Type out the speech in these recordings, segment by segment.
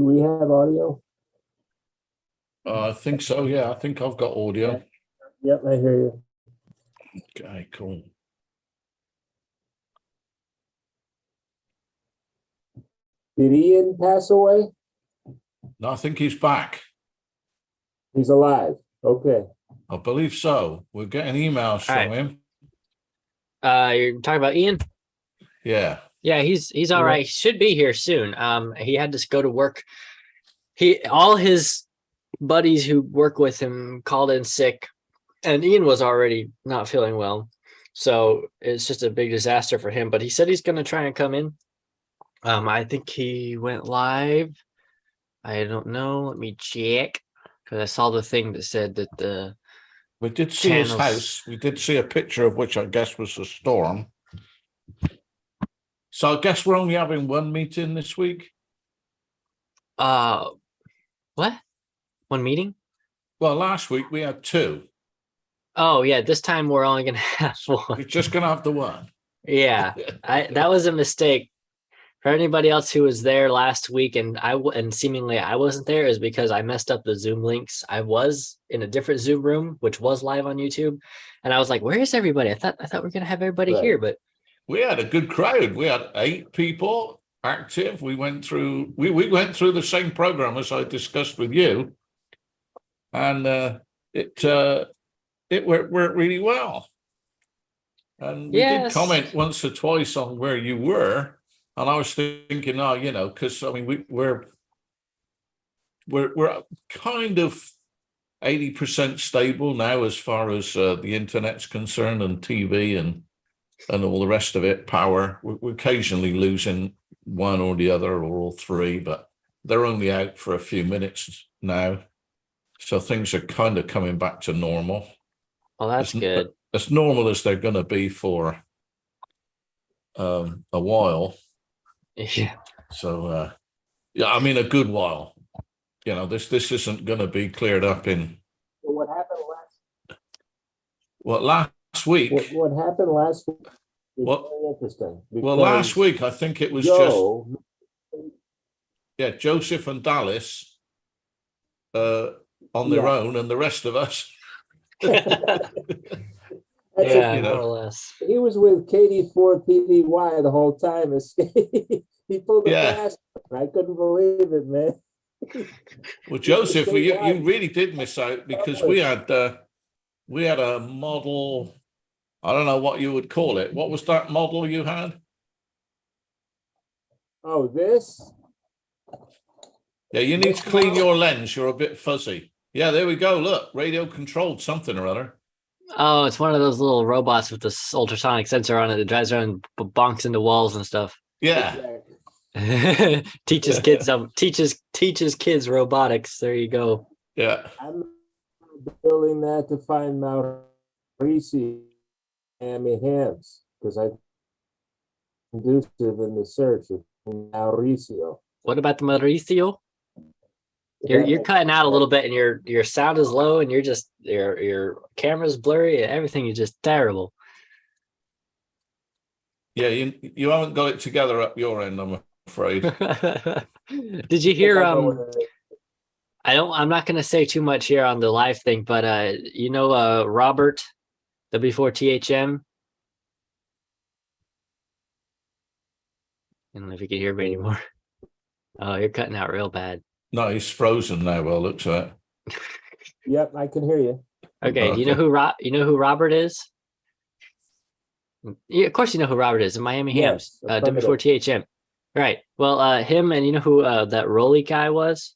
Do we have audio? I think so. Yeah, I think I've got audio. Yep, I hear you. Okay, cool. Did Ian pass away? No, I think he's back. He's alive. Okay. I believe so. We're getting emails from him. You're talking about Ian? Yeah. Yeah, he's all right. He should be here soon. He had to go to work. All his buddies who work with him called in sick, and Ian was already not feeling well. So it's just a big disaster for him. But he said he's gonna try and come in. I think he went live. I don't know. Let me check. Because I saw the thing that said that we did see his house. We did see a picture of which I guess was a storm. So I guess we're only having one meeting this week. What? One meeting? Well, last week we had two. Oh yeah, this time we're only gonna have one. We're just gonna have the one. Yeah, that was a mistake. For anybody else who was there last week and seemingly I wasn't there, is because I messed up the Zoom links. I was in a different Zoom room, which was live on YouTube, and I was like, "Where is everybody?" I thought we were gonna have everybody here, but we had a good crowd. We had 8 people active. We went through went through the same program as I discussed with you, and it worked really well. And we did comment once or twice on where you were. And I was thinking, because I mean, we're kind of 80% stable now as far as the internet's concerned, and TV and all the rest of it, power. We're occasionally losing one or the other or all three, but they're only out for a few minutes now. So things are kind of coming back to normal. Well, that's good. As normal as they're going to be for a while. Yeah. So, I mean, a good while. This isn't going to be cleared up in. So what happened last week? What happened last week? Very interesting. Well, last week I think it was Joseph and Dallas on their own, and the rest of us. More or less. He was with KD4PDY the whole time. He pulled the fast. I couldn't believe it, man. Well, Joseph, you really did miss out, because we had a model. I don't know what you would call it. What was that model you had? Oh, this? Yeah, you need to clean your lens. You're a bit fuzzy. Yeah, there we go. Look, radio controlled something or other. Oh, it's one of those little robots with this ultrasonic sensor on it that drives around and bonks into walls and stuff. Yeah. teaches kids robotics. There you go. Yeah. I'm building that to find Mauricio Miami hands, because I conducive in the search of Mauricio. What about the Mauricio? You're cutting out a little bit, and your sound is low, and your camera's blurry, and everything is just terrible. Yeah, you haven't got it together up your end, I'm afraid. Did you hear? I'm not going to say too much here on the live thing, but Robert W4THM. I don't know if you can hear me anymore. Oh, you're cutting out real bad. No, he's frozen now. Well, looks like. Yep, I can hear you. Okay, do you know who Robert is? Yeah, of course you know who Robert is. In Miami Hams, W4THM. Right. Well, him, and you know who that Rolly guy was?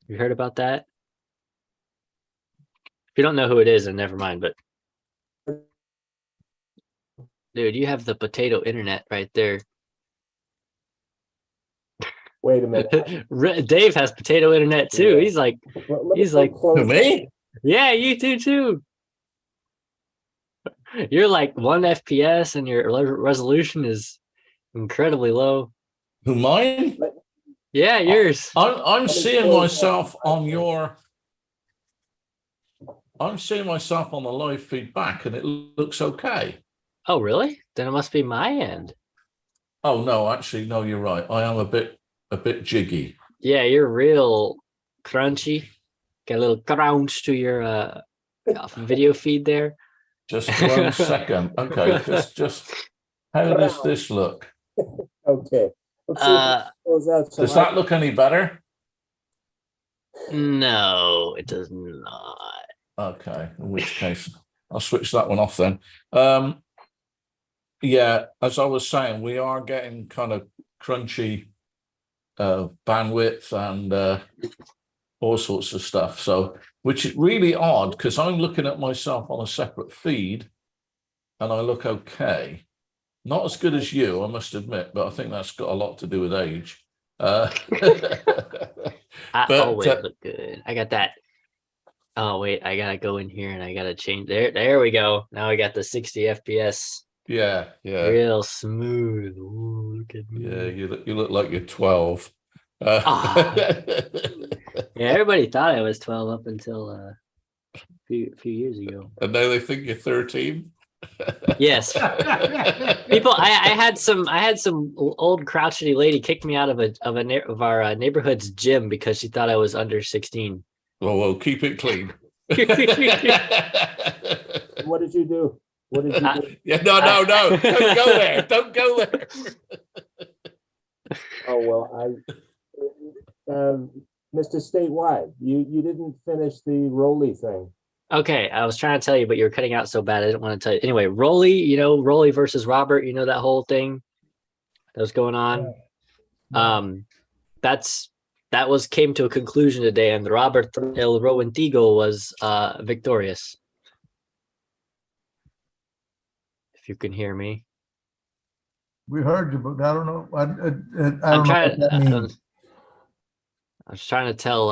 You heard about that? If you don't know who it is, then never mind. But dude, you have the potato internet right there. Wait a minute. Dave has potato internet too. Yeah. He's like me? Yeah, you do too. You're like 1 FPS and your resolution is incredibly low. Who, mine? Yeah, yours. I'm seeing myself on your. I'm seeing myself on the live feedback, and it looks okay. Oh, really? Then it must be my end. Oh no, actually, no, you're right. I am a bit a bit jiggy. Yeah, you're real crunchy. Got a little crunch to your video feed there. Just 1 second. Okay, just how does this look? Okay. Let's see if it goes out Does that look any better? No, it does not. Okay, in which case I'll switch that one off then. Yeah, as I was saying, we are getting kind of crunchy bandwidth and all sorts of stuff. So, which is really odd because I'm looking at myself on a separate feed and I look okay. Not as good as you, I must admit, but I think that's got a lot to do with age. I always look good. I got that. Oh wait, I gotta go in here and I gotta change. There we go. Now I got the 60 FPS. Yeah. Real smooth. Ooh, look at me. Yeah, you look like you're 12. Yeah, everybody thought I was 12 up until a few years ago. And now they think you're 13. Yes. People, I had some old crotchety lady kick me out of our neighborhood's gym because she thought I was under 16. Well, keep it clean. What did you do? What did you do? Yeah, no. Don't go there. Don't go there. Oh, well, Mr. Statewide, you didn't finish the Rolly thing. Okay, I was trying to tell you, but you were cutting out so bad I didn't want to tell you. Anyway, Rolly, Rolly versus Robert, that whole thing that was going on. Yeah. That came to a conclusion today, and Robert El Roentigo was victorious. If you can hear me. We heard you, but I don't know. I don't I'm know trying. what that means. I was trying to tell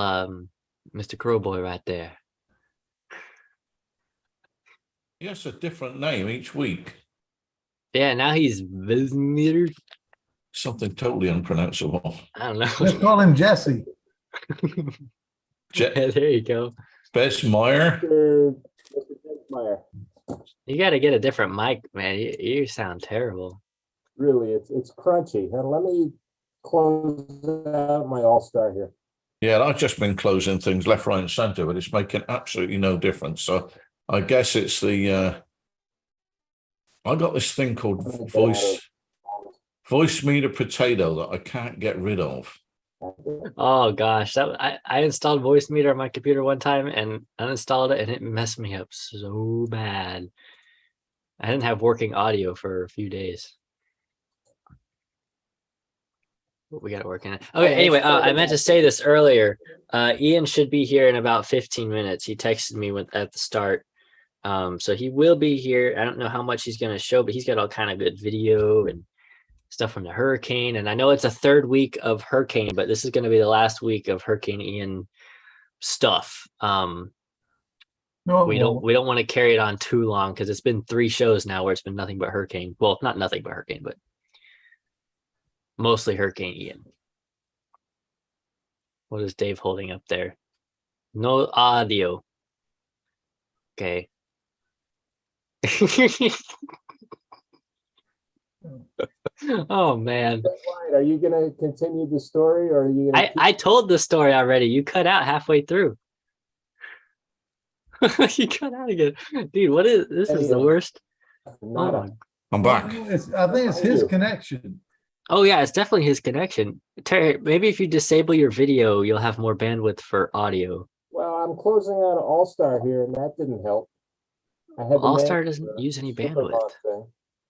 Mr. Crowboy right there. He has a different name each week. Yeah, now he's Vismeter. Something totally unpronounceable. I don't know. Let's call him Jesse. Yeah, there you go. Besmeyer. Mr. Besmeyer. You got to get a different mic, man. You sound terrible. Really, it's crunchy. And let me close out my all-star here. Yeah, I've just been closing things left, right, and center, but it's making absolutely no difference. So I guess it's the I got this thing called voice meter potato that I can't get rid of. Oh gosh, I installed voice meter on my computer one time and uninstalled it, and it messed me up so bad. I didn't have working audio for a few days. But we got it working. Okay, anyway, I meant to say this earlier. Ian should be here in about 15 minutes. He texted me at the start. So he will be here. I don't know how much he's going to show, but he's got all kind of good video and stuff from the hurricane. And I know it's a third week of hurricane, but this is going to be the last week of Hurricane Ian stuff. We don't want to carry it on too long because it's been 3 shows now where it's been nothing but hurricane. Well, not nothing but hurricane, but mostly Hurricane Ian. What is Dave holding up there? No audio. Okay. Oh man. Are you gonna continue the story or are you gonna I told the story already. You cut out halfway through. You cut out again. Dude, what is this? Is the worst. I'm back. I think it's his connection. Oh yeah, it's definitely his connection. Terry, maybe if you disable your video, you'll have more bandwidth for audio. Well, I'm closing out an all-star here and that didn't help. All-star doesn't use any bandwidth.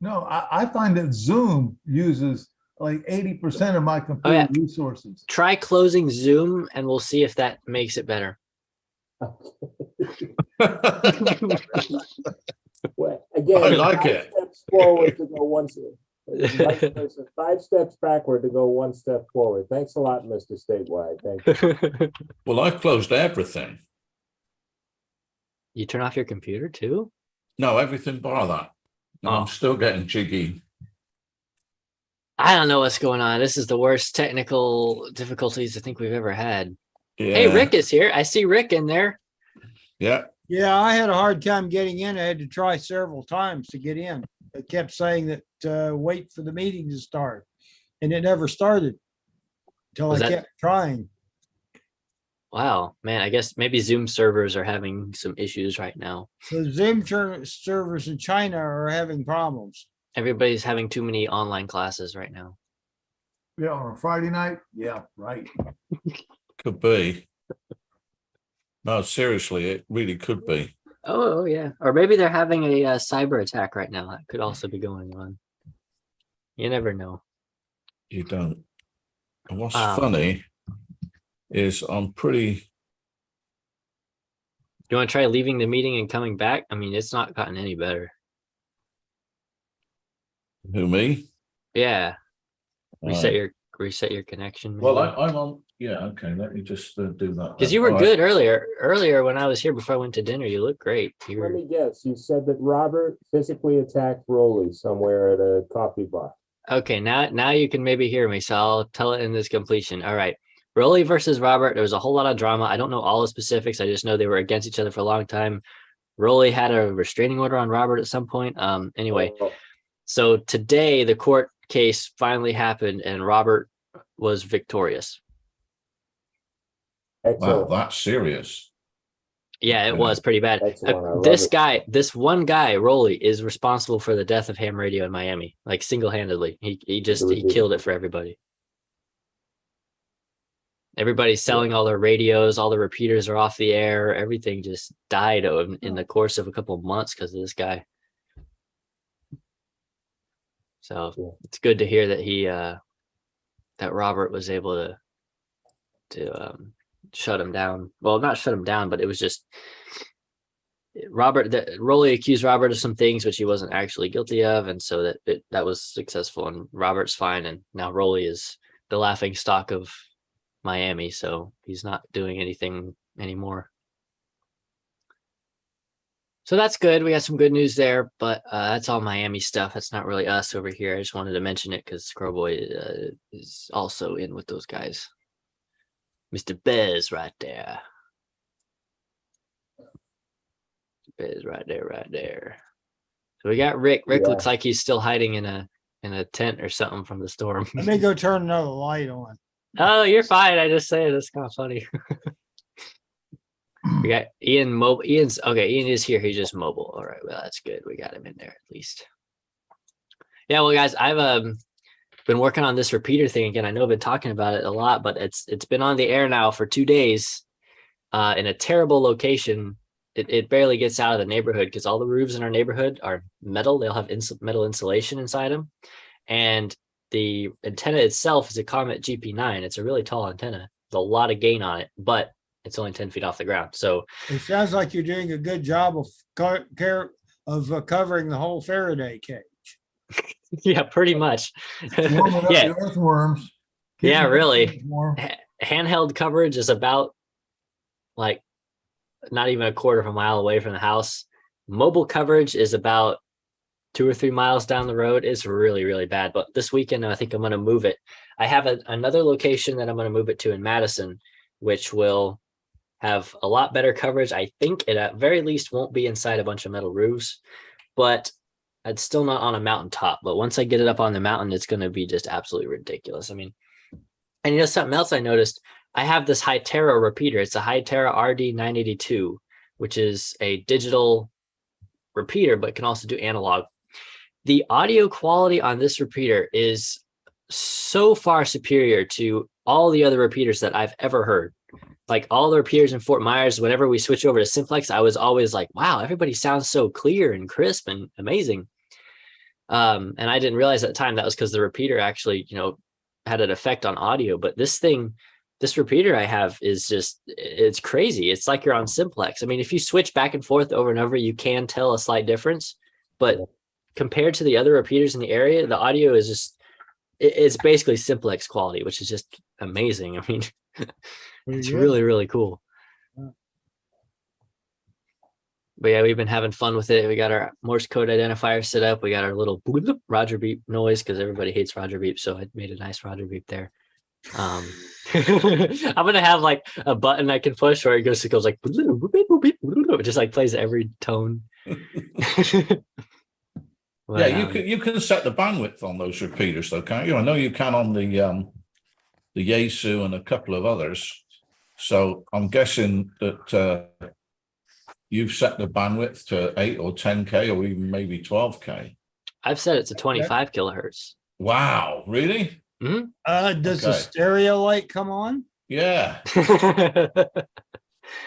No, I find that Zoom uses like 80% of my computer resources. Try closing Zoom and we'll see if that makes it better. Well, again, I like it. 5 steps forward to go 1 step. 5 steps backward to go 1 step forward. Thanks a lot, Mr. Statewide. Thank you. Well, I've closed everything. You turn off your computer too? No, everything bar that. And I'm still getting jiggy. I don't know what's going on. This is the worst technical difficulties I think we've ever had. Yeah. Hey, Rick is here. I see Rick in there. Yeah. Yeah, I had a hard time getting in. I had to try several times to get in. It kept saying that wait for the meeting to start, and it never started. Till Was I that- kept trying. Wow, man, I guess maybe Zoom servers are having some issues right now. The Zoom servers in China are having problems. Everybody's having too many online classes right now. Yeah, on a Friday night. Yeah, right. Could be. No, seriously, it really could be. Oh yeah, or maybe they're having a cyber attack right now. That could also be going on. You never know. You don't. And what's Um, funny is I'm pretty. You want to try leaving the meeting and coming back? I mean, it's not gotten any better. Who, me? Yeah, reset Right. your connection. Well, I'm on. Yeah, okay. Let me just do that. Because then. you were All right. good earlier. Earlier when I was here before I went to dinner, you looked great. You Let were me guess, you said that Robert physically attacked Rolly somewhere at a coffee bar. okay. Now you can maybe hear me, so I'll tell it in this completion. All right. Rolly versus Robert. There was a whole lot of drama. I don't know all the specifics. I just know they were against each other for a long time. Rolly had a restraining order on Robert at some point. Anyway, Oh, so today the court case finally happened and Robert was victorious. Wow, excellent. that's serious. Yeah, it Okay. was pretty bad. Excellent. I love This it. guy, this one guy, Rolly, is responsible for the death of ham radio in Miami, like single-handedly. He killed it for everybody. Everybody's selling all their radios, all the repeaters are off the air. Everything just died in the course of a couple of months because of this guy. So Yeah. it's good to hear that that Robert was able to shut him down. Well, not shut him down, but it was just Rolly accused Robert of some things which he wasn't actually guilty of, and so that was successful. And Robert's fine, and now Rolly is the laughing stock of Miami, so he's not doing anything anymore. So that's good. We got some good news there, but that's all Miami stuff. That's not really us over here. I just wanted to mention it because Scrowboy is also in with those guys. Mr. Bez right there. Bez right there. So we got Rick. Rick Yeah. looks like he's still hiding in a tent or something from the storm. Let me go turn another light on. Oh, you're fine. I just say it. It's kind of funny. We got Ian mobile. Ian is here. He's just mobile. All right. Well, that's good. We got him in there at least. Yeah. Well, guys, I've been working on this repeater thing again. I know I've been talking about it a lot, but it's been on the air now for 2 days in a terrible location. It barely gets out of the neighborhood because all the roofs in our neighborhood are metal. They'll have metal insulation inside them. And the antenna itself is a Comet GP9. It's a really tall antenna. There's a lot of gain on it, but it's only 10 feet off the ground. So It sounds like you're doing a good job of covering the whole Faraday cage. yeah, pretty much. Warming up Yeah, the earthworms. Yeah, keeping the really. earthworms warm. handheld coverage is about like not even a quarter of a mile away from the house. Mobile coverage is about 2 or 3 miles down the road. It's really, really bad. But this weekend, I think I'm going to move it. I have another location that I'm going to move it to in Madison, which will have a lot better coverage. I think it at very least won't be inside a bunch of metal roofs, but it's still not on a mountaintop. But once I get it up on the mountain, it's going to be just absolutely ridiculous. I mean, and you know, something else I noticed, I have this Hytera repeater. It's a Hytera RD982, which is a digital repeater, but can also do analog. The audio quality on this repeater is so far superior to all the other repeaters that I've ever heard. Like all the repeaters in Fort Myers, whenever we switch over to Simplex, I was always like, wow, everybody sounds so clear and crisp and amazing. And I didn't realize at the time that was because the repeater actually, you know, had an effect on audio. But this repeater I have is just, it's crazy. It's like you're on Simplex. I mean, if you switch back and forth over and over, you can tell a slight difference. But compared to the other repeaters in the area, the audio is just, it's basically Simplex quality, which is just amazing. I mean, it's really, really cool. But yeah, we've been having fun with it. We got our Morse code identifier set up. We got our little Roger beep noise because everybody hates Roger beep. So I made a nice Roger beep there. I'm gonna have like a button I can push where it goes like it just like plays every tone. But, yeah, you can set the bandwidth on those repeaters, though, can't you? I know you can on the the Yaesu, and a couple of others. So I'm guessing that you've set the bandwidth to 8 or 10K or even maybe 12K. I've set it to 25 kilohertz. Wow, really? Does the Okay. stereo light come on? Yeah.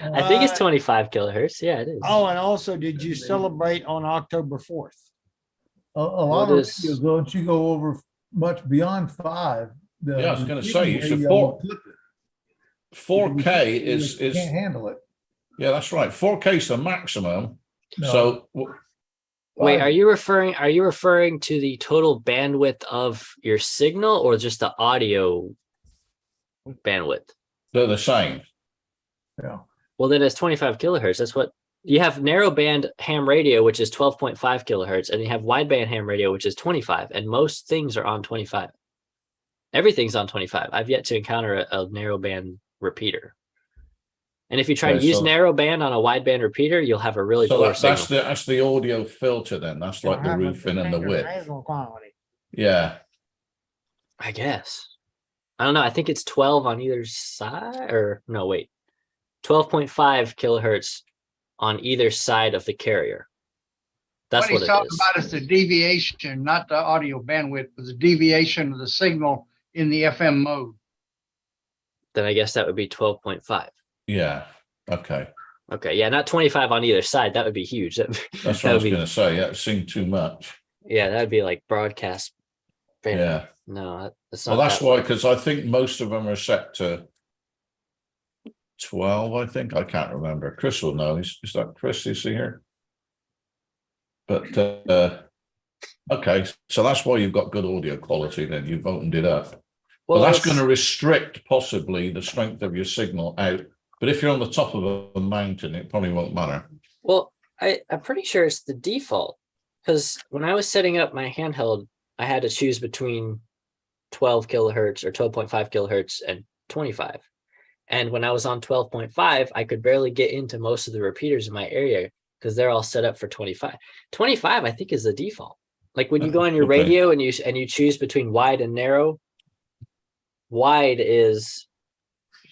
I think it's 25 kilohertz. Yeah, it is. Oh, and also, did you celebrate on October 4th? A lot What of is- radios, don't you go over much beyond 5? Yeah, I was gonna say, you should radio four- will clip it. 4K You is can't handle it. yeah, that's right. 4K is the maximum. No. So Wait, Five. are you referring to the total bandwidth of your signal or just the audio bandwidth? they're the same. Yeah. Well, then it's 25 kilohertz. That's what you have. Narrowband ham radio, which is 12.5 kilohertz, and you have wideband ham radio, which is 25. And most things are on 25. Everything's on 25. I've yet to encounter a narrowband repeater. And if you try to Okay, use so- narrowband on a wideband repeater, you'll have a really So poor that's signal. that's the audio filter then. That's like the roofing and the width. Yeah. I guess. I don't know. I think it's 12 on either side, or no, wait, 12.5 kilohertz on either side of the carrier. That's What what he's it talking is. about is the deviation, not the audio bandwidth, but the deviation of the signal in the FM mode. Then I guess that would be 12.5. Yeah. Okay. Okay, yeah, not 25 on either side. That would be huge. That, That's that what I would was be, going to say. That seemed too much. yeah, that would be like broadcast. band. Yeah. No, that's not. Well, that's that why, way. because I think most of them are set to 12, I think. I can't remember. Chris will know. Is that Chris? Is he here? But okay, so that's why you've got good audio quality then. You've opened it up. Well, that's it's- going to restrict possibly the strength of your signal out. But if you're on the top of a mountain, it probably won't matter. Well, I'm pretty sure it's the default, because when I was setting up my handheld, I had to choose between 12 kilohertz or 12.5 kilohertz and 25. And when I was on 12.5, I could barely get into most of the repeaters in my area because they're all set up for 25. 25, I think, is the default. Like when you go on your Okay. radio and you choose between wide and narrow, wide is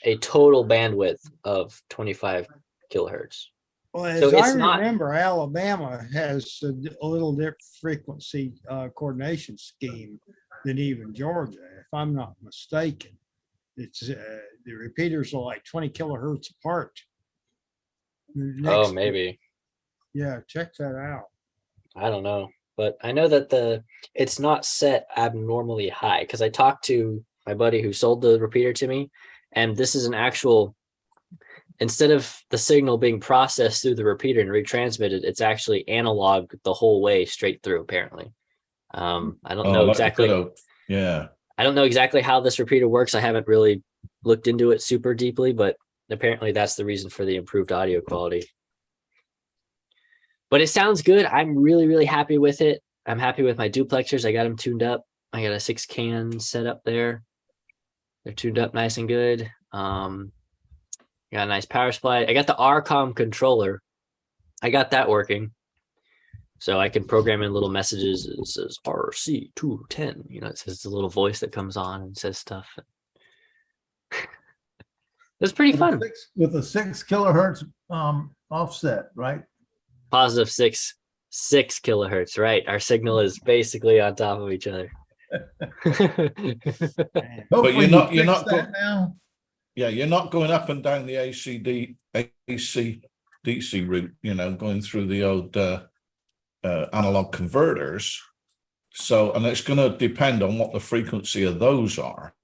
a total bandwidth of 25 kilohertz. Well, as So I it's not- remember, Alabama has a little different frequency coordination scheme than even Georgia, if I'm not mistaken. It's the repeaters are like 20 kilohertz apart. Oh, maybe. Yeah, check that out. I don't know, but I know that it's not set abnormally high, because I talked to my buddy who sold the repeater to me, and this is an actual, instead of the signal being processed through the repeater and retransmitted, it's actually analog the whole way straight through, apparently. I don't Oh, know like exactly. yeah. I don't know exactly how this repeater works. I haven't really looked into it super deeply, but apparently that's the reason for the improved audio quality. But it sounds good. I'm really, really happy with it. I'm happy with my duplexers. I got them tuned up. I got a 6-can set up there. They're tuned up nice and good. Got a nice power supply. I got the RCOM controller. I got that working. So I can program in little messages. It says RC210. You know, it says the little voice that comes on and says stuff. It's pretty fun. With a 6 kilohertz offset, right? Positive 6 kilohertz, right? Our signal is basically on top of each other. Hopefully you're you not fixed go- that now. Yeah, you're not going up and down the AC DC route, you know, going through the old analog converters. So, and it's going to depend on what the frequency of those are,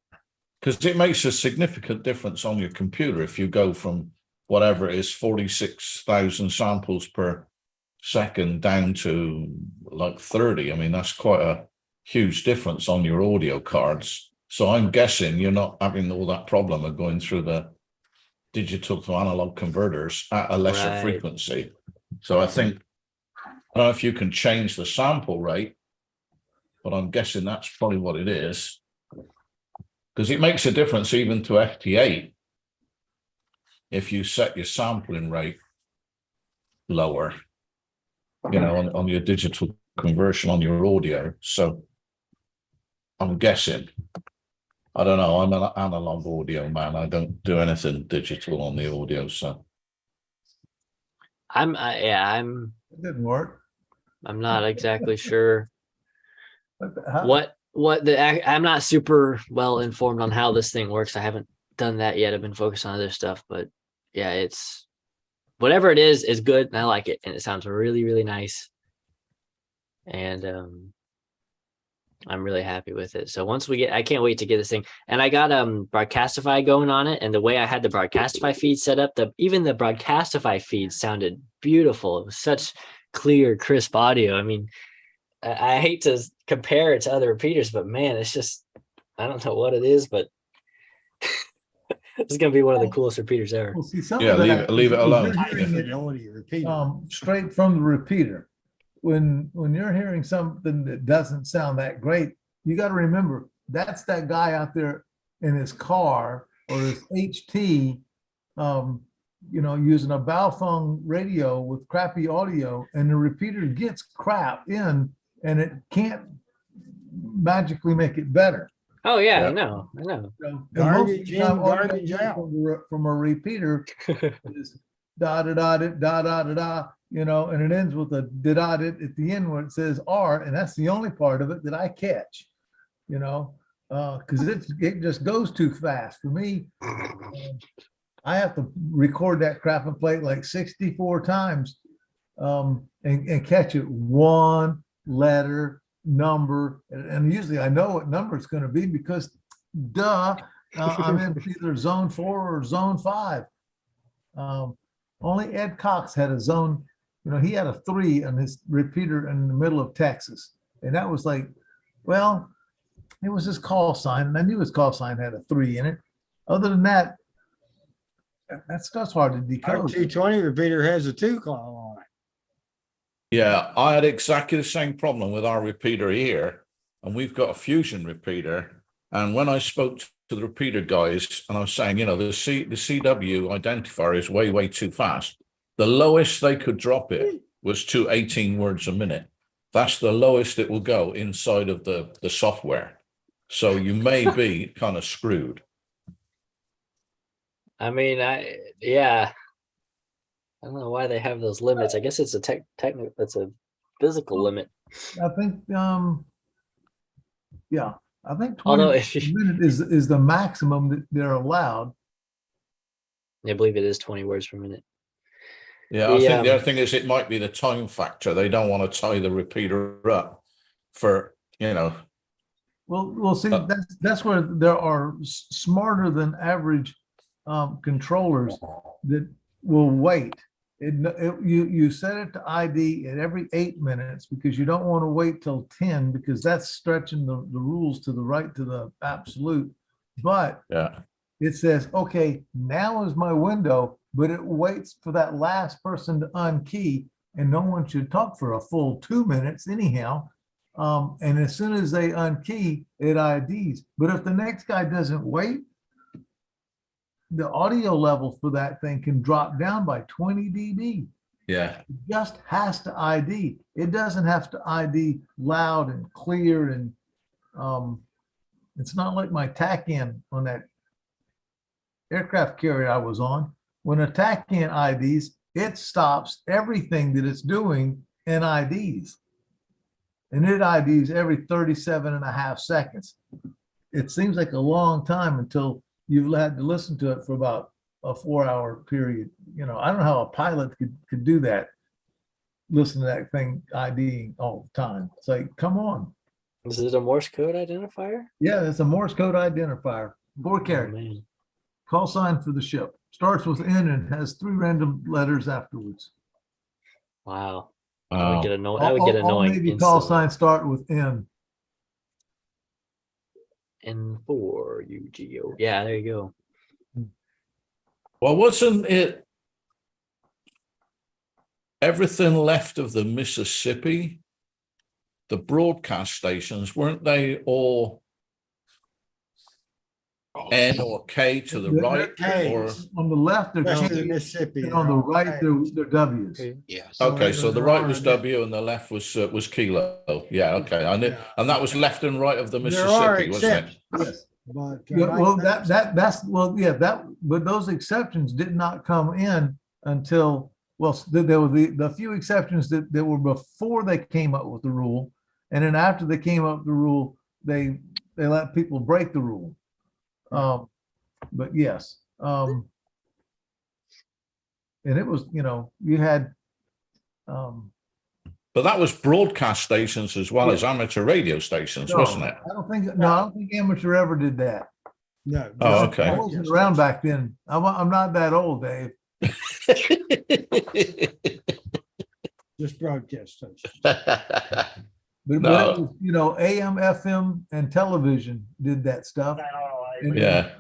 because it makes a significant difference on your computer if you go from whatever it is, 46,000 samples per second down to like 30. I mean, that's quite a huge difference on your audio cards. So I'm guessing you're not having all that problem of going through the digital to analog converters at a lesser Right. frequency. So I think, I don't know if you can change the sample rate, but I'm guessing that's probably what it is. Because it makes a difference even to FT8 if you set your sampling rate lower, you know, on your digital conversion on your audio. So I'm guessing. I don't know. I'm an analog audio man. I don't do anything digital on the audio. So I'm It didn't work. I'm not exactly sure How- I'm not super well informed on how this thing works. I haven't done that yet. I've been focused on other stuff, but yeah, it's whatever it is good and I like it and it sounds really, really nice. And I'm really happy with it. So once I can't wait to get this thing. And I got Broadcastify going on it. And the way I had the Broadcastify feed set up, even the Broadcastify feed sounded beautiful. It was such clear, crisp audio. I mean, I hate to compare it to other repeaters, but man, it's just, I don't know what it is, but it's gonna be one of the coolest repeaters ever. Well, see, some Yeah, of that leave it is alone. you're High hearing it, fidelity repeater. straight from the repeater. When you're hearing something that doesn't sound that great, you got to remember that's that guy out there in his car or his HT, using a Baofeng radio with crappy audio, and the repeater gets crap in, and it can't magically make it better. Oh yeah, Yeah. I know. So, and most of Garbage the time, in, all you garbage get out. from a repeater is da da da da da da da da, and it ends with a da da at the end where it says R, and that's the only part of it that I catch, because it just goes too fast for me. I have to record that crap and play it like 64 times, and catch it one letter number, and usually I know what number it's going to be because, I'm in either zone 4 or zone 5. Only Ed Cox had a zone, he had a 3 on his repeater in the middle of Texas, and that was like, well, it was his call sign, and I knew his call sign had a 3 in it. Other than that, that stuff's hard to Our decode. 220 repeater has a 2 call on it. yeah, I had exactly the same problem with our repeater here, and we've got a fusion repeater. And when I spoke to the repeater guys, and I was saying, the CW identifier is way, way too fast. The lowest they could drop it was to 18 words a minute. That's the lowest it will go inside of the software. So you may be kind of screwed. I mean, I don't know why they have those limits. I guess it's a technical, it's a physical limit. I think, I think 20 Although minutes a minute is the maximum that they're allowed. I believe it is 20 words per minute. Yeah, I think the other thing is it might be the time factor. They don't want to tie the repeater up for, Well, see, that's where there are smarter than average controllers that will wait. You set it to ID at every 8 minutes because you don't want to wait till 10 because that's stretching the rules to the right to the absolute. But yeah. It says, okay, now is my window, but it waits for that last person to unkey, and no one should talk for a full 2 minutes anyhow. And as soon as they unkey, it IDs. But if the next guy doesn't wait, the audio level for that thing can drop down by 20 dB. Yeah. It just has to ID. It doesn't have to ID loud and clear. And it's not like my TAC-in on that aircraft carrier I was on. When a TAC-in IDs, it stops everything that it's doing and IDs. And it IDs every 37.5 seconds. It seems like a long time until you've had to listen to it for about a 4-hour period. I don't know how a pilot could do that. Listen to that thing IDing all the time. It's like, come on. Is it a Morse code identifier? Yeah, it's a Morse code identifier. 4 Oh, characters. man. Call sign for the ship. Starts with N and has 3 random letters afterwards. Wow. Wow. That would get annoying. That would get All annoying. Navy call instantly. signs start with N. N4 UGO. Yeah, there you go. Well, wasn't it everything left of the Mississippi? The broadcast stations, weren't they all N or K to the right? Or On the left, they're West of K's, Mississippi. and on the right, they're W's. Yes. okay, so the right was there W and the left was kilo. Yeah, okay. I knew, Yeah. and that was left and right of the are Mississippi, wasn't it? Yes. But Yeah, well, but those exceptions did not come in until, well, there were the few exceptions that were before they came up with the rule. And then after they came up with the rule, they let people break the rule. But yes, and it was, you had, But that was broadcast stations as well as amateur radio stations, wasn't it? I don't think amateur ever did that. no. Oh, just okay. I wasn't around back then. I'm not that old, Dave. Just broadcast stations. But No. it was, AM, FM, and television did that stuff. And, Yeah.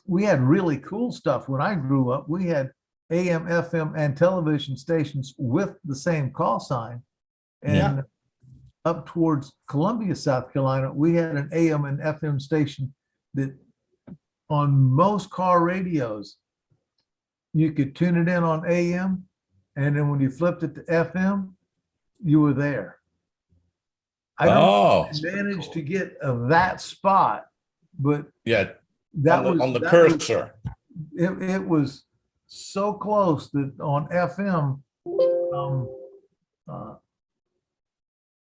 we had really cool stuff when I grew up. We had AM, FM, and television stations with the same call sign. And up towards Columbia, South Carolina, we had an AM and FM station that on most car radios, you could tune it in on AM, and then when you flipped it to FM, you were there. I don't manage to get that spot, but Yeah, that on the cursor. It was so close that on FM,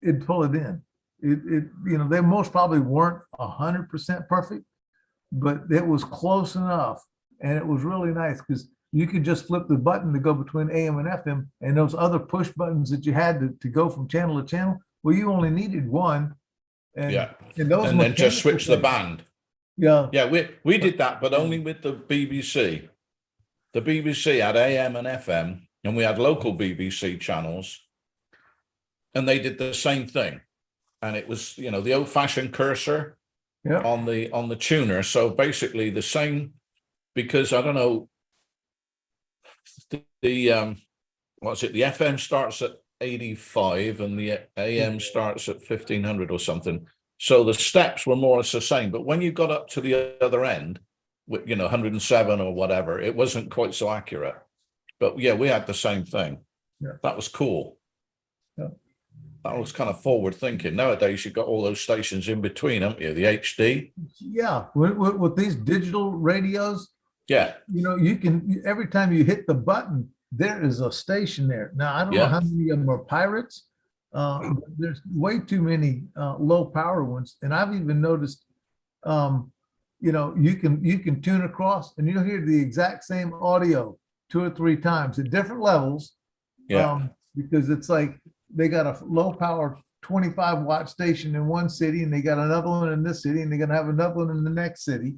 it'd pull it in. They most probably weren't 100% perfect, but it was close enough, and it was really nice because you could just flip the button to go between AM and FM, and those other push buttons that you had to go from channel to channel. Well, you only needed one, and And then just switch the band. Yeah, we did that, but only with the BBC. The BBC had AM and FM, and we had local BBC channels, and they did the same thing. And it was, the old-fashioned cursor on the tuner. So basically the same, because I don't know, the FM starts at 85 and the AM starts at 1500 or something. So the steps were more or less the same, but when you got up to the other end, 107 or whatever, it wasn't quite so accurate. But yeah, we had the same thing. Yeah. That was cool. Yeah. That was kind of forward thinking. Nowadays, you've got all those stations in between, haven't you? The HD. Yeah, with these digital radios, Yeah. you can, every time you hit the button, there is a station there. Now, I don't know how many of them are pirates. There's way too many low power ones. And I've even noticed, you can tune across and you'll hear the exact same audio 2 or 3 times at different levels. Because it's like they got a low power 25-watt station in one city and they got another one in this city and they're going to have another one in the next city.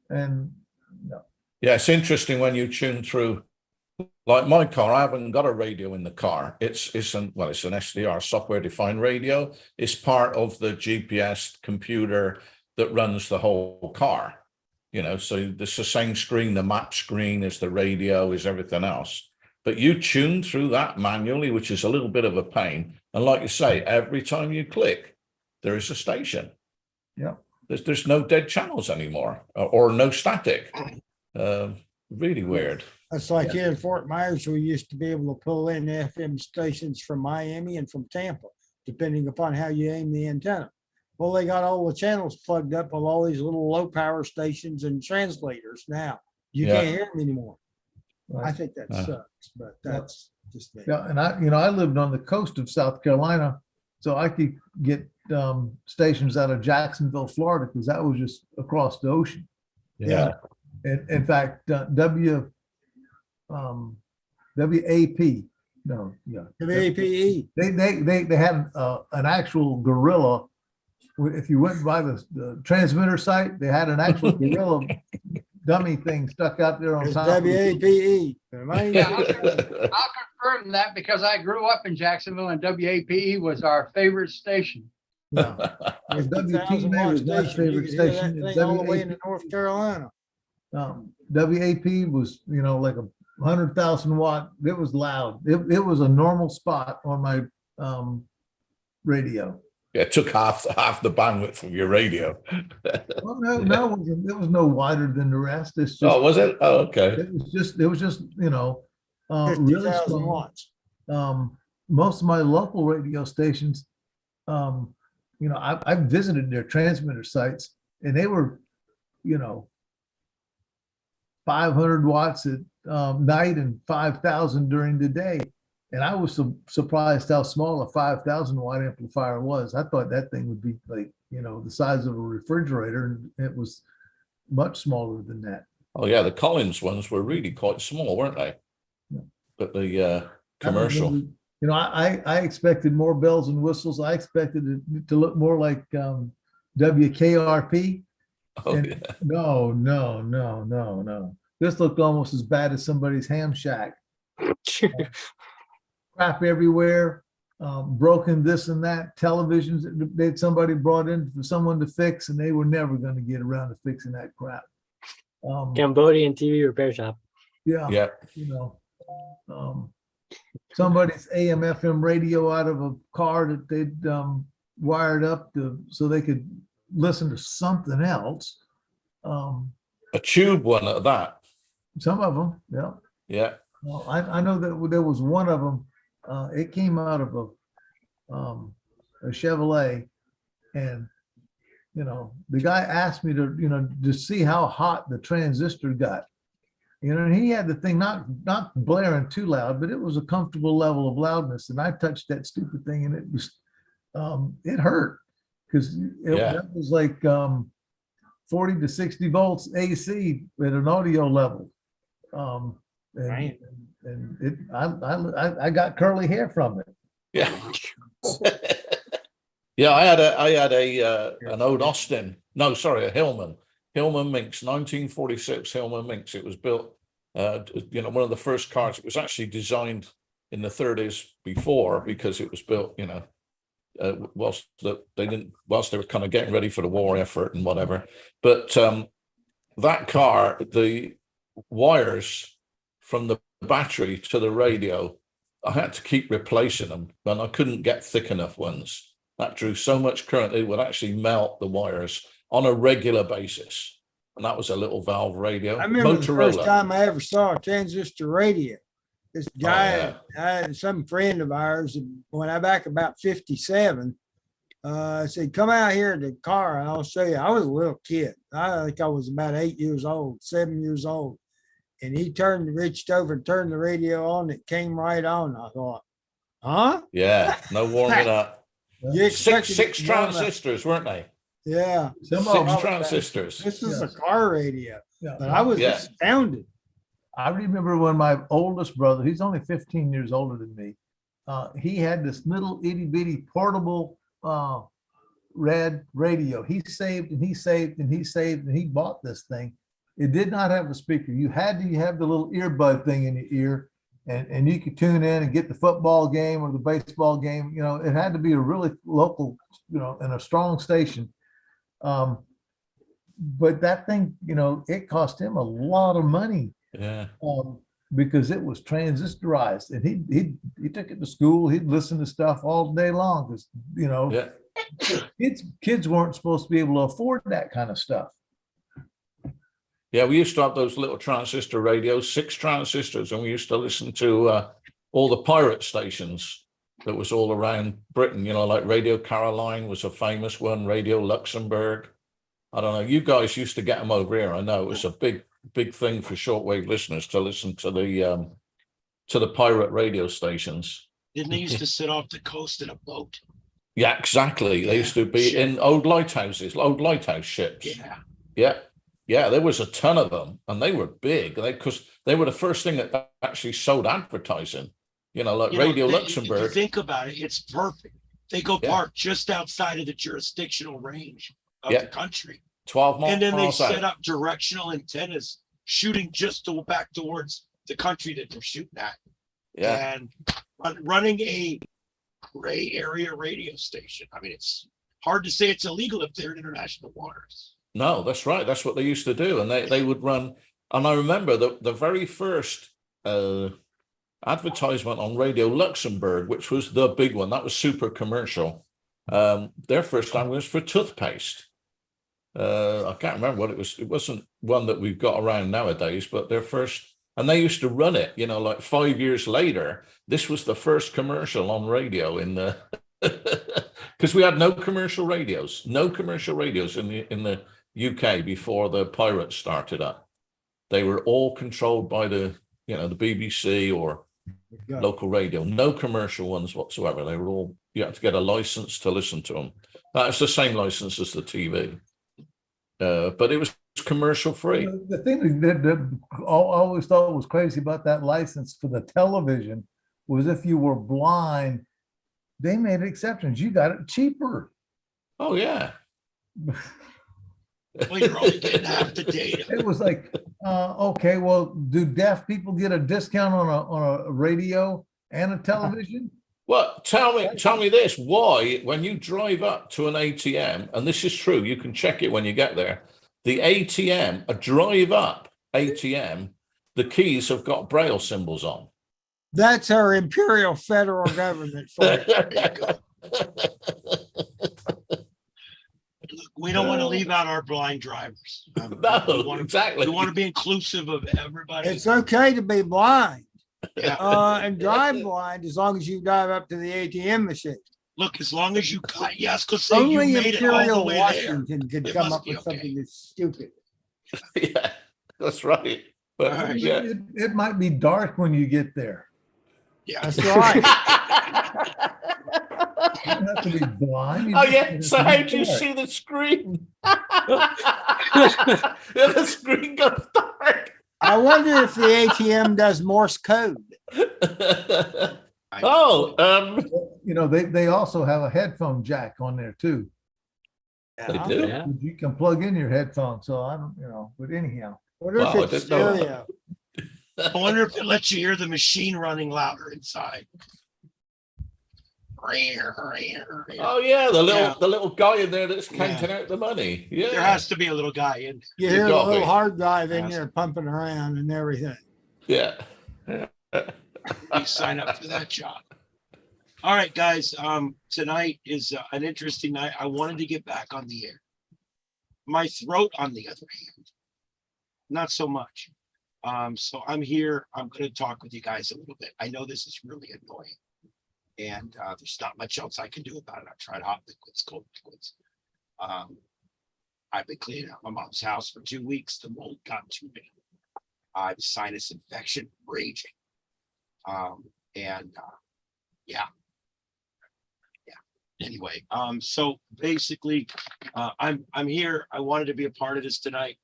And yeah, it's interesting when you tune through. Like my car, I haven't got a radio in the car. It's an SDR, software defined radio. It's part of the GPS computer that runs the whole car. So it's the same screen, the map screen is the radio, is everything else. But you tune through that manually, which is a little bit of a pain. And like you say, every time you click, there is a station. Yeah. There's no dead channels anymore, or no static. Really weird. It's like here in Fort Myers, we used to be able to pull in FM stations from Miami and from Tampa, depending upon how you aim the antenna. Well, they got all the channels plugged up with all these little low power stations and translators now. You can't hear them anymore. Right. I think that sucks, but that's just me. Yeah, and I lived on the coast of South Carolina, so I could get stations out of Jacksonville, Florida, because that was just across the ocean. Yeah. And in fact, WAP, WAPE. They had an actual gorilla. If you went by the transmitter site, they had an actual gorilla dummy thing stuck out there on It's top. WAPE. I'll confirm that because I grew up in Jacksonville and WAPE was our favorite station. Yeah. It's WTMA was my favorite station. All the way into North Carolina. WAP was, like a 100,000 watt. It was loud. It was a normal spot on my radio. Yeah, it took half the bandwidth of your radio. Well, no, it was no wider than the rest. It's just, Was it? Oh, okay. It was just, really 50,000 small. watts. Most of my local radio stations, you know, I've visited their transmitter sites, and they were, you know, 500 watts at night and 5,000 during the day. And I was surprised how small a 5,000 watt amplifier was. I thought that thing would be like, you know, the size of a refrigerator, and it was much smaller than that. Oh yeah, the Collins ones were really quite small, weren't they? Yeah. But the commercial. You know, I expected more bells and whistles. I expected it to look more like WKRP. Oh And yeah. no. This looked almost as bad as somebody's ham shack. Crap everywhere, broken this and that, televisions that somebody brought in for someone to fix, and they were never going to get around to fixing that crap. Cambodian TV repair shop. Yeah, Yeah. you know, somebody's AM FM radio out of a car that they'd wired up so they could listen to something else. A tube one at that. Some of them, yeah. Yeah. Well, I know that there was one of them. It came out of a Chevrolet, and you know, the guy asked me to see how hot the transistor got. You know, and he had the thing not blaring too loud, but it was a comfortable level of loudness. And I touched that stupid thing, and it was it hurt, because that was like 40 to 60 volts AC at an audio level. Right. And it, I got curly hair from it. Yeah. Yeah, I had an old Austin. No, sorry, a Hillman Minx, 1946 Hillman Minx. It was built, you know, one of the first cars. It was actually designed in the 30s before, because it was built, you know, whilst they were kind of getting ready for the war effort and whatever. But that car, the wires from the battery to the radio, I had to keep replacing them, and I couldn't get thick enough ones. That drew so much current, it would actually melt the wires on a regular basis. And that was a little valve radio. I remember the first Motorola. time I ever saw a transistor radio. This guy, yeah. Some friend of ours, when I back about 57, said, come out here to the car and I'll show you. I was a little kid. I think I was about 8 years old, 7 years old. And he reached over and turned the radio on. It came right on. I thought, huh? Yeah, no warming up. You Six expected it to warm up. transistors, weren't they? Yeah. Some of Six them- transistors. This is a Yes. car radio. Yeah. But I was Yeah. astounded. I remember when my oldest brother, he's only 15 years older than me, he had this little itty bitty portable red radio. He saved and he saved and he saved, and he bought this thing. It did not have a speaker. You had to have the little earbud thing in your ear, and you could tune in and get the football game or the baseball game. You know, it had to be a really local, you know, and a strong station. But that thing, you know, it cost him a lot of money. Yeah. Because it was transistorized, and he took it to school. He'd listen to stuff all day long, because, you know, Yeah. kids weren't supposed to be able to afford that kind of stuff. Yeah, we used to have those little transistor radios, 6 transistors, and we used to listen to all the pirate stations that was all around Britain, you know, like Radio Caroline was a famous one, Radio Luxembourg. I don't know, you guys used to get them over here. I know it was a big thing for shortwave listeners to listen to the pirate radio stations. Didn't they used to sit off the coast in a boat? Yeah, exactly. They used to be in old lighthouses, old lighthouse ships. Yeah. Yeah, there was a ton of them, and they were big. Because they were the first thing that actually sold advertising. You know, like You know, Radio if you Luxembourg. think about it, it's perfect. They go Yeah. park just outside of the jurisdictional range of Yeah. the country. 12 miles And then they set out. up directional antennas shooting just back towards the country that they're shooting at. Yeah, And running a gray area radio station. I mean, it's hard to say it's illegal if they're in international waters. no, that's right. That's what they used to do, and they would run. And I remember the very first advertisement on Radio Luxembourg, which was the big one. That was super commercial. Their first time was for toothpaste. I can't remember what it was. It wasn't one that we've got around nowadays, but their first, and they used to run it, you know, like 5 years later. This was the first commercial on radio in the Because we had no commercial radios in the UK before the pirates started up. They were all controlled by the BBC or Good. local radio. No commercial ones whatsoever. They were all, you had to get a license to listen to them. That's the same license as the TV, but it was commercial free. The thing that I always thought was crazy about that license for the television was if you were blind, they made exceptions. You got it cheaper. Oh yeah. Well, you're only getting half the data. It was like, okay, well, do deaf people get a discount on a radio and a television? Well, tell me this: why, when you drive up to an ATM, and this is true, you can check it when you get there. The ATM, a drive-up ATM, the keys have got Braille symbols on. That's our imperial federal government for you. There you go. Look, we don't want to leave out our blind drivers. No, we want exactly. to be inclusive of everybody. It's okay to be blind Yeah. and drive blind as long as you drive up to the ATM machine. Look, as long as you got, yes, because say Only you made it all the Imperial way there. Washington could It come must up be with okay. something that's stupid. Yeah, that's right. But All right. yeah. It might be dark when you get there. Yeah. That's right. You don't have to be blind. You Oh just yeah. have So to be how do you dark. see the screen? Yeah, the screen goes dark. I wonder if the ATM does Morse code. Oh, You know, they also have a headphone jack on there too. they do. Yeah. You can plug in your headphones. So I don't, but anyhow. What if Wow, I it's didn't know that. stereo? I wonder if it lets you hear the machine running louder inside. Oh yeah, Yeah. the little guy in there that's counting out the money. Yeah. There has to be a little guy in. You You hear the got little me. hard drive in Yes. there pumping around and everything. Yeah. You sign up for that job. All right, guys. Tonight is an interesting night. I wanted to get back on the air. My throat, on the other hand, not so much. So I'm here. I'm going to talk with you guys a little bit. I know this is really annoying, and there's not much else I can do about it. I've tried hot liquids, cold liquids. I've been cleaning out my mom's house for 2 weeks. The mold got to me. I have sinus infection raging. Yeah. Anyway, so basically, I'm here. I wanted to be a part of this tonight.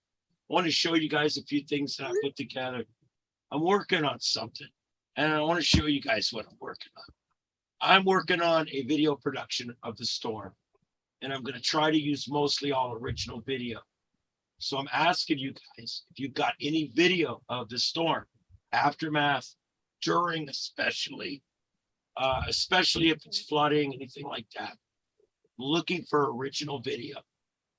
I want to show you guys a few things that I put together. I'm working on something, and I want to show you guys what I'm working on. I'm working on a video production of the storm, and I'm going to try to use mostly all original video. So I'm asking you guys if you've got any video of the storm, aftermath, during, especially if it's flooding, anything like that. I'm looking for original video.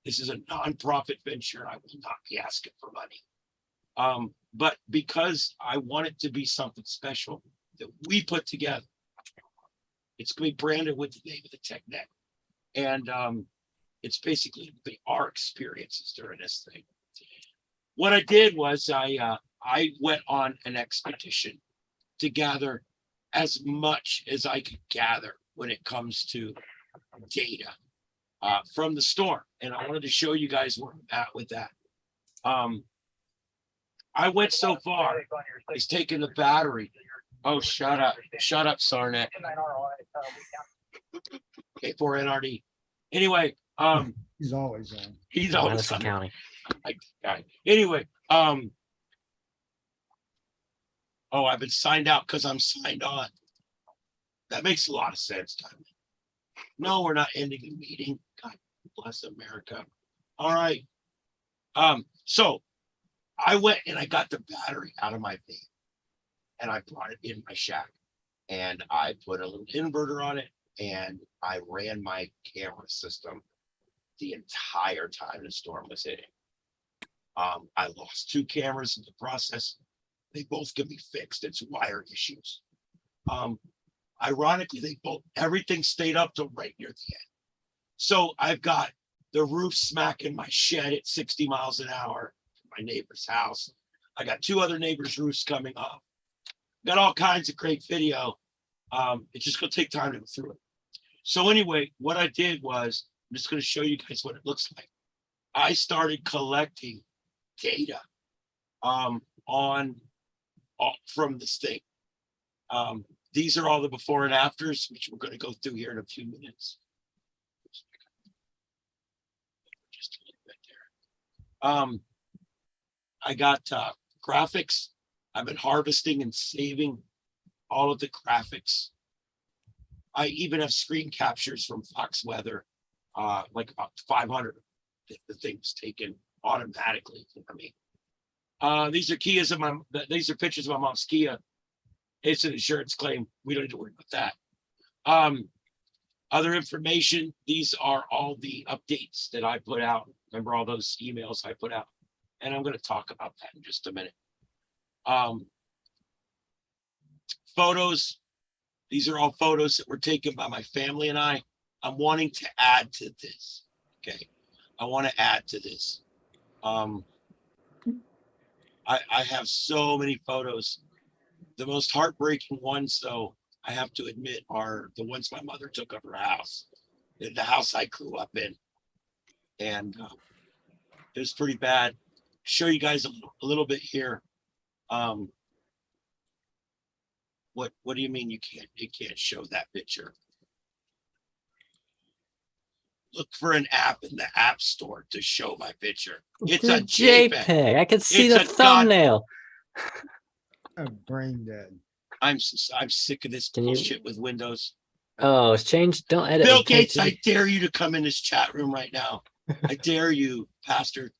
This is a nonprofit venture. I will not be asking for money. But because I want it to be something special that we put together, it's going to be branded with the name of the TechNet. And it's basically gonna be our experiences during this thing. What I did was I went on an expedition to gather as much as I could gather when it comes to data from the storm. And I wanted to show you guys where I'm at with that. I went so far as taking the battery. Oh, shut up, Sarnet. K4NRD. Anyway, He's always on. he's always Madison on. County. Like, guy. Anyway, oh, I've been signed out because I'm signed on. That makes a lot of sense, Tommy. No, we're not ending the meeting. God bless America. All right. So I went and I got the battery out of my van and I brought it in my shack and I put a little inverter on it and I ran my camera system the entire time the storm was hitting. I lost 2 cameras in the process. They both can be fixed. It's wire issues. Ironically, everything stayed up till right near the end. So I've got the roof smacking my shed at 60 miles an hour from my neighbor's house. I got 2 other neighbors' roofs coming up. Got all kinds of great video. It's just gonna take time to go through it. So anyway, what I did was, I'm just going to show you guys what it looks like. I started collecting data from this thing. These are all the before and afters, which we're going to go through here in a few minutes. Just a little bit there. I got graphics. I've been harvesting and saving all of the graphics. I even have screen captures from Fox Weather, like about 500. The thing was taken automatically for me. These are these are pictures of my mom's Kia. It's an insurance claim. We don't need to worry about that. Other information, these are all the updates that I put out. Remember all those emails I put out? And I'm going to talk about that in just a minute. Photos. These are all photos that were taken by my family and I. I'm wanting to add to this. Okay. I want to add to this. I have so many photos. The most heartbreaking ones, though, I have to admit, are the ones my mother took of her house, the house I grew up in. And it was pretty bad. Show you guys a little bit here. What do you mean you can't show that picture? Look for an app in the app store to show my picture. It's a JPEG. I can see It's the a thumbnail. I'm brain dead. I'm sick of this bullshit with Windows. Oh, it's changed. Don't edit. Bill Gates, I dare you to come in this chat room right now. I dare you, bastard.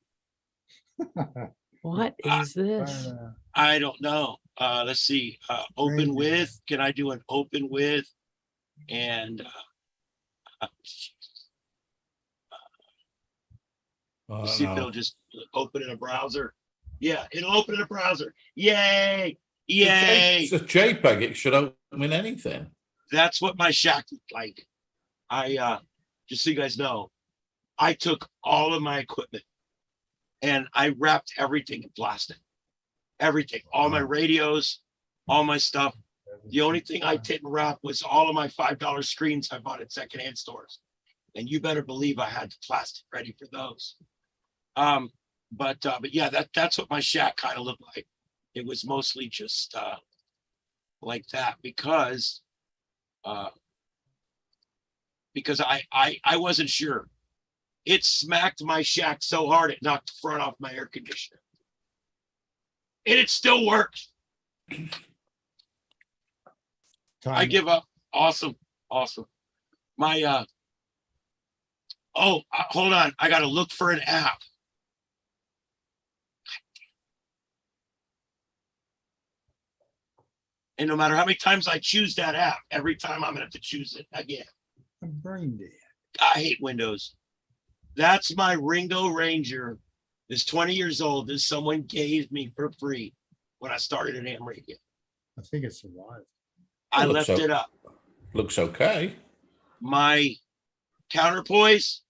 What is this? I don't know. Let's see. Open with. Can I do an open with? And see if it'll just open in a browser. Yeah, it'll open in a browser. Yay! Yay! It's a JPEG. It should open in anything. That's what my shack looked like. I just so you guys know, I took all of my equipment and I wrapped everything in plastic. Everything, all my radios, all my stuff. The only thing I didn't wrap was all of my $5 screens I bought at secondhand stores. And you better believe I had the plastic ready for those. But yeah, that's what my shack kind of looked like. It was mostly just like that because I wasn't sure. It smacked my shack so hard it knocked the front off my air conditioner. And it still works. I give up. Awesome. My hold on. I gotta look for an app. And no matter how many times I choose that app, every time I'm gonna have to choose it again. I'm brain dead. I hate Windows. That's my Ringo Ranger. It's 20 years old. This someone gave me for free when I started at AM Radio. I think it survived. I left it up. Looks okay. My counterpoise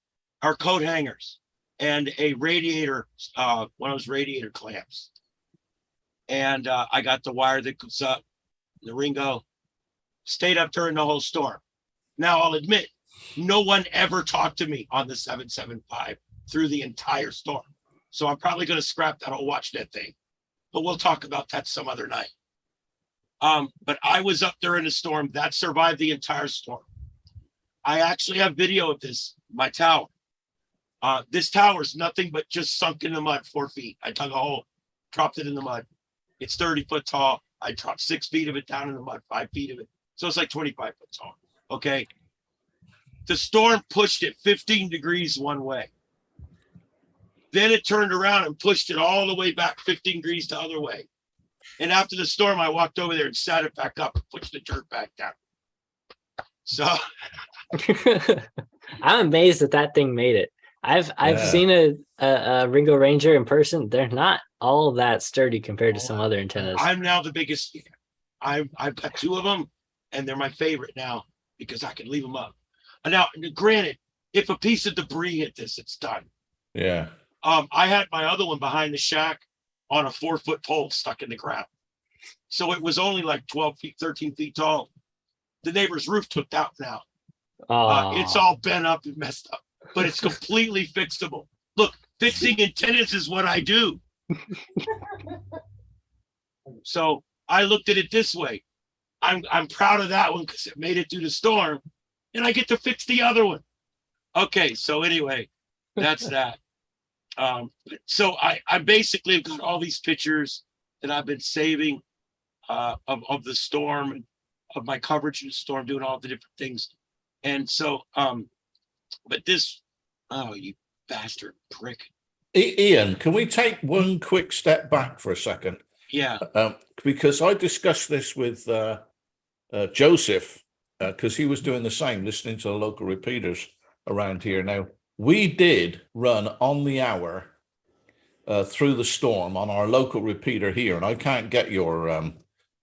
are coat hangers and a radiator, one of those radiator clamps. And I got the wire that goes up. The Ringo stayed up during the whole storm. Now I'll admit, no one ever talked to me on the 775 through the entire storm. So I'm probably going to scrap that whole WatchNet thing, but we'll talk about that some other night. But I was up during the storm that survived the entire storm. I actually have video of this, my tower. This tower is nothing but just sunk in the mud 4 feet. I dug a hole, dropped it in the mud. It's 30 foot tall. I dropped 6 feet of it down in the mud, 5 feet of it. So it's like 25 foot tall. Okay. The storm pushed it 15 degrees one way. Then it turned around and pushed it all the way back 15 degrees the other way. And after the storm, I walked over there and sat it back up and pushed the dirt back down. So I'm amazed that thing made it. I've seen a Ringo Ranger in person. They're not all that sturdy compared to some other antennas. I'm now the biggest fan. I've got 2 of them, and they're my favorite now because I can leave them up. Now, granted, if a piece of debris hit this, it's done. Yeah. I had my other one behind the shack on a 4 foot pole stuck in the ground. So it was only like 12 feet, 13 feet tall. The neighbor's roof took out now. It's all bent up and messed up, but it's completely fixable. Look, fixing antennas is what I do. So I looked at it this way. I'm proud of that one because it made it through the storm, and I get to fix the other one. Okay, so anyway, that's that. So I basically have got all these pictures that I've been saving of the storm and of my coverage of the storm, doing all the different things. And so, but this, oh, you bastard prick. Ian, can we take one quick step back for a second? Yeah. Because I discussed this with Joseph, because he was doing the same, listening to the local repeaters around here. Now, we did run on the hour through the storm on our local repeater here, and I can't get your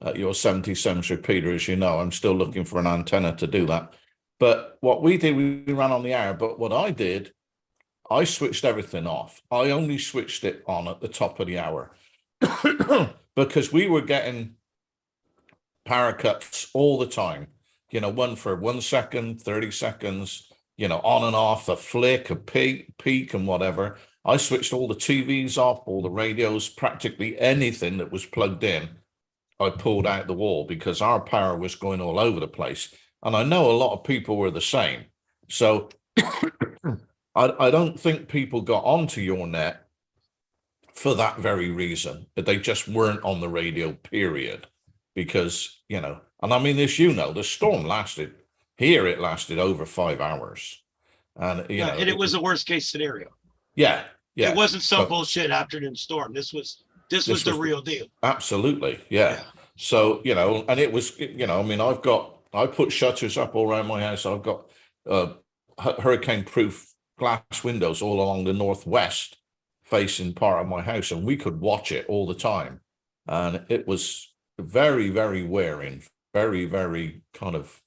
77 repeater, as you know. I'm still looking for an antenna to do that. But what we did, we ran on the hour. But what I did, I switched everything off. I only switched it on at the top of the hour because we were getting power cuts all the time. You know, one for 1 second, 30 seconds, you know, on and off, a flick, a peak and whatever. I switched all the TVs off, all the radios, practically anything that was plugged in, I pulled out the wall because our power was going all over the place. And I know a lot of people were the same. So I don't think people got onto your net for that very reason, that they just weren't on the radio, period. Because, you know, and I mean, as you know, the storm lasted, here it lasted over 5 hours. And, you know, and it was a worst case scenario. Yeah. Yeah. It wasn't some bullshit afternoon storm. This was the real deal. Absolutely. Yeah. So, you know, and it was, you know, I mean, I put shutters up all around my house. I've got hurricane proof glass windows all along the northwest facing part of my house, and we could watch it all the time. And it was very, very wearing, very, very kind of,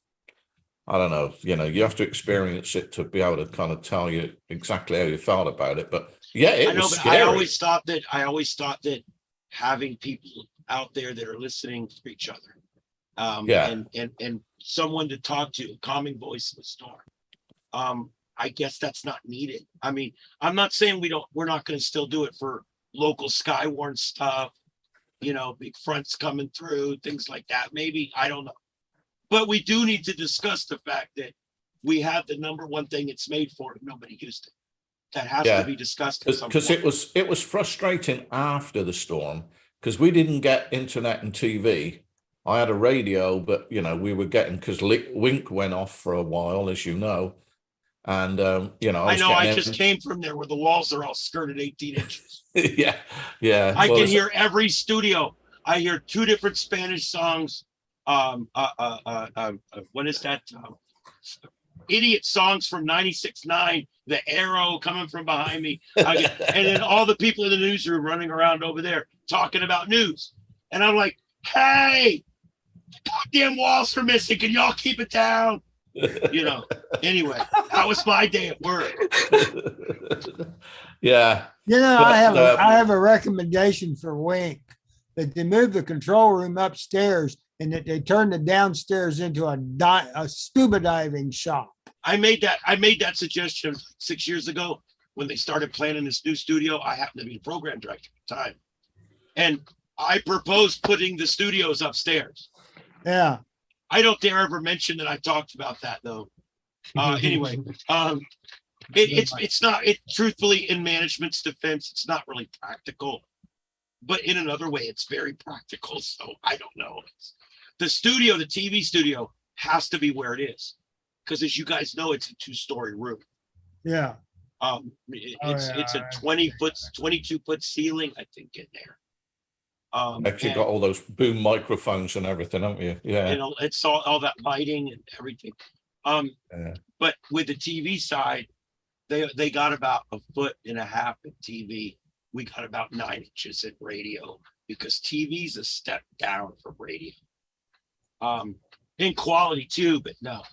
I don't know, you know, you have to experience it to be able to kind of tell you exactly how you felt about it. But yeah, it was scary. I always thought that having people out there that are listening to each other, and someone to talk to, a calming voice in the storm. I guess that's not needed. I mean, I'm not saying we're not going to still do it for local Skywarn stuff, you know, big fronts coming through, things like that. Maybe, I don't know. But we do need to discuss the fact that we have the number one thing it's made for, and nobody used it. That has to be discussed. Because it was frustrating after the storm, because we didn't get internet and TV. I had a radio, but, you know, we were getting, because Wink went off for a while, as you know. And, you know, I just came from there where the walls are all skirted 18 inches. Yeah. I can hear every studio. I hear 2 different Spanish songs. What is that? Idiot songs from 96.9, The Arrow coming from behind me. And then all the people in the newsroom running around over there talking about news. And I'm like, hey, goddamn walls are missing. Can y'all keep it down? You know, anyway, that was my day at work. Yeah. You know, I have a recommendation for Wink, that they move the control room upstairs and that they turn the downstairs into a scuba diving shop. I made that suggestion 6 years ago when they started planning this new studio. I happened to be the program director at the time. And I proposed putting the studios upstairs. Yeah. I don't dare ever mention that I talked about that though. Anyway, it's not, truthfully, in management's defense, it's not really practical, but in another way, it's very practical. So I don't know. The studio, the TV studio, has to be where it is. Because as you guys know, it's a 2-story room. Yeah. It's a 22-foot ceiling, I think, in there. Actually got all those boom microphones and everything, haven't you? Yeah. You know, it's all that lighting and everything. But with the TV side, they got about 1.5 foot in TV. We got about 9 inches in radio, because TV's a step down from radio. In quality too, but no.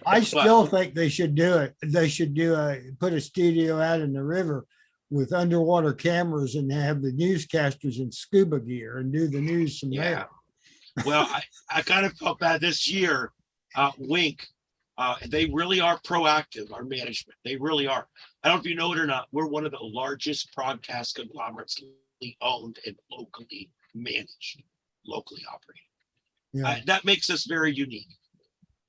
I still think they should do it. They should put a studio out in the river with underwater cameras and have the newscasters in scuba gear and do the news from there. Well, I kind of felt bad this year. Wink They really are proactive, our management. They really are. I don't know if you know it or not. We're one of the largest broadcast conglomerates owned and locally managed, locally operated. Yeah, That makes us very unique.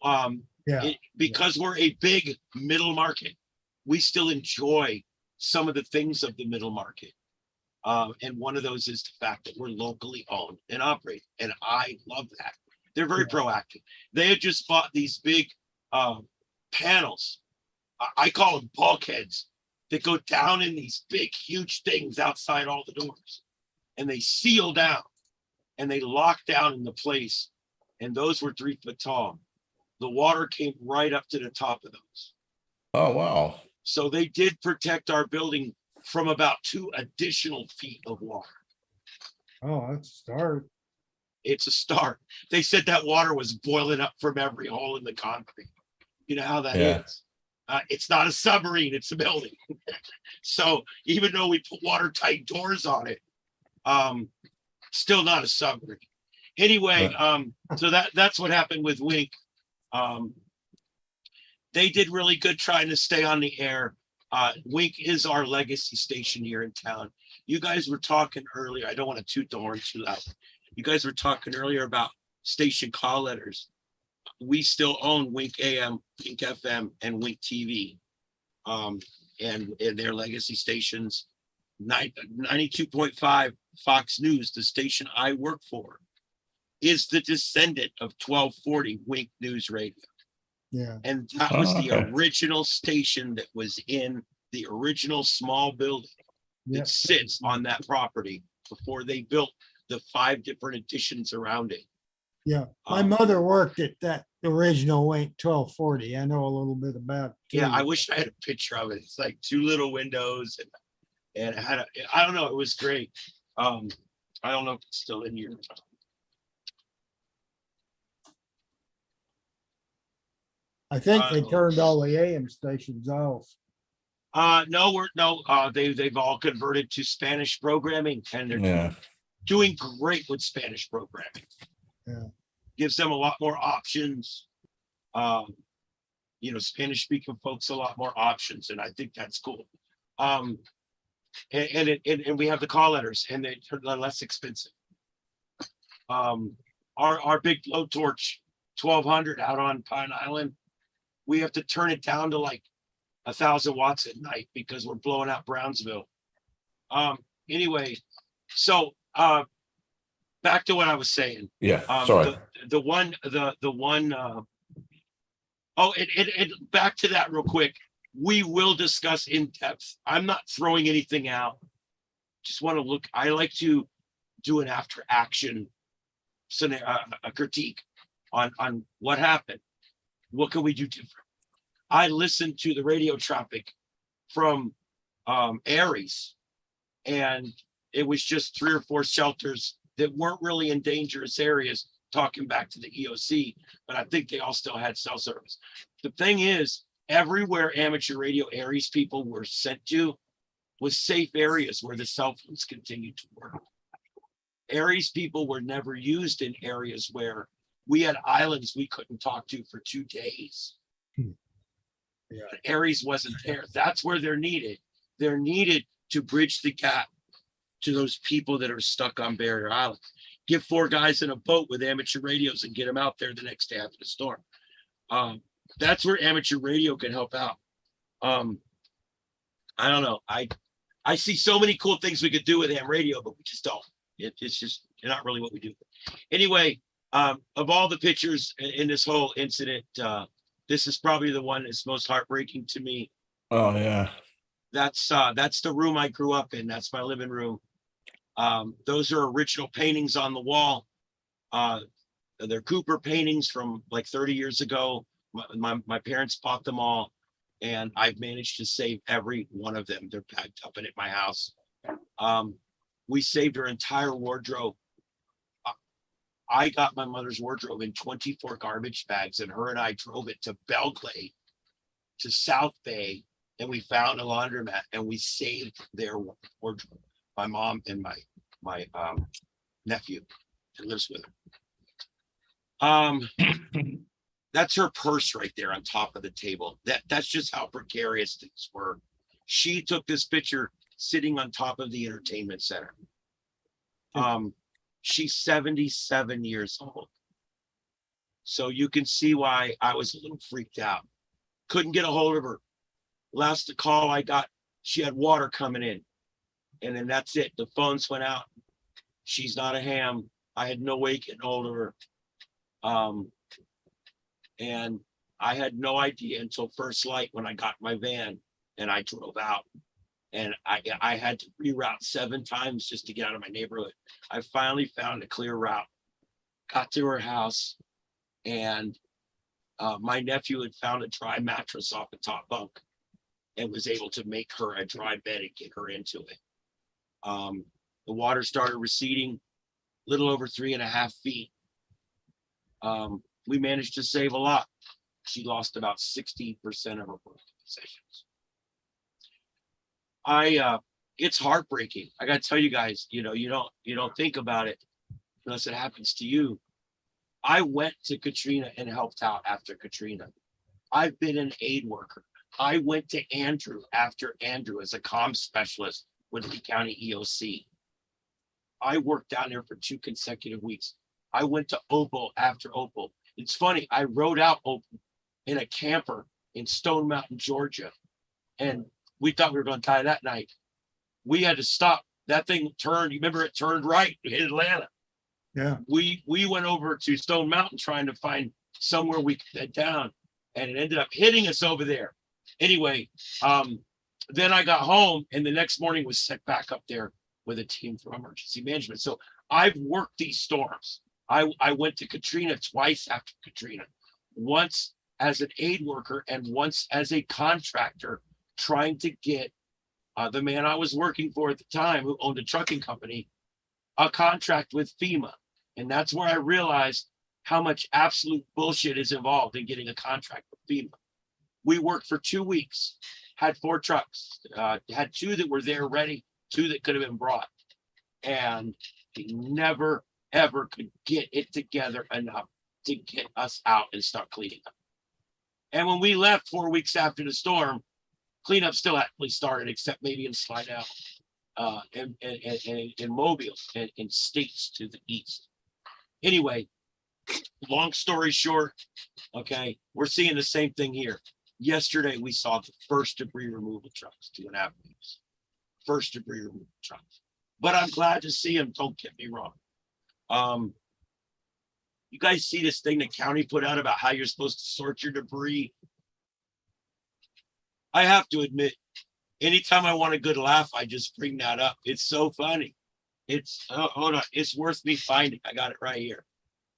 yeah, Because we're a big middle market, we still enjoy some of the things of the middle market. And one of those is the fact that we're locally owned and operated. And I love that. They're very proactive. They had just bought these big panels. I call them bulkheads that go down in these big, huge things outside all the doors. And they seal down and they lock down in the place. And those were 3 foot tall. The water came right up to the top of those. Oh, wow. So they did protect our building from about 2 additional feet of water. oh, that's a start. It's a start. They said that water was boiling up from every hole in the concrete. You know how that Yeah. is. It's not a submarine, it's a building. So even though we put watertight doors on it, still not a submarine. Anyway, so that's what happened with Wink. They did really good trying to stay on the air. Wink is our legacy station here in town. You guys were talking earlier. I don't want to toot the horn too loud. You guys were talking earlier about station call letters. We still own Wink AM, Wink FM, and Wink TV. And their legacy stations, 92.5 Fox News, the station I work for, is the descendant of 1240 Wink News Radio. Yeah, And that was the okay. original station that was in the original small building that Yep. sits on that property before they built the 5 different additions around it. yeah. My Um, mother worked at that original Wink 1240. I know a little bit about it. Yeah, too. I wish I had a picture of it. It's like 2 little windows and it had I don't know, it was great. I don't know if it's still in here. I think they Uh, turned all the AM stations off. They've all converted to Spanish programming and they're Yeah. doing great with Spanish programming. Yeah. Gives them a lot more options. Spanish speaking folks a lot more options, and I think that's cool. And we have the call letters, and they're less expensive. Our big blowtorch 1200 out on Pine Island, we have to turn it down to like 1,000 watts at night because we're blowing out Brownsville. Anyway, so back to what I was saying. Yeah. Sorry. Back to that real quick. We will discuss in depth. I'm not throwing anything out. Just want to look. I like to do an after action scenario, a critique on what happened. What can we do different? I listened to the radio traffic from Aries, and it was just 3 or 4 shelters that weren't really in dangerous areas, talking back to the EOC, but I think they all still had cell service. The thing is, everywhere amateur radio Aries people were sent to was safe areas where the cell phones continued to work. Aries people were never used in areas where we had islands we couldn't talk to for 2 days. Yeah. But Aries wasn't there. That's where they're needed. They're needed to bridge the gap to those people that are stuck on Barrier Island. Get 4 guys in a boat with amateur radios and get them out there the next day after the storm. That's where amateur radio can help out. I don't know. I see so many cool things we could do with ham radio, but we just don't. It's just not really what we do. Anyway, of all the pictures in this whole incident, this is probably the one that's most heartbreaking to me. Oh, yeah. That's the room I grew up in. That's my living room. Those are original paintings on the wall. They're Cooper paintings from like 30 years ago. My parents bought them all, and I've managed to save every one of them. They're packed up at my house. We saved her entire wardrobe. I got my mother's wardrobe in 24 garbage bags, and her and I drove it to Belglade, to South Bay, and we found a laundromat, and we saved their wardrobe. My mom and my nephew that lives with her. That's her purse right there on top of the table. That's just how precarious things were. She took this picture sitting on top of the entertainment center. She's 77 years old. So you can see why I was a little freaked out. Couldn't get a hold of her. Last call I got, she had water coming in. And then that's it. The phones went out. She's not a ham. I had no way getting hold of her. And I had no idea until first light when I got my van and I drove out. And I had to reroute 7 times just to get out of my neighborhood. I finally found a clear route, got to her house, and my nephew had found a dry mattress off the top bunk and was able to make her a dry bed and get her into it. The water started receding, little over 3.5 feet. We managed to save a lot. She lost about 60% of her possessions. It's heartbreaking. I gotta tell you guys, you don't think about it unless it happens to you. I went to Katrina and helped out after Katrina. I've been an aid worker. I went to Andrew after Andrew as a comm specialist with the County EOC. I worked down there for 2 consecutive weeks. I went to Opal after Opal. It's funny, I rode out Opal in a camper in Stone Mountain, Georgia. And we thought we were going to die that night. We had to stop. That thing turned, you remember it turned right, it hit Atlanta. Yeah. We went over to Stone Mountain trying to find somewhere we could bed down, and it ended up hitting us over there. Anyway, then I got home and the next morning was set back up there with a team from emergency management. So I've worked these storms. I went to Katrina twice after Katrina, once as an aid worker and once as a contractor trying to get the man I was working for at the time, who owned a trucking company, a contract with FEMA. And that's where I realized how much absolute bullshit is involved in getting a contract with FEMA. We worked for 2 weeks, had 4 trucks, had 2 that were there ready, 2 that could have been brought. And we never, ever could get it together enough to get us out and start cleaning up. And when we left 4 weeks after the storm, cleanup still actually started, except maybe in Slidell and in Mobile and in states to the east. Anyway, long story short, okay, we're seeing the same thing here. Yesterday, we saw the first debris removal trucks, 2.5 weeks. First debris removal trucks. But I'm glad to see them, don't get me wrong. You guys see this thing the county put out about how you're supposed to sort your debris? I have to admit, anytime I want a good laugh, I just bring that up. It's so funny. It's, hold on, it's worth me finding. I got it right here.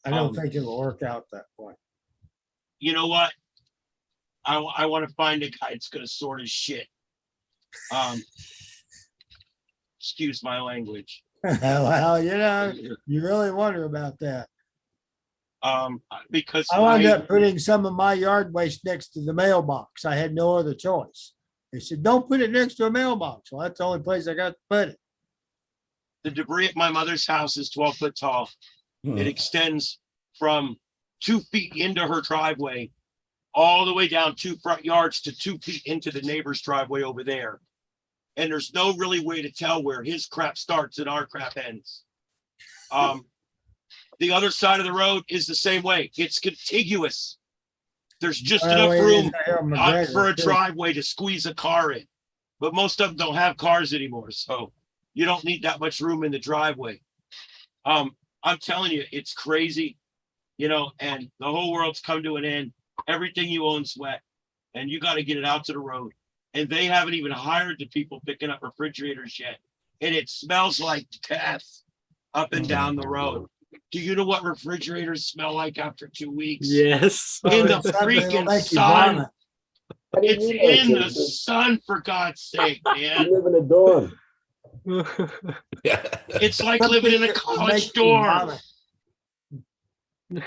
I don't think it'll work out that way. You know what? I want to find a guy that's going to sort his shit. Excuse my language. Well, you really wonder about that. Because I wound up putting some of my yard waste next to the mailbox. I had no other choice. They said, don't put it next to a mailbox. Well, that's the only place I got to put it. the debris at my mother's house is 12 foot tall. It extends from 2 feet into her driveway all the way down 2 front yards to 2 feet into the neighbor's driveway over there. And there's no really way to tell where his crap starts and our crap ends. The other side of the road is the same way. It's contiguous. There's just enough room for a driveway to squeeze a car in. But most of them don't have cars anymore. So you don't need that much room in the driveway. I'm telling you, it's crazy, you know, and the whole world's come to an end. Everything you own's wet and you got to get it out to the road. And they haven't even hired the people picking up refrigerators yet. And it smells like death up and down the road. Do you know what refrigerators smell like after 2 weeks? Yes. In the freaking sun. It's in the sun, for God's sake, man. You live in a dorm. Yeah. It's like living in a college dorm. But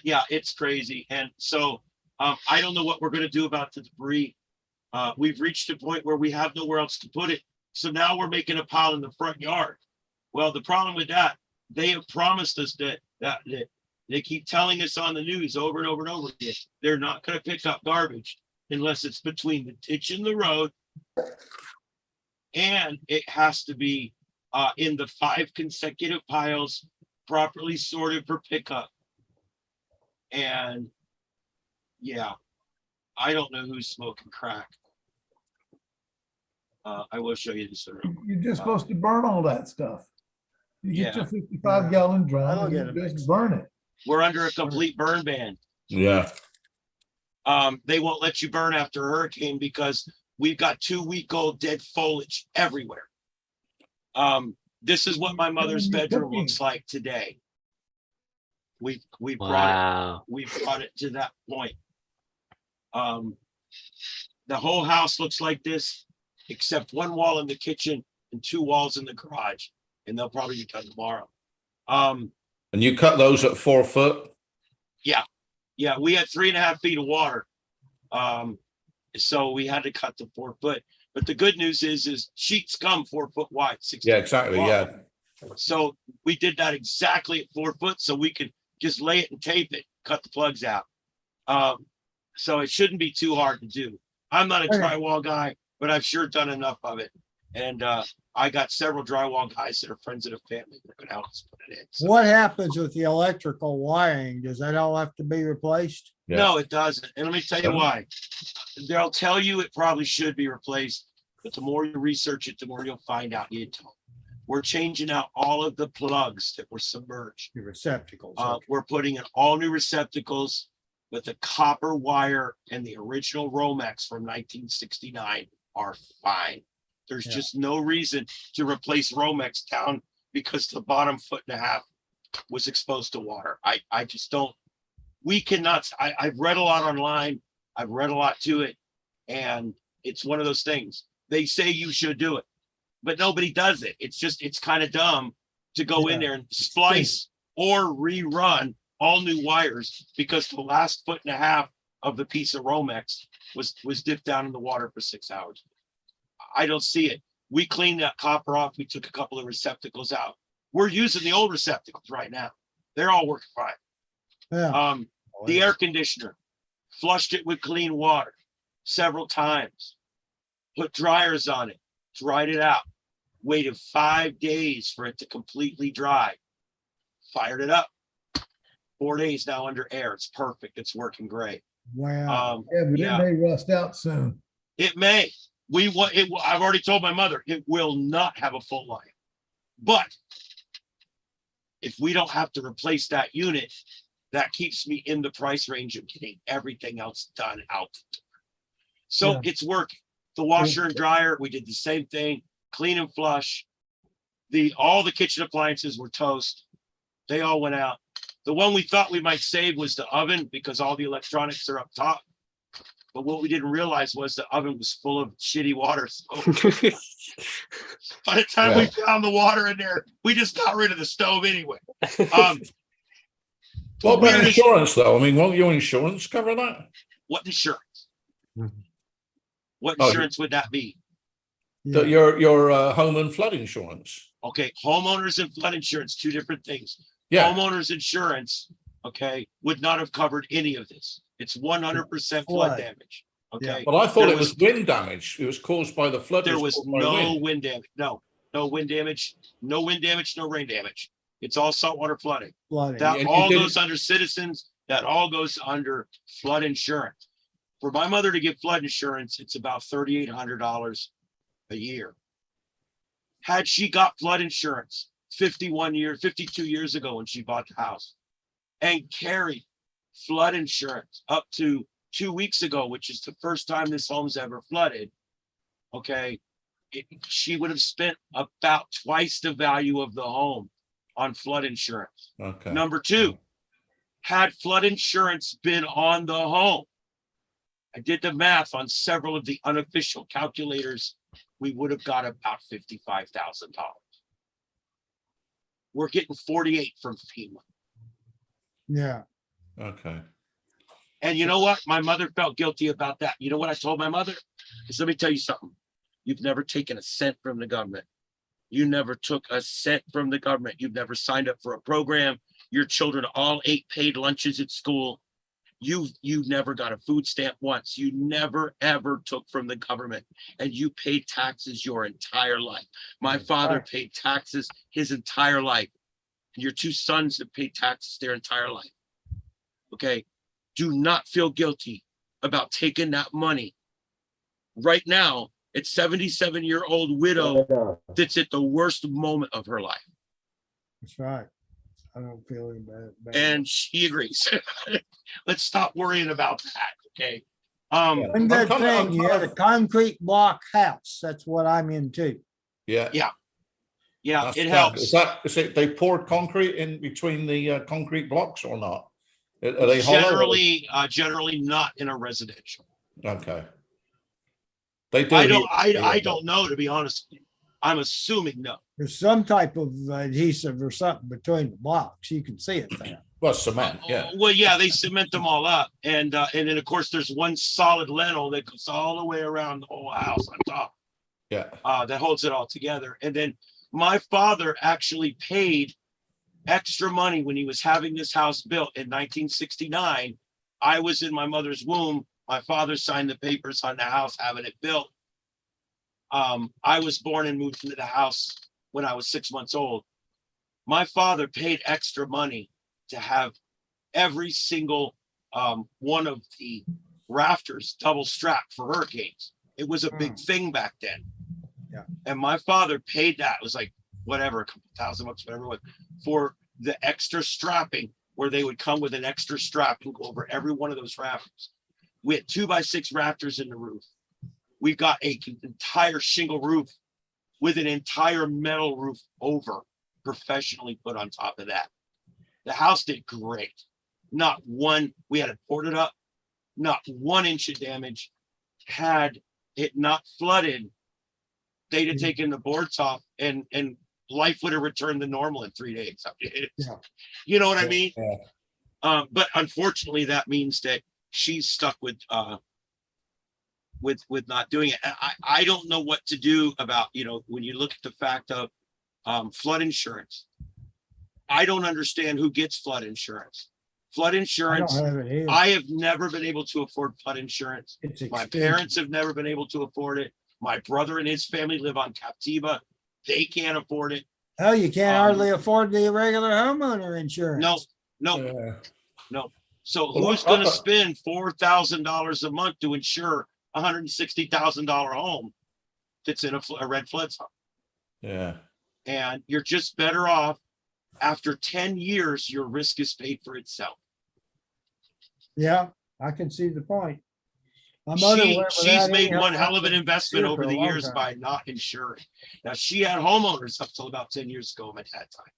yeah, it's crazy. And so I don't know what we're going to do about the debris. We've reached a point where we have nowhere else to put it. So now we're making a pile in the front yard. Well, the problem with that, they have promised us that They keep telling us on the news over and over and over again, they're not going to pick up garbage unless it's between the ditch and the road. And it has to be in the 5 consecutive piles, properly sorted for pickup. And yeah, I don't know who's smoking crack. I will show you this. You're just supposed to burn all that stuff. You get Yeah. your 55-gallon drum That'll and get you 'em. just burn it. We're under a complete burn ban. Yeah. They won't let you burn after a hurricane because we've got 2-week-old dead foliage everywhere. This is what my mother's bedroom looks like today. We brought it to that point. The whole house looks like this, except one wall in the kitchen and 2 walls in the garage, and they'll probably be done tomorrow. And you cut those at 4 foot? Yeah, we had 3.5 feet of water. So we had to cut to 4 foot. But the good news is sheets come 4 foot wide, 6 Yeah, exactly. wide. Yeah. So we did that exactly at 4 foot, so we could just lay it and tape it, cut the plugs out. So it shouldn't be too hard to do. I'm not a Okay. drywall guy, but I've sure done enough of it. And I got several drywall guys that are friends of the family that are going to help us put it in. So, What happens with the electrical wiring? Does that all have to be replaced? Yeah. no, it doesn't. And let me tell you why. They'll tell you it probably should be replaced, but the more you research it, the more you'll find out you don't. We're changing out all of the plugs that were submerged. The receptacles. Okay. We're putting in all new receptacles, but the copper wire and the original Romex from 1969 are fine. There's Yeah. just no reason to replace Romex down because the bottom 1.5 feet was exposed to water. I just don't, we cannot, I've read a lot online. I've read a lot to it. And it's one of those things. They say you should do it, but nobody does it. It's kind of dumb to go in Yeah. there and splice or rerun all new wires because the last 1.5 feet of the piece of Romex was dipped down in the water for 6 hours. I don't see it. We cleaned that copper off. We took a couple of receptacles out. We're using the old receptacles right now. They're all working fine. Yeah. The air conditioner, flushed it with clean water several times, put dryers on it, dried it out, waited 5 days for it to completely dry, fired it up. 4 days now under air. It's perfect. It's working great. Wow. Yeah, but Yeah. it may rust out soon. It may. We want it. I've already told my mother it will not have a full life. But if we don't have to replace that unit, that keeps me in the price range of getting everything else done out the door. So Yeah. it's working. The washer and dryer, we did the same thing, clean and flush. All the kitchen appliances were toast. They all went out. The one we thought we might save was the oven because all the electronics are up top. But what we didn't realize was the oven was full of shitty water. So by the time we found the water in there, we just got rid of the stove anyway. What we about are- insurance, though? I mean, won't your insurance cover that? What insurance? What Oh, insurance would that be? That your home and flood insurance? Okay, homeowners and flood insurance, 2 different things. Yeah. Homeowners insurance, okay, would not have covered any of this. It's 100% flood Flood. damage. Okay. But I thought There it was wind damage. It was caused by the flood. There was caused by no wind. wind damage. No wind damage, no wind damage, no rain damage. It's all saltwater flooding. Flooding. That And you all didn't- goes under citizens. That all goes under flood insurance. For my mother to get flood insurance, it's about $3,800 a year. Had she got flood insurance 52 years ago when she bought the house and carried flood insurance up to 2 weeks ago, which is the first time this home's ever flooded, okay, she would have spent about twice the value of the home on flood insurance. Okay. Number 2, had flood insurance been on the home, I did the math on several of the unofficial calculators, we would have got about $55,000. We're getting 48 from FEMA. Yeah. Okay. And you know what? My mother felt guilty about that. You know what I told my mother? Is let me tell you something. You've never taken a cent from the government. You never took a cent from the government. You've never signed up for a program. Your children all ate paid lunches at school. You never got a food stamp once. You never ever took from the government, and you paid taxes your entire life. My father paid taxes his entire life. Your two sons have paid taxes their entire life. Okay. Do not feel guilty about taking that money. Right now, it's 77-year-old widow that's at the worst moment of her life. That's right. I don't feel any bad. And she agrees. Let's stop worrying about that. Okay. One good thing, you had a concrete block house. That's what I'm into. Yeah. Yeah, That's it fine. helps. Is it they poured concrete in between the concrete blocks or not? Are they hollow? Generally not in a residential. Okay. They do. I don't know, to be honest. I'm assuming no. There's some type of adhesive or something between the blocks. You can see it there. Well, cement. Yeah. Well, yeah, they cement them all up, and then of course there's one solid lintel that goes all the way around the whole house on top. Yeah. That holds it all together. And then my father actually paid extra money when he was having this house built in 1969. I was in my mother's womb. My father signed the papers on the house having it built. I was born and moved into the house when I was 6 months old. My father paid extra money to have every single one of the rafters double strapped for hurricanes. It was a big thing back then. Yeah. And my father paid that. It was like whatever, a couple $1,000, whatever it was, for the extra strapping, where they would come with an extra strap and go over every one of those rafters. We had 2x6 rafters in the roof. We've got an entire shingle roof with an entire metal roof over, professionally put on top of that. The house did great. Not one, we had it boarded up, not 1 inch of damage. Had it not flooded, they'd have taken the boards off and life would have returned to normal in 3 days. Yeah. You know what I mean? Yeah. But unfortunately, that means that she's stuck with not doing it. I don't know what to do about, when you look at the fact of flood insurance. I don't understand who gets flood insurance. Flood insurance, I don't have it here. I have never been able to afford flood insurance. It's My expensive. parents have never been able to afford it. My brother and his family live on Captiva. They can't afford it. Oh, you can't hardly afford the regular homeowner insurance. No. So Well, who's going to spend $4,000 a month to insure a $160,000 home that's in a red flood zone? Yeah. And you're just better off. After 10 years, your risk is paid for itself. Yeah, I can see the point. My mother went She's without made any one hell of homeowner an investment insurance for over a the long years time. by not insuring. Now, she had homeowners up till about 10 years ago at that time.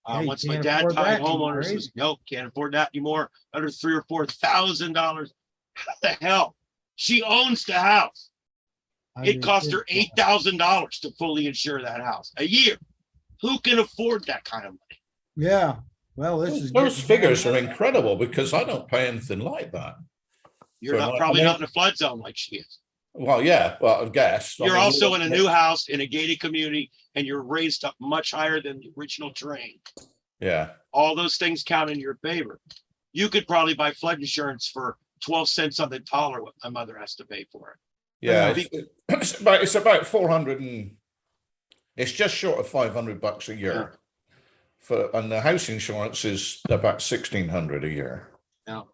Yeah, you Once my can't dad afford died, that anymore, homeowners either. was, nope, can't afford that anymore. Under $3,000 or $4,000. How the hell? She owns the house. I It do cost too. her $8,000 to fully insure that house a year. Who can afford that kind of money? Yeah, well, this is. Those getting figures down. are incredible because I don't pay anything like that. You're For not like- probably I mean- not in a flood zone like she is. Well, yeah. Well, I guess. I You're mean, also in a new house in a gated community, and you're raised up much higher than the original terrain. Yeah. All those things count in your favor. You could probably buy flood insurance for 12 cents on the dollar, what my mother has to pay for it. Yeah. It's about 400 and it's just short of $500 a year. And the house insurance is about 1,600 a year. Now,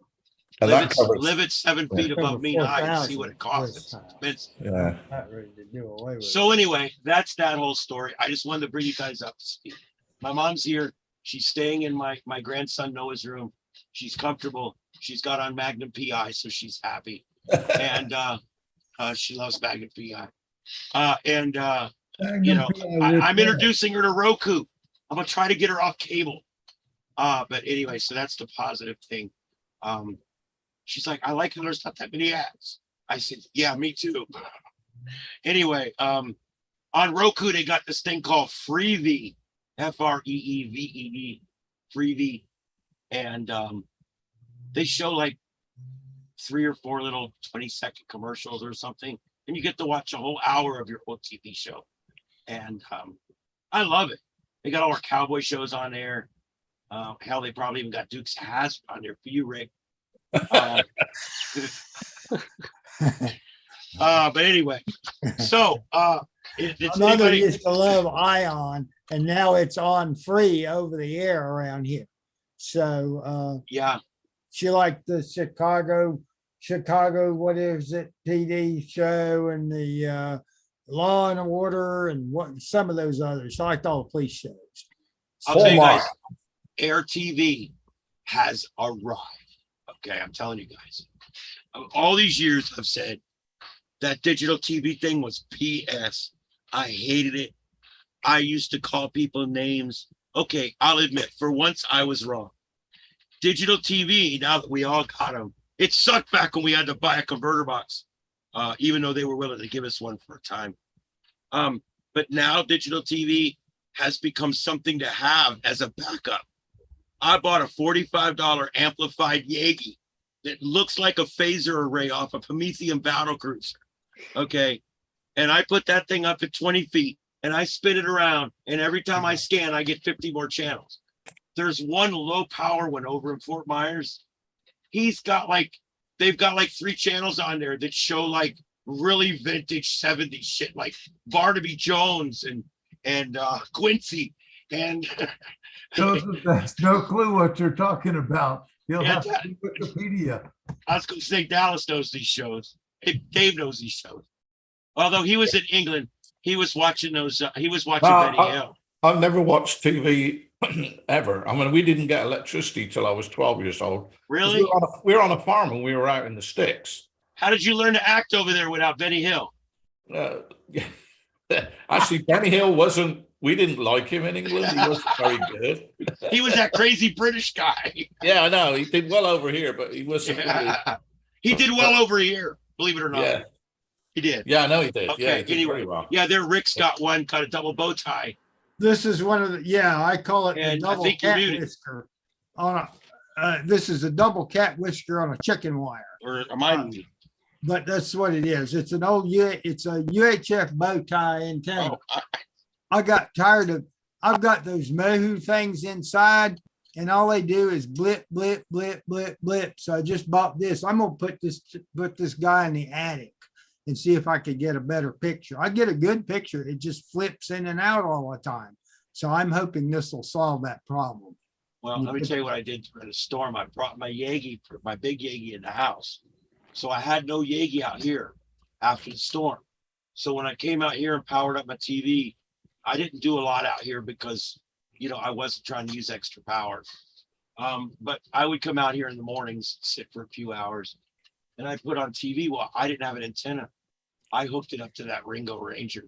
And live that covers. at 7 feet above mean height and see what it costs. It's expensive. Yeah. Not ready to do away with it. So anyway, that's that whole story. I just wanted to bring you guys up to speed. My mom's here. She's staying in my grandson Noah's room. She's comfortable. She's got on Magnum PI, so she's happy. And she loves Magnum PI. I'm introducing her to Roku. I'm gonna try to get her off cable. But anyway, so that's the positive thing. She's like, I like how there's not that many ads. I said, yeah, me too. Anyway, on Roku, they got this thing called Freevee, Freevee, Freevee. And they show like 3 or 4 little 20-second commercials or something. And you get to watch a whole hour of your whole TV show. And I love it. They got all our cowboy shows on there. Hell, they probably even got Duke's Hasp on there for you, Rick. Uh, but anyway, so it's My mother anybody, used to love Ion, and now it's on free over the air around here. So yeah. she liked the Chicago, what is it, PD show, and the Law and Order, and what some of those others. She liked all the police shows. I'll tell you guys, Hallmark. Air TV has arrived. Okay, I'm telling you guys. All these years I've said that digital TV thing was PS. I hated it. I used to call people names. Okay, I'll admit, for once I was wrong. Digital TV, now that we all got them, it sucked back when we had to buy a converter box, even though they were willing to give us one for a time. But now digital TV has become something to have as a backup. I bought a $45 amplified Yagi that looks like a phaser array off a Promethean battlecruiser. Okay. And I put that thing up at 20 feet and I spin it around. And every time I scan, I get 50 more channels. There's one low power one over in Fort Myers. They've got like 3 channels on there that show like really vintage 70s shit, like Barnaby Jones and Quincy. And Joseph has no clue what you're talking about. He'll Yeah, have to do Wikipedia. I was going to say Dallas knows these shows. Dave knows these shows. Although he was in England, he was watching those. He was watching Benny Hill. I've never watched TV ever. I mean, we didn't get electricity till I was 12 years old. Really? We were on a farm and we were out in the sticks. How did you learn to act over there without Benny Hill? Actually, Benny Hill wasn't. We didn't like him in England. He wasn't very good. He was that crazy British guy. Yeah, I know. He did well over here, but he wasn't. Really, He did well over here, believe it or not. yeah, He did. yeah, I know he did. Okay, Yeah, he did anyway. very well. Yeah, there Rick's got one kind of double bow tie. This is one of the, yeah, I call it the And I double think you cat muted. whisker on a, this is a double cat whisker on a chicken wire, Or remind me. but that's what it is. It's an old, it's a UHF bow tie antenna. Oh, I got tired of, I've got those Mohu things inside and all they do is blip, blip, blip, blip, blip. So I just bought this. I'm going to put this guy in the attic and see if I could get a better picture. I get a good picture. It just flips in and out all the time. So I'm hoping this will solve that problem. well, let me tell you what I did in a storm. I brought my Yagi, my big Yagi in the house. So I had no Yagi out here after the storm. So when I came out here and powered up my TV, I didn't do a lot out here because, you know, I wasn't trying to use extra power. But I would come out here in the mornings, sit for a few hours, and I put on TV. Well, I didn't have an antenna. I hooked it up to that Ringo Ranger,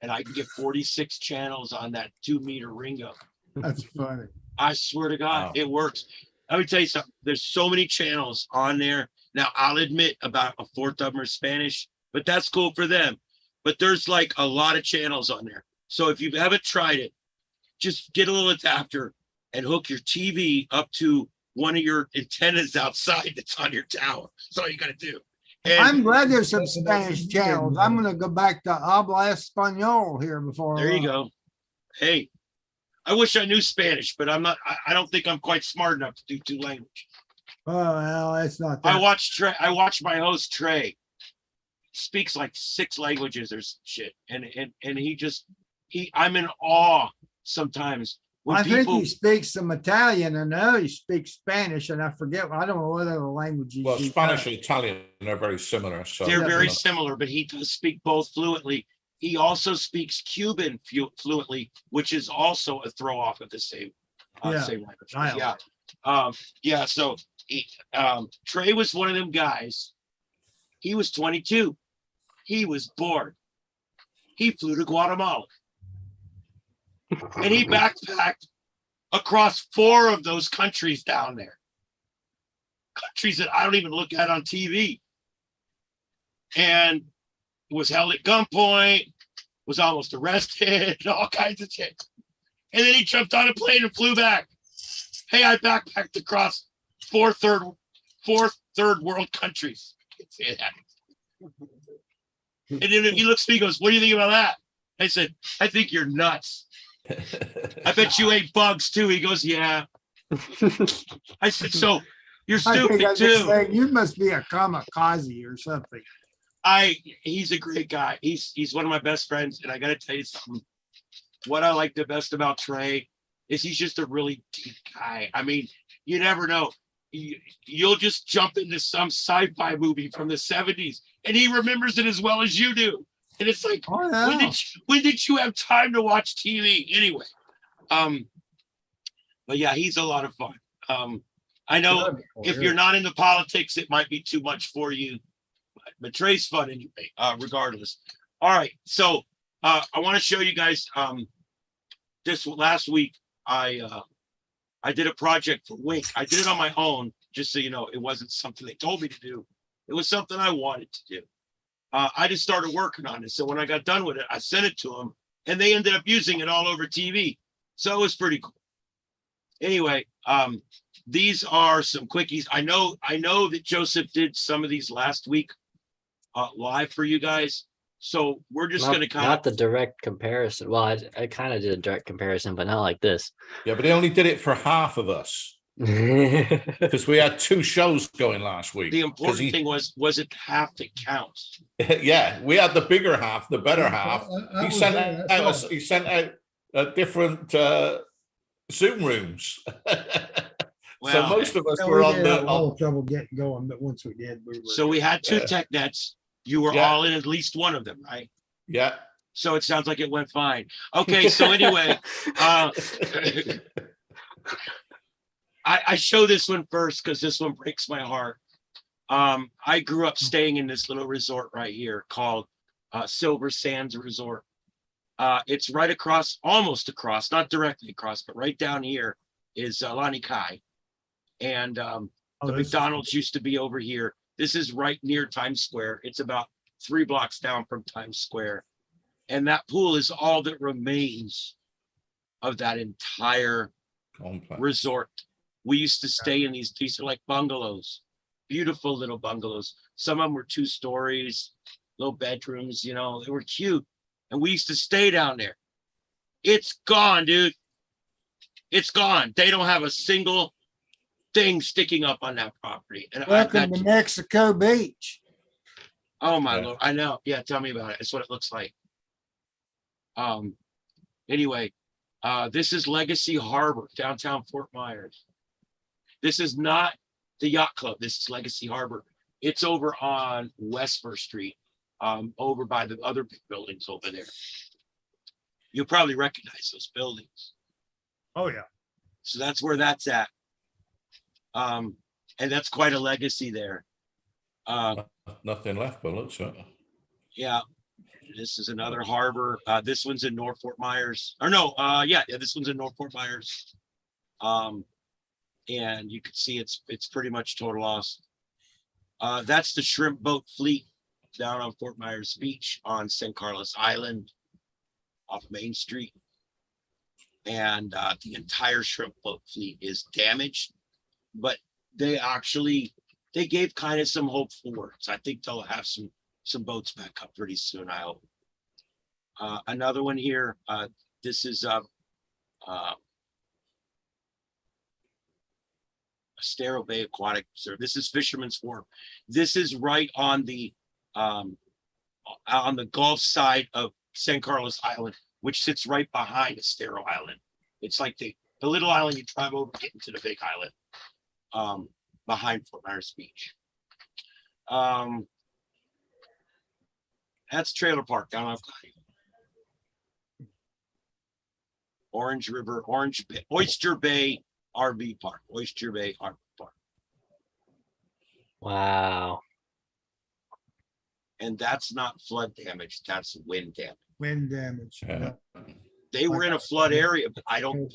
and I can get 46 channels on that 2-meter Ringo. That's funny. I swear to God, Wow. it works. Let me tell you something. There's so many channels on there. Now, I'll admit about a fourth of them are Spanish, but that's cool for them. But there's like a lot of channels on there. So if you haven't tried it, just get a little adapter and hook your TV up to one of your antennas outside that's on your tower. That's all you got to do. And I'm glad there's some Spanish channels. I'm going to go back to Habla Español here before. there you go. Hey, I wish I knew Spanish, but I'm not. I don't think I'm quite smart enough to do 2 languages. Oh, well, it's not I that. watch my host Trey. Speaks like 6 languages or some shit, and I'm in awe sometimes when I think people. he speaks some Italian. I know he speaks Spanish, and I forget. I don't know what other languages. Well, he Spanish does. and Italian are very similar. So They're very you know. similar, but he does speak both fluently. He also speaks Cuban fluently, which is also a throw off of the same same language. Dialect. Yeah. So Trey was one of them guys. He was 22. He was bored. He flew to Guatemala. And he backpacked across 4 of those countries down there. Countries that I don't even look at on TV. And was held at gunpoint, was almost arrested, all kinds of shit. And then he jumped on a plane and flew back. Hey, I backpacked across 4 third world countries. I can say that. And then he looks at me and goes, what do you think about that? I said, I think you're nuts. I bet you ate bugs too. He goes, yeah. I said, so you're I think I stupid was too. saying, you must be a kamikaze or something. He's a great guy. He's one of my best friends. And I got to tell you something. What I like the best about Trey is he's just a really deep guy. I mean, you never know. You'll just jump into some sci-fi movie from the 70s and he remembers it as well as you do. And it's like, Oh, yeah. when did you have time to watch TV anyway? But yeah, he's a lot of fun. I know if you're not into politics, it might be too much for you, but Trey's fun anyway, regardless. All right. So I want to show you guys this last week. I did a project for Wink. I did it on my own, just so you know, it wasn't something they told me to do. It was something I wanted to do. I just started working on it. So when I got done with it, I sent it to them and they ended up using it all over TV. So it was pretty cool. Anyway, these are some quickies. I know that Joseph did some of these last week live for you guys. So we're just going to kind not of the direct comparison. Well, I kind of did a direct comparison, but not like this. Yeah, but they only did it for half of us because we had 2 shows going last week. the important thing was it half that counts? Yeah, we had the bigger half, the better half. I He was sent there, I out saw it. he sent out different Zoom rooms. So Well, most of us Yeah, were we on did the have a little trouble getting going, but once we did, we were. so we had 2 tech nets. You were Yeah. all in at least one of them, right? yeah. So it sounds like it went fine. Okay, so anyway, I show this one first because this one breaks my heart. I grew up staying in this little resort right here called Silver Sands Resort. It's right across, almost across, not directly across, but right down here is Lani Kai. And the McDonald's used to be over here. This is right near Times Square. It's about 3 blocks down from Times Square. And that pool is all that remains of that entire Complex. resort. We used to stay in these are like bungalows, beautiful little bungalows. Some of them were 2 stories, little bedrooms, you know, they were cute. And we used to stay down there. It's gone, dude. It's gone. They don't have a single thing sticking up on that property. And Welcome to Mexico Beach. oh my Yeah. Lord, I know. Yeah, tell me about it. It's what it looks like. Anyway, this is Legacy Harbor, downtown Fort Myers. This is not the yacht club. This is Legacy Harbor. It's over on West First Street, over by the other big buildings over there. You'll probably recognize those buildings. Oh, yeah. So that's where that's at. And that's quite a legacy there. Nothing left, but looks like. Yeah. This is another harbor. This one's in North Fort Myers. Or no, yeah, this one's in North Fort Myers. And you can see it's pretty much total loss. That's the shrimp boat fleet down on Fort Myers Beach on San Carlos Island off Main Street. And the entire shrimp boat fleet is damaged, but they gave kind of some hope for it. So I think they'll have some boats back up pretty soon, I hope. Another one here, this is Estero Bay Aquatic Reserve. This is Fisherman's Wharf. This is right on the Gulf side of San Carlos Island, which sits right behind Estero Island. It's like the little island you drive over to get into the big island, behind Fort Myers Beach. That's Trailer Park down on Orange River, Oyster Bay RV Park, Oyster Bay RV Park. Wow. And that's not flood damage, that's wind damage. Wind damage. Yeah. They were in a flood area, but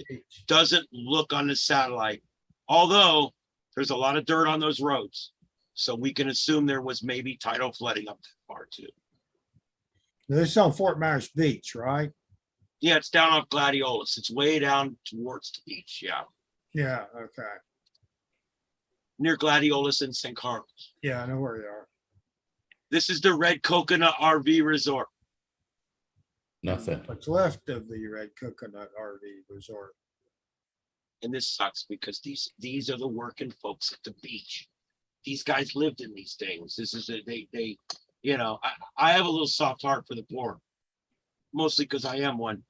it doesn't look on the satellite. Although there's a lot of dirt on those roads. So we can assume there was maybe tidal flooding up that far too. This is on Fort Myers Beach, right? Yeah, it's down off Gladiolus. It's way down towards the beach, yeah. Yeah, okay. Near Gladiolus and St. Carlos. Yeah, I know where you are. This is the Red Coconut RV Resort. Nothing. What's left of the Red Coconut RV Resort? And this sucks because these are the working folks at the beach. These guys lived in these things. This is they you know, I have a little soft heart for the poor, mostly because I am one.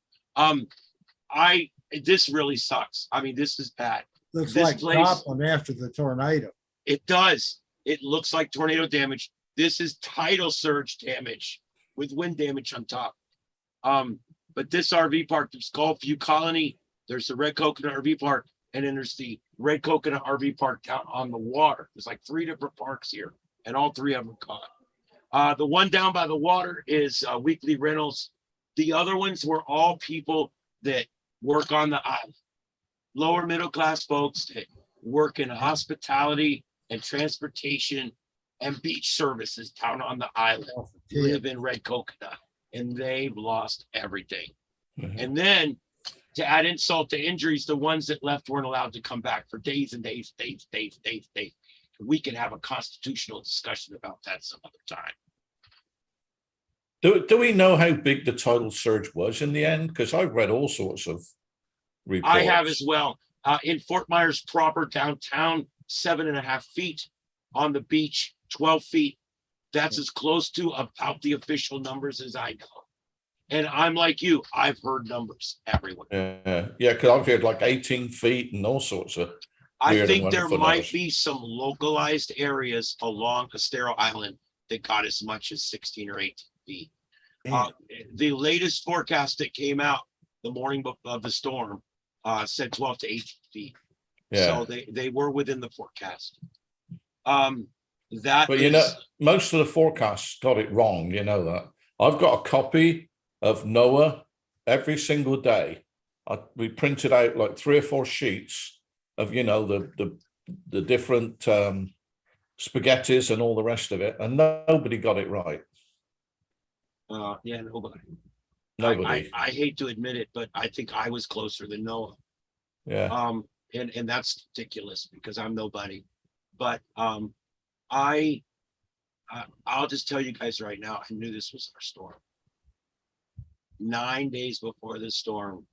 This really sucks. I mean, this is bad. Looks This like place- Joplin after the tornado. It does. It looks like tornado damage. This is tidal surge damage with wind damage on top. But this RV park, there's Gulfview Colony, there's the Red Coconut RV Park, and then there's the Red Coconut RV Park down on the water. There's like 3 different parks here, and all 3 of them gone. The one down by the water is weekly rentals. The other ones were all people that work on the island. Lower middle class folks that work in hospitality and transportation and beach services down on the island, live in Red Coconut, and they've lost everything. Mhm. And then to add insult to injuries, the ones that left weren't allowed to come back for days and days. We can have a constitutional discussion about that some other time. Do we know how big the tidal surge was in the end? Because I've read all sorts of reports. I have as well. In Fort Myers proper downtown, 7.5 feet. On the beach, 12 feet. That's as close to about the official numbers as I know. And I'm like you, I've heard numbers everywhere. Yeah, because I've heard like 18 feet and all sorts of. I Weird and think there wonderful might numbers. be some localized areas along Estero Island that got as much as 16 or 18 feet. The latest forecast that came out the morning of the storm said 12 to 18 feet. Yeah. So they were within the forecast. That But you know, most of the forecasts got it wrong. You know that. I've got a copy of NOAA every single day. We printed out like 3 or 4 sheets of, you know, the different spaghettis and all the rest of it, and nobody got it right. yeah, nobody. Nobody. I hate to admit it, but I think I was closer than Noah. Yeah. And that's ridiculous because I'm nobody. But I'll just tell you guys right now, I knew this was our storm. 9 days before this storm,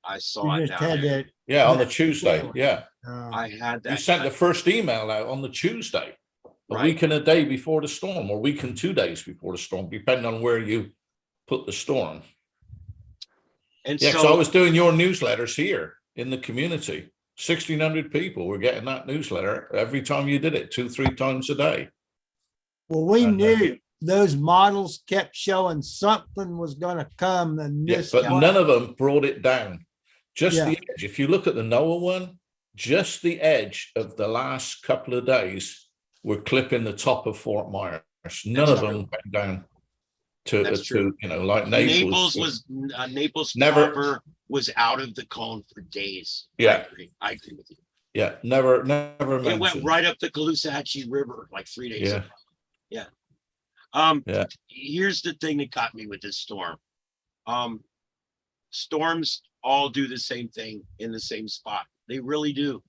I saw You it just down had there. that. Yeah, on the Tuesday. Yeah. I had that. You sent the first email out on the Tuesday, a Right. week and a day before the storm, or week and 2 days before the storm, depending on where you put the storm. And Yeah, so so I was doing your newsletters here in the community. 1,600 people were getting that newsletter every time you did it, 2-3 times a day. Well, we And, knew those models kept showing something was gonna come and Yeah, this. but none of them brought it down. Just Yeah. the edge. If you look at the NOAA one, just the edge of the last couple of days were clipping the top of Fort Myers. None That's of true. them went down to, That's true. you know, like Naples Naples. Naples Never- proper was out of the cone for days. Yeah. I agree with you. Yeah, never It went mentioned. right up the Caloosahatchee River like 3 days Yeah. ago. Yeah. Yeah. Here's the thing that got me with this storm. Storms all do the same thing in the same spot. They really do.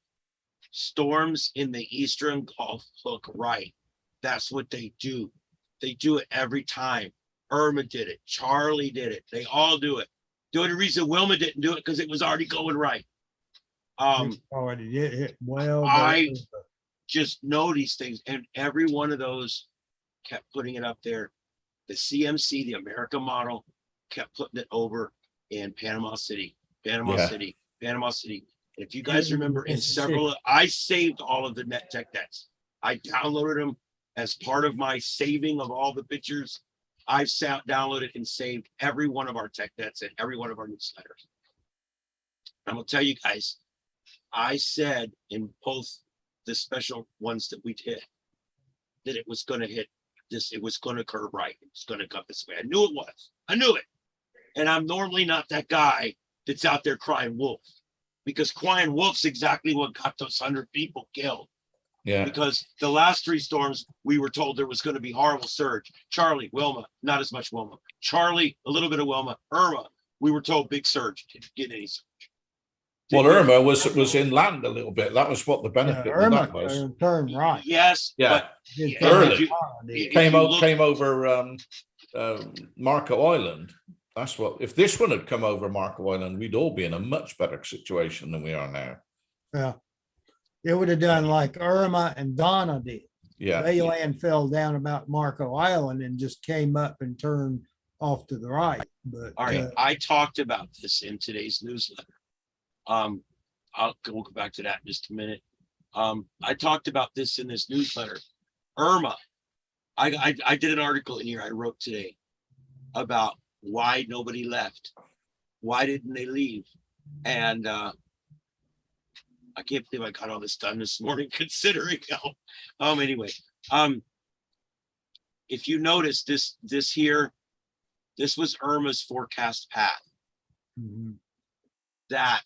Storms in the Eastern Gulf look right. That's what they do. They do it every time. Irma did it. Charlie did it. They all do it. The only reason Wilma didn't do it because it was already going right. Already did hit well. but I- it was Just know these things, and every one of those kept putting it up there. The CMC, the America model, kept putting it over in Panama City, Panama Yeah. City, Panama City. And if you guys And remember, in Mississippi. several, I saved all of the net tech nets. I downloaded them as part of my saving of all the pictures. I've downloaded and saved every one of our tech nets and every one of our newsletters. I'm gonna tell you guys, I said in both the special ones that we did that it was going to hit this, it was going to curve right. It was going to come this way. I knew it was. I knew it. And I'm normally not that guy that's out there crying wolf, because crying wolf's exactly what got those 100 people killed. Yeah. Because the last 3 storms, we were told there was going to be horrible surge. Charlie, Wilma, not as much Wilma. Charlie, a little bit of Wilma. Irma, we were told big surge. Didn't get any surge. Well, Didn't get- Irma was inland a little bit. That was what the benefit of Irma that was. turned right. Yes, Yeah. but It Yeah, came early. up hard. If Came you out, look- came over Marco Island. That's what. If this one had come over Marco Island, we'd all be in a much better situation than we are now. Yeah. It would have done like Irma and Donna did. Yeah. They landfell down about Marco Island and just came up and turned off to the right. But All right, I talked about this in today's newsletter. We'll go back to that in just a minute. I talked about this in this newsletter. Irma, I did an article in here I wrote today about why nobody left. Why didn't they leave? And I can't believe I got all this done this morning, considering anyway. If you notice this was Irma's forecast path Mhm. that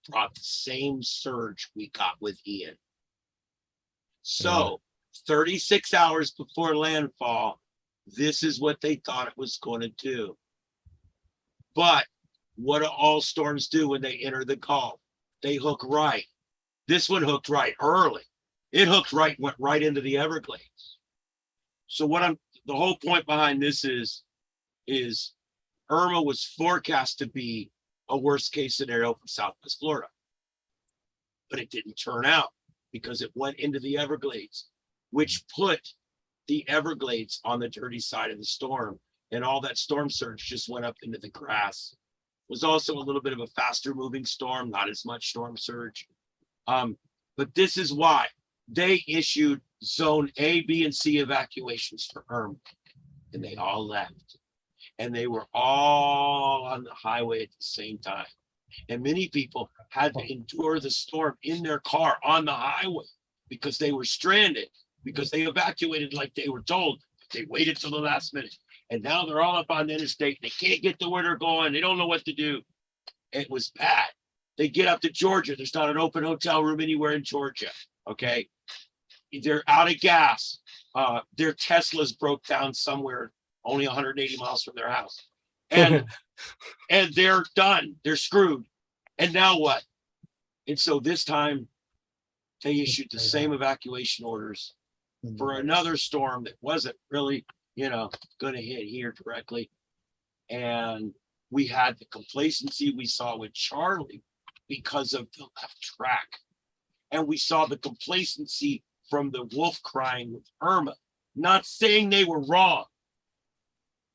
brought the same surge we got with Ian. So 36 hours before landfall, this is what they thought it was going to do. But what do all storms do when they enter the Gulf? They hook right. This one hooked right early. It hooked right, went right into the Everglades. So the whole point behind this is Irma was forecast to be a worst case scenario for Southwest Florida. But it didn't turn out because it went into the Everglades, which put the Everglades on the dirty side of the storm. And all that storm surge just went up into the grass. It was also a little bit of a faster moving storm, not as much storm surge. But this is why they issued zone A, B, and C evacuations for Irma. And they all left. And they were all on the highway at the same time. And many people had to endure the storm in their car on the highway because they were stranded, because they evacuated like they were told. They waited till the last minute. And now they're all up on the interstate. They can't get to where they're going. They don't know what to do. It was bad. They get up to Georgia. There's not an open hotel room anywhere in Georgia. Okay. They're out of gas. Their Teslas broke down somewhere only 180 miles from their house. And and they're done. They're screwed. And now what? And so this time they issued the same evacuation orders for another storm that wasn't really, going to hit here directly. And we had the complacency we saw with Charlie because of the left track. And we saw the complacency from the wolf crying with Irma, not saying they were wrong.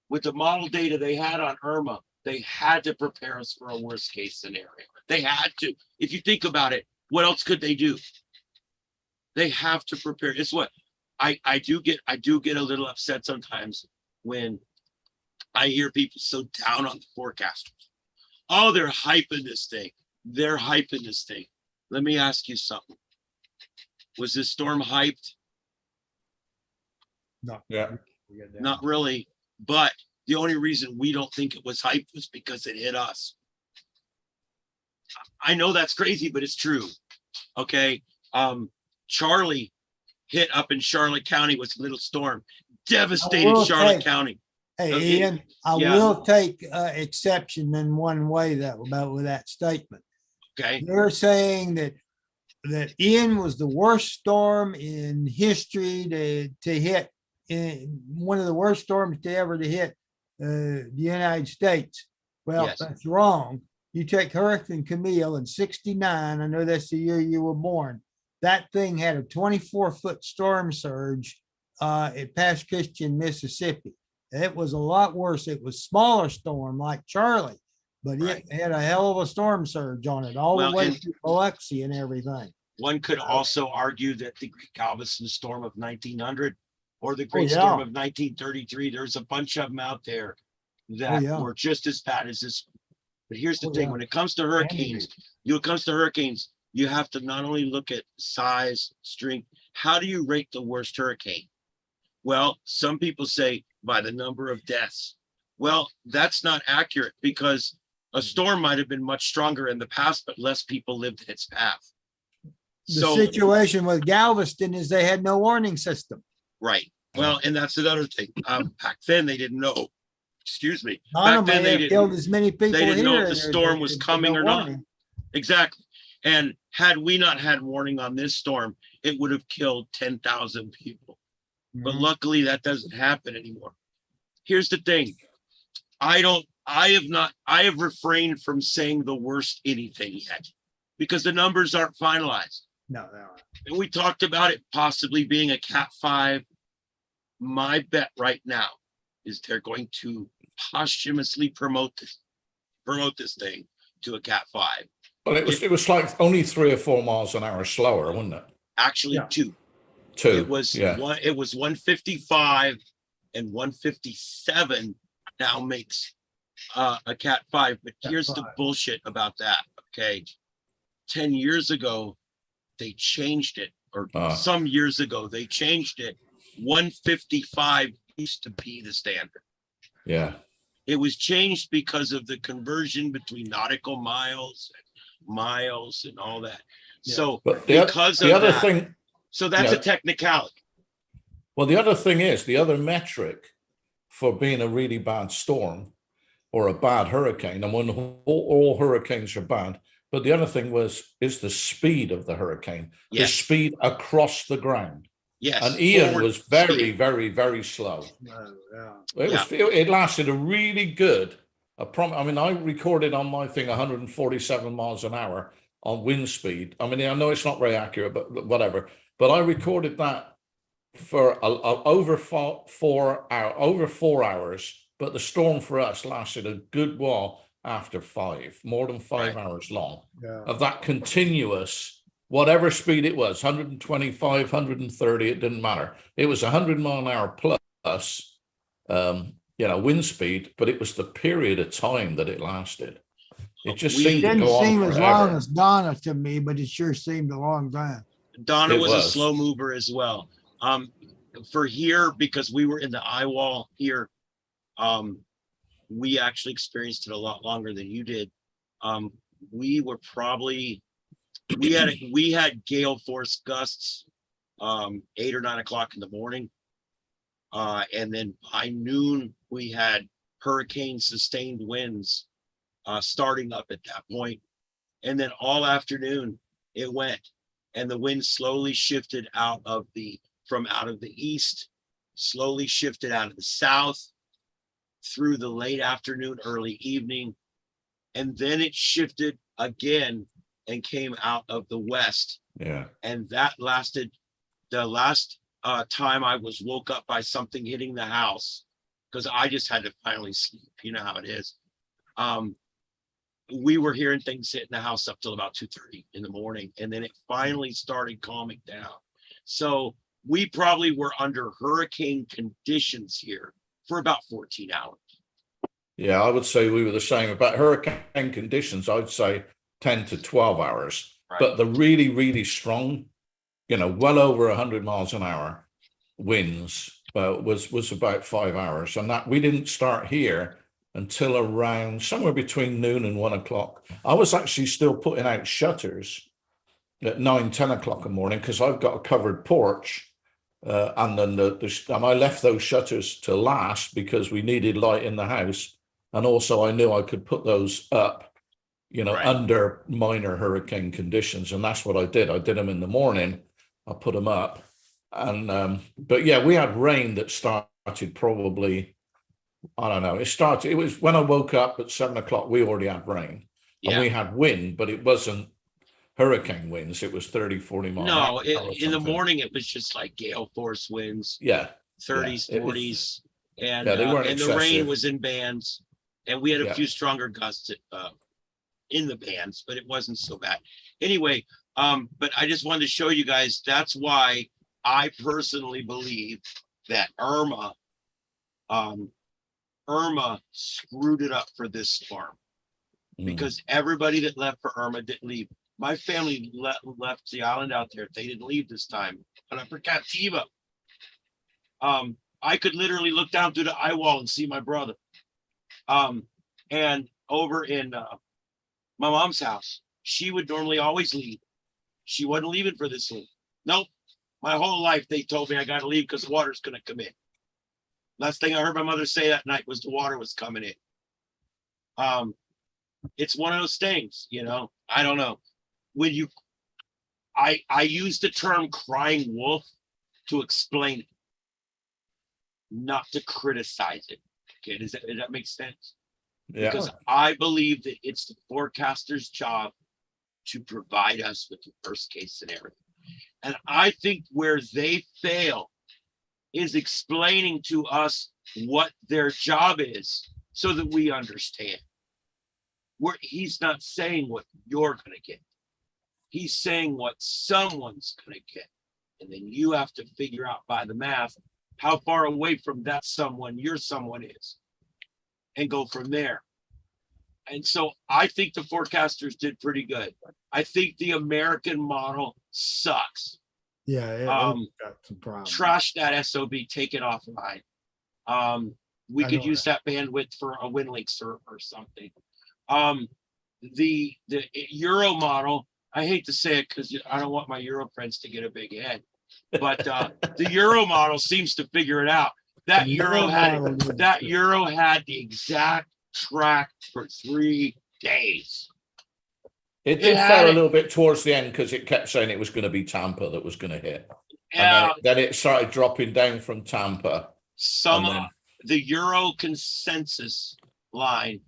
With the model data they had on Irma, they had to prepare us for a worst case scenario. They had to. If you think about it, what else could they do? They have to prepare. It's what I do get a little upset sometimes when I hear people so down on the forecasters. Oh, they're hyping this thing. They're hyping this thing. Let me ask you something. Was this storm hyped? No. Yeah. Not really. But the only reason we don't think it was hyped was because it hit us. I know that's crazy, but it's true. Okay. Charlie hit up in Charlotte County with a little storm, devastated Charlotte County. Hey, Okay. Ian, I will take exception in one way with that statement. Okay. They're saying that Ian was the worst storm in history to hit, in one of the worst storms to ever to hit the United States. Well, Yes. That's wrong. You take Hurricane Camille in '69. I know that's the year you were born. That thing had a 24-foot storm surge at Pass Christian, Mississippi. It was a lot worse. It was smaller storm like Charlie, but Right. it had a hell of a storm surge on it all Well, the way and- to Biloxi and everything. One could also argue that the Great Galveston storm of 1900 or the Great yeah. Storm of 1933, there's a bunch of them out there that yeah. were just as bad as this one. But here's the Oh, thing, yeah. when it comes to hurricanes, you have to not only look at size, strength, how do you rate the worst hurricane? Well, some people say by the number of deaths. Well, that's not accurate because a storm might have been much stronger in the past, but less people lived in its path. The situation with Galveston is they had no warning system. Right. Well, and that's another thing. Back then they didn't know. Excuse me. Donna Back then may have killed as many people they didn't know here if the as there storm did was with coming no or not. warning. Exactly. And had we not had warning on this storm, it would have killed 10,000 people. But Mhm. luckily that doesn't happen anymore. Here's the thing. I have refrained from saying the worst anything yet. because the numbers aren't finalized. No, no. And we talked about it possibly being a Cat 5. My bet right now is they're going to posthumously promote this thing to a Cat 5. Well, it was like only 3 or 4 miles an hour slower, wasn't it? Actually, Yeah. 2. 2. It was yeah. one. It was 155 and 157 now makes a Cat 5. But Cat here's the 5. bullshit about that. Okay, 10 years ago they changed it, or some years ago they changed it. 155 used to be the standard. Yeah. It was changed because of the conversion between nautical miles and all that. Yeah. So But because the of other that, thing, so that's yeah. a technicality. well, the other thing is the other metric for being a really bad storm or a bad hurricane, and when all hurricanes are bad, but the other thing is the speed of the hurricane, the Yes. speed across the ground. Yes. And Ian forward was very, speed. very, very slow. No, yeah. It lasted a really good. I mean, I recorded on my thing 147 miles an hour on wind speed. I mean, I know it's not very accurate, but whatever. But I recorded that for over 4 hours. But the storm for us lasted a good while after 5, more than 5 Right. hours long Yeah. of that continuous, whatever speed it was, 125, 130, it didn't matter. It was 100 mile an hour plus, wind speed, but it was the period of time that it lasted. It just We seemed to Didn't go on seem as long forever. as Donna to me, but it sure seemed a long time. Donna It was a was. slow mover as well. For here, because we were in the eye wall here, we actually experienced it a lot longer than you did. We were probably we had gale force gusts 8 or 9 o'clock in the morning, and then by noon we had hurricane sustained winds starting up at that point, and then all afternoon it went, and the wind slowly shifted out of the east, slowly shifted out of the south through the late afternoon, early evening, and then it shifted again and came out of the west. Yeah. And that lasted. The last time I was woke up by something hitting the house, because I just had to finally sleep. You know how it is. We were hearing things hitting the house up till about 2:30 in the morning, and then it finally started calming down. So we probably were under hurricane conditions here for about 14 hours. Yeah, I would say we were the same. About hurricane conditions, I'd say 10 to 12 hours. Right. But the really, really strong, well over 100 miles an hour winds was about 5 hours. And that we didn't start here until around somewhere between noon and 1 o'clock. I was actually still putting out shutters at 9, 10 o'clock in the morning because I've got a covered porch. And then I left those shutters to last because we needed light in the house. And also I knew I could put those up, Right. under minor hurricane conditions. And that's what I did. I did them in the morning. I put them up. And, but yeah, we had rain that started probably, I don't know. It was when I woke up at 7 o'clock, we already had rain. Yeah. And we had wind, but it wasn't hurricane winds. It was 30, 40 miles. No, in the morning it was just like gale force winds, Yeah. 30s, it was- 40s, and Yeah, they weren't and the rain excessive. was in bands, and we had a Yeah. few stronger gusts in the bands, but it wasn't so bad. Anyway, but I just wanted to show you guys, that's why I personally believe that Irma screwed it up for this storm, because everybody that left for Irma didn't leave. My family left the island out there. They didn't leave this time. But for Captiva, I could literally look down through the eye wall and see my brother. And over in my mom's house, she would normally always leave. She wasn't leaving for this one. Nope. My whole life they told me I got to leave because the water's going to come in. Last thing I heard my mother say that night was the water was coming in. It's one of those things, I don't know. When I use the term crying wolf to explain it, not to criticize it. Okay, does that make sense? Yeah. Because I believe that it's the forecaster's job to provide us with the worst case scenario. And I think where they fail is explaining to us what their job is so that we understand. He's not saying what you're going to get. He's saying what someone's going to get. And then you have to figure out by the math how far away from that someone your someone is and go from there. And so I think the forecasters did pretty good. I think the American model sucks. Yeah, it's got some problems. Trash that SOB, take it offline. We I could know use that bandwidth for a WinLink server or something. The Euro model, I hate to say it because I don't want my Euro friends to get a big head, but the Euro model seems to figure it out. That The Euro model had did that too. Euro had the exact track for 3 days. It It did had fail a it. little bit towards the end because it kept saying it was going to be Tampa that was going to hit. And Yeah, then it started dropping down from Tampa. some and then- the Euro consensus line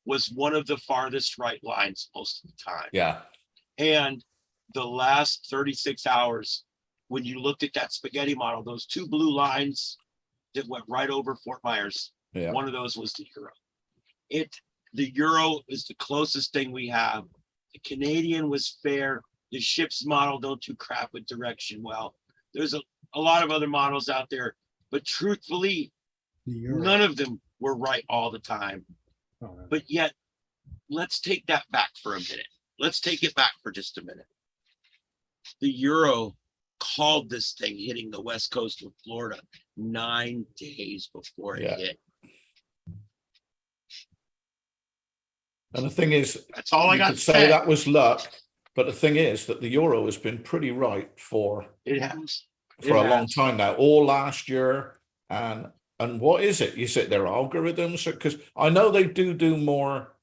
was one of the farthest right lines most of the time. Yeah. And the last 36 hours, when you looked at that spaghetti model, those 2 blue lines that went right over Fort Myers, Yeah. one of those was the Euro. The Euro is the closest thing we have. The Canadian was fair. The ship's model don't do crap with direction well. There's a lot of other models out there, but truthfully, The Euro. none of them were right all the time. Oh, But yet, let's take that back for a minute. Let's take it back for just a minute. The Euro called this thing hitting the west coast of Florida 9 days before it Yeah. hit. And the thing is, That's all I you got could to say say. that was luck, but the thing is that the Euro has been pretty right for It has. a long time now, all last year. And what is it? You said their algorithms? Because I know they do more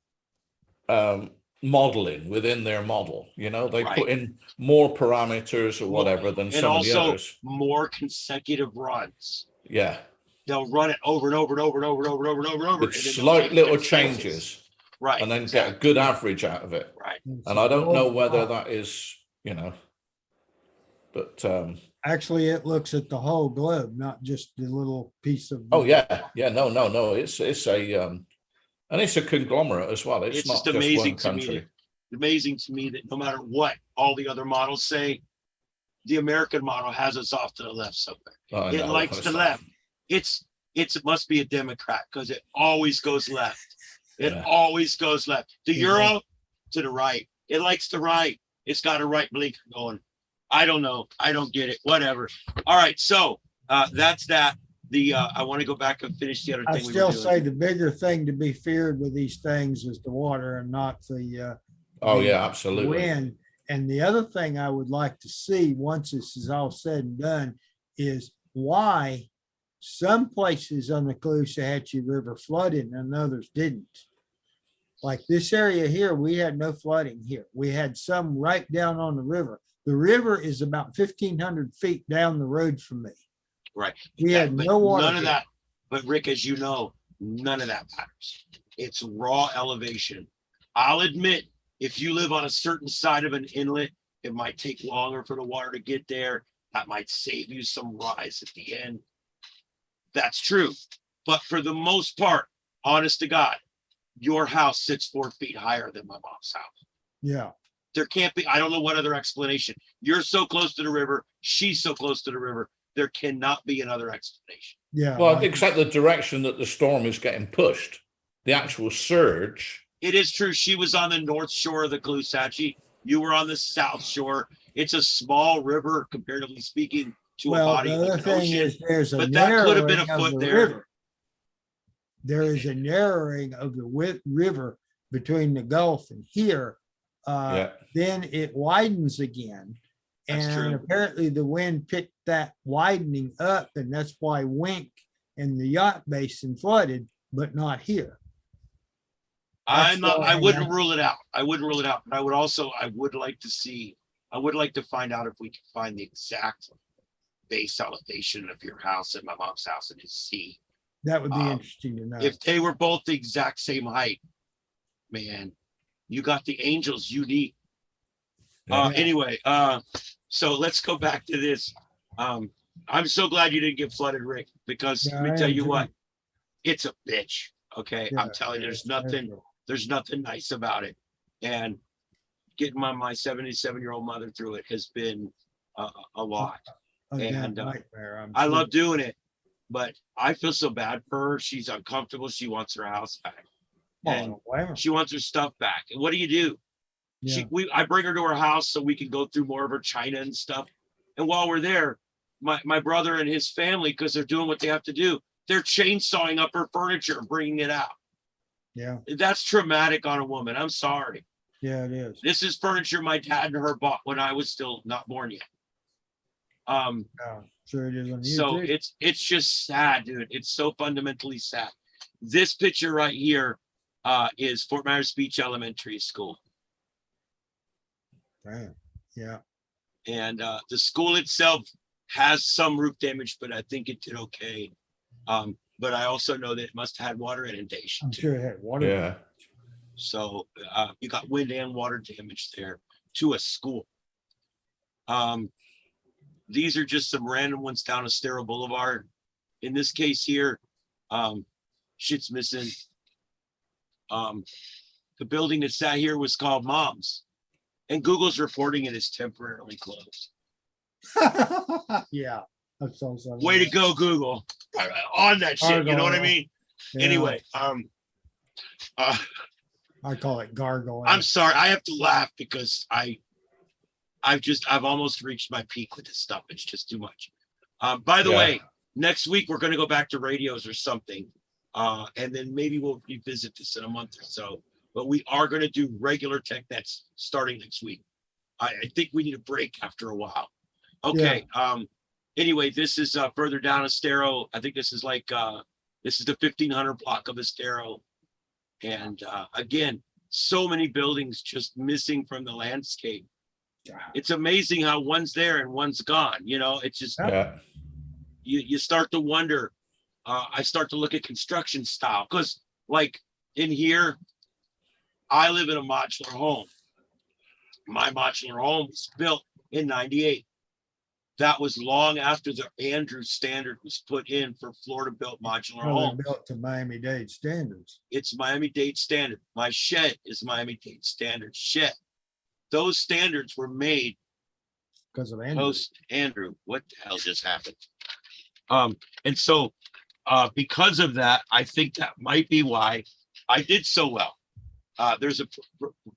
modeling within their model. You know, they Right. put in more parameters or whatever than And some of the also others. more consecutive runs. Yeah, They'll run it over and over and over and over and over and over and over and over. with and then they'll slight take little consensus. changes, Right. and then exactly. get a good average out of it. Right. And I don't know whether that is, you know, but Actually, it looks at the whole globe, not just the little piece of. oh yeah, no, it's a and it's a conglomerate as well. It's not just just amazing one to me country. amazing to me that no matter what all the other models say, the American model has us off to the left somewhere. I It know, likes it's the like- left. It must be a Democrat because it always goes left. It Yeah. always goes left. The Yeah. Euro to the right. It likes the right. It's got a right blinker going. I don't know. I don't get it. Whatever. All right. So that's that. I want to go back and finish the other I thing. we were still doing. say the bigger thing to be feared with these things is the water and not Oh the yeah, absolutely. wind. And the other thing I would like to see once this is all said and done is why some places on the Caloosahatchee River flooded and others didn't. Like this area here, we had no flooding here. We had some right down on the river. The river is about 1,500 feet down the road from me. Right. We had But no water. None of here. that. But Rick, as you know, none of that matters. It's raw elevation. I'll admit, if you live on a certain side of an inlet, it might take longer for the water to get there. That might save you some rise at the end. That's true. But for the most part, honest to God, your house sits 4 feet higher than my mom's house. Yeah. There can't be, I don't know what other explanation. You're so close to the river. She's so close to the river. There cannot be another explanation. Yeah. Well, like- except the direction that the storm is getting pushed, the actual surge. It is true. She was on the north shore of the Caloosahatchee. You were on the south shore. It's a small river, comparatively speaking, to a Well, body the like other an thing ocean. is there's a But that could have been a narrowing of foot the there. river. There is a narrowing of the river between the Gulf and here. Yeah. Then it widens again. That's And true. apparently the wind picked that widening up, and that's why Wink and the yacht basin flooded, but not here. I That's wouldn't why- rule it out. I wouldn't rule it out. But I would like to find out if we can find the exact base elevation of your house and my mom's house and just see. That would be Um, interesting to know. If they were both the exact same height, man, you got the angels you need. Anyway, so let's go back to this. I'm so glad you didn't get flooded, Rick, because Yeah, let me I tell am you too. what, it's a bitch. Okay, Yeah, I'm telling you, that's there's nothing nice about it. And getting my 77-year-old mother through it has been a lot. a damn and, nightmare, I'm I sure. love doing it, but I feel so bad for her. She's uncomfortable. She wants her house back. Oh, I And don't blame her. she wants her stuff back. And what do you do? Yeah. I bring her to her house so we can go through more of her china and stuff. And while we're there, my brother and his family, because they're doing what they have to do, they're chainsawing up her furniture and bringing it out. Yeah, That's traumatic on a woman. I'm sorry. yeah, it is. This is furniture my dad and her bought when I was still not born yet. Yeah, sure it is on you So too. it's just sad, dude. It's so fundamentally sad. This picture right here is Fort Myers Beach Elementary School. Damn. Yeah, And the school itself has some roof damage, but I think it did okay. But I also know that it must have had water inundation I'm too. sure it had water. Yeah. So you got wind and water damage there to a school. These are just some random ones down Estero Boulevard. In this case here, shit's missing. The building that sat here was called Mom's, and Google's reporting it as temporarily closed. Yeah, that's also. Way to go, Google, on that shit. You know what I mean? Yeah, Anyway, I call it gargoyle. I'm sorry. I have to laugh because I've almost reached my peak with this stuff. It's just too much. By the Yeah. way, next week we're going to go back to radios or something. And then maybe we'll revisit this in a month or so, but we are going to do regular tech nets starting next week. I think we need a break after a while. Okay. Anyway, this is further down Estero. I think this is like, this is the 1500 block of Estero. And again, so many buildings just missing from the landscape. It's amazing how one's there and one's gone. You know, it's just, Yeah. you start to wonder. I start to look at construction style because like in here, I live in a modular home. My modular home was built in 98. That was long after the Andrews standard was put in for Florida built modular Well, homes. they're built to Miami-Dade standards. It's Miami-Dade standard. My shed is Miami-Dade standard shed. Those standards were made Because of Andrew. post Andrew. What the hell just happened? And so because of that, I think that might be why I did so well.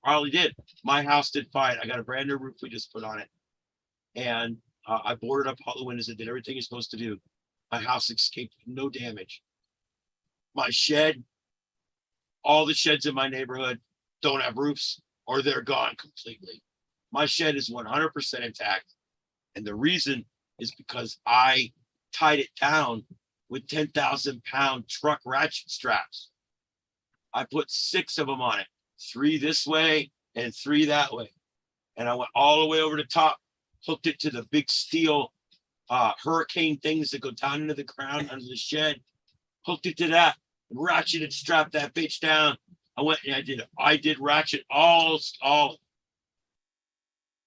Probably did. My house did fine. I got a brand new roof we just put on it. And I boarded up all the windows and did everything you're supposed to do. My house escaped no damage. My shed, all the sheds in my neighborhood don't have roofs or they're gone completely. My shed is 100% intact. And the reason is because I tied it down with 10,000-pound truck ratchet straps. I put 6 of them on it, 3 this way and 3 that way. And I went all the way over the top, hooked it to the big steel hurricane things that go down into the ground under the shed, hooked it to that, ratcheted, strapped that bitch down. I went and I did ratchet all.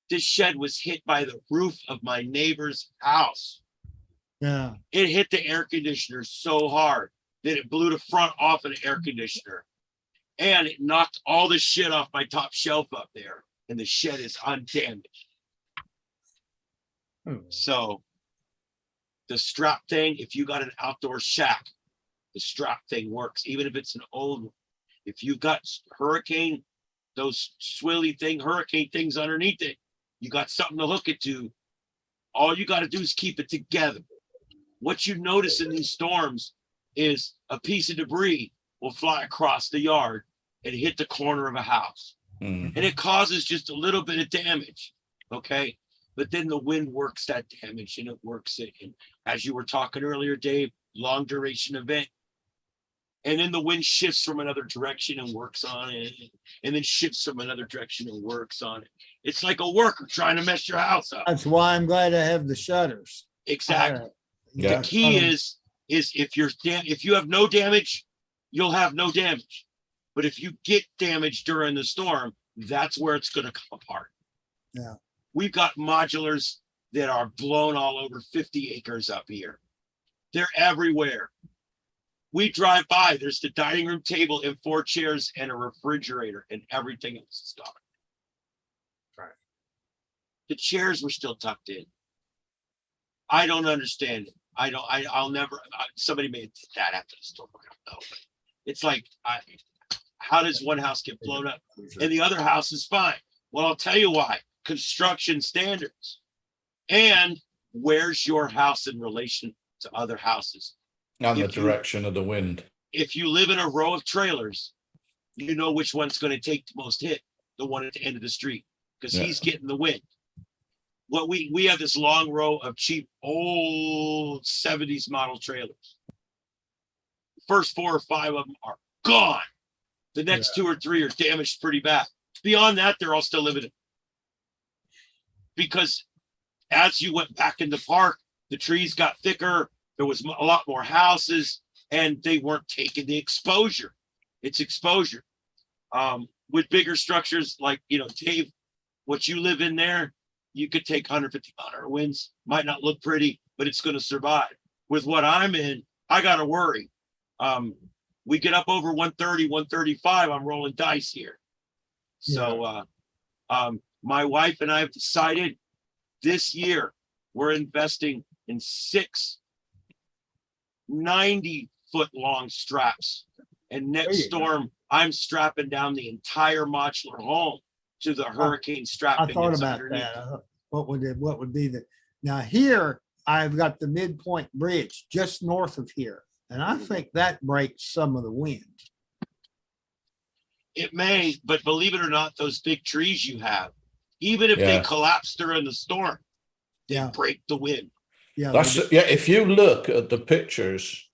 This shed was hit by the roof of my neighbor's house. Yeah. It hit the air conditioner so hard that it blew the front off of the air conditioner. And it knocked all the shit off my top shelf up there. And the shed is undamaged. So the strap thing, if you got an outdoor shack, the strap thing works, even if it's an old one. If you've got hurricane, those hurricane things underneath it, you got something to hook it to. All you got to do is keep it together. What you notice in these storms is a piece of debris will fly across the yard and hit the corner of a house. Mhm. And it causes just a little bit of damage. Okay. But then the wind works that damage and it works it. And as you were talking earlier, Dave, long duration event. And then the wind shifts from another direction and works on it. And then shifts from another direction and works on it. It's like a worker trying to mess your house up. That's why I'm glad I have the shutters. Exactly. Yeah. The key is if you have no damage, you'll have no damage. But if you get damage during the storm, that's where it's going to come apart. Yeah. We've got modulars that are blown all over 50 acres up here. They're everywhere. We drive by, there's the dining room table and 4 chairs and a refrigerator, and everything else is gone. Right. The chairs were still tucked in. I don't understand it. I'll never, somebody made that after the storm. I don't know. But it's like, how does one house get blown up and the other house is fine? Well, I'll tell you why. Construction standards. And where's your house in relation to other houses? And the If you- direction of the wind. If you live in a row of trailers, you know which one's going to take the most hit, the one at the end of the street, because Yeah. he's getting the wind. What we have this long row of cheap old 70s model trailers. First 4 or 5 of them are gone. The next 2 or 3 are damaged pretty bad. Beyond that, they're all still living in. Because as you went back in the park, the trees got thicker. There was a lot more houses, and they weren't taking the exposure. It's exposure. With bigger structures like, Dave, what you live in there, you could take 150 mile winds. Might not look pretty, but it's going to survive. With what I'm in, I got to worry. We get up over 130, 135. I'm rolling dice here. So my wife and I have decided this year we're investing in 6 90-foot long straps. And next storm, I'm strapping down the entire modular home to the hurricane I strapping. thought that's about underneath. that. I thought, what would be the, now here, I've got the midpoint bridge just north of here. And I think that breaks some of the wind. It may, but believe it or not, those big trees you have, even if they Yeah. collapse during the storm, they Yeah. break the wind. Yeah. That's yeah. If you look at the pictures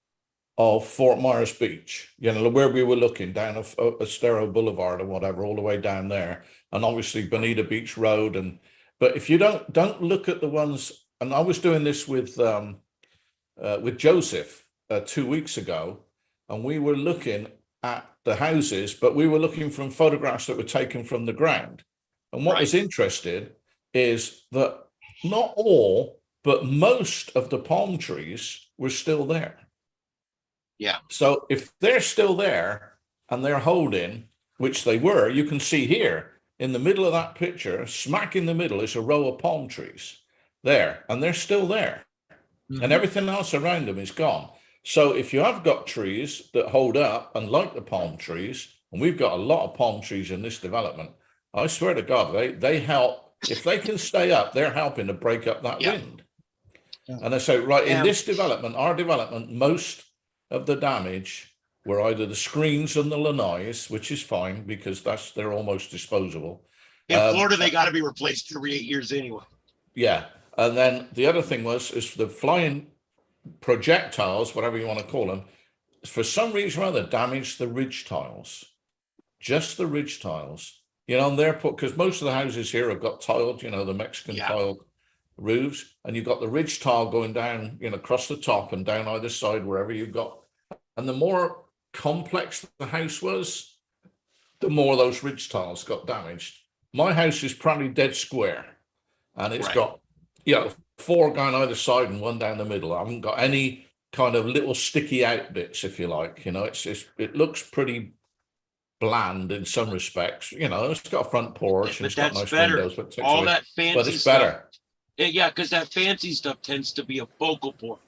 of Fort Myers Beach, where we were looking down Estero Boulevard or whatever, all the way down there, and obviously Bonita Beach Road, but if you don't look at the ones, and I was doing this with Joseph 2 weeks ago, and we were looking at the houses, but we were looking from photographs that were taken from the ground. And what was interesting is that not all, but most of the palm trees were still there. Yeah. So if they're still there and they're holding, which they were, you can see here in the middle of that picture, smack in the middle is a row of palm trees there, and they're still there. And everything else around them is gone. So if you have got trees that hold up and like the palm trees, and we've got a lot of palm trees in this development, I swear to God, they help. If they can stay up, they're helping to break up that wind. Yeah. And I say, right, in this development, our development, most of the damage were either the screens and the lanais, which is fine because they're almost disposable. In Florida, they got to be replaced every 8 years anyway. Yeah. And then the other thing is the flying projectiles, whatever you want to call them, for some reason or other, damaged the ridge tiles, just the ridge tiles. And they're put, because most of the houses here have got tiled, the Mexican tiled roofs, and you've got the ridge tile going down, across the top and down either side, wherever you've got. And the more complex the house was, the more those ridge tiles got damaged. My house is probably dead square, and it's got, 4 going either side and 1 down the middle. I haven't got any kind of little sticky out bits, if you like. It looks pretty bland in some respects. It's got a front porch and But it's got that's nice better. windows, but it takes All away- that fancy but it's stuff. better. Yeah, because that fancy stuff tends to be a focal point,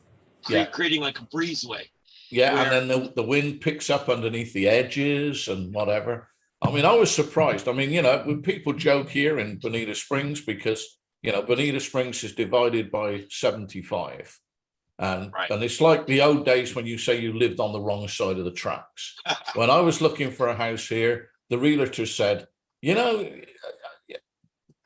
creating like a breezeway. Yeah, and then the wind picks up underneath the edges and whatever. I mean, I was surprised. I mean, when people joke here in Bonita Springs because, Bonita Springs is divided by 75. And it's like the old days when you say you lived on the wrong side of the tracks. When I was looking for a house here, the realtor said,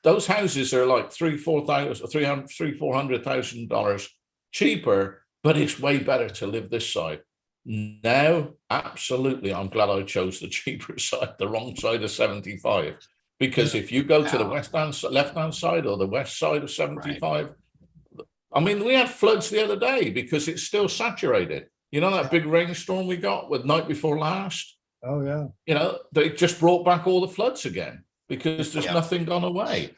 those houses are like $400,000 cheaper, but it's way better to live this side. Now, absolutely, I'm glad I chose the cheaper side, the wrong side of 75. Because if you go to the left-hand side or the west side of 75, I mean, we had floods the other day because it's still saturated. That big rainstorm we got with night before last? Oh, yeah. They just brought back all the floods again because there's nothing gone away.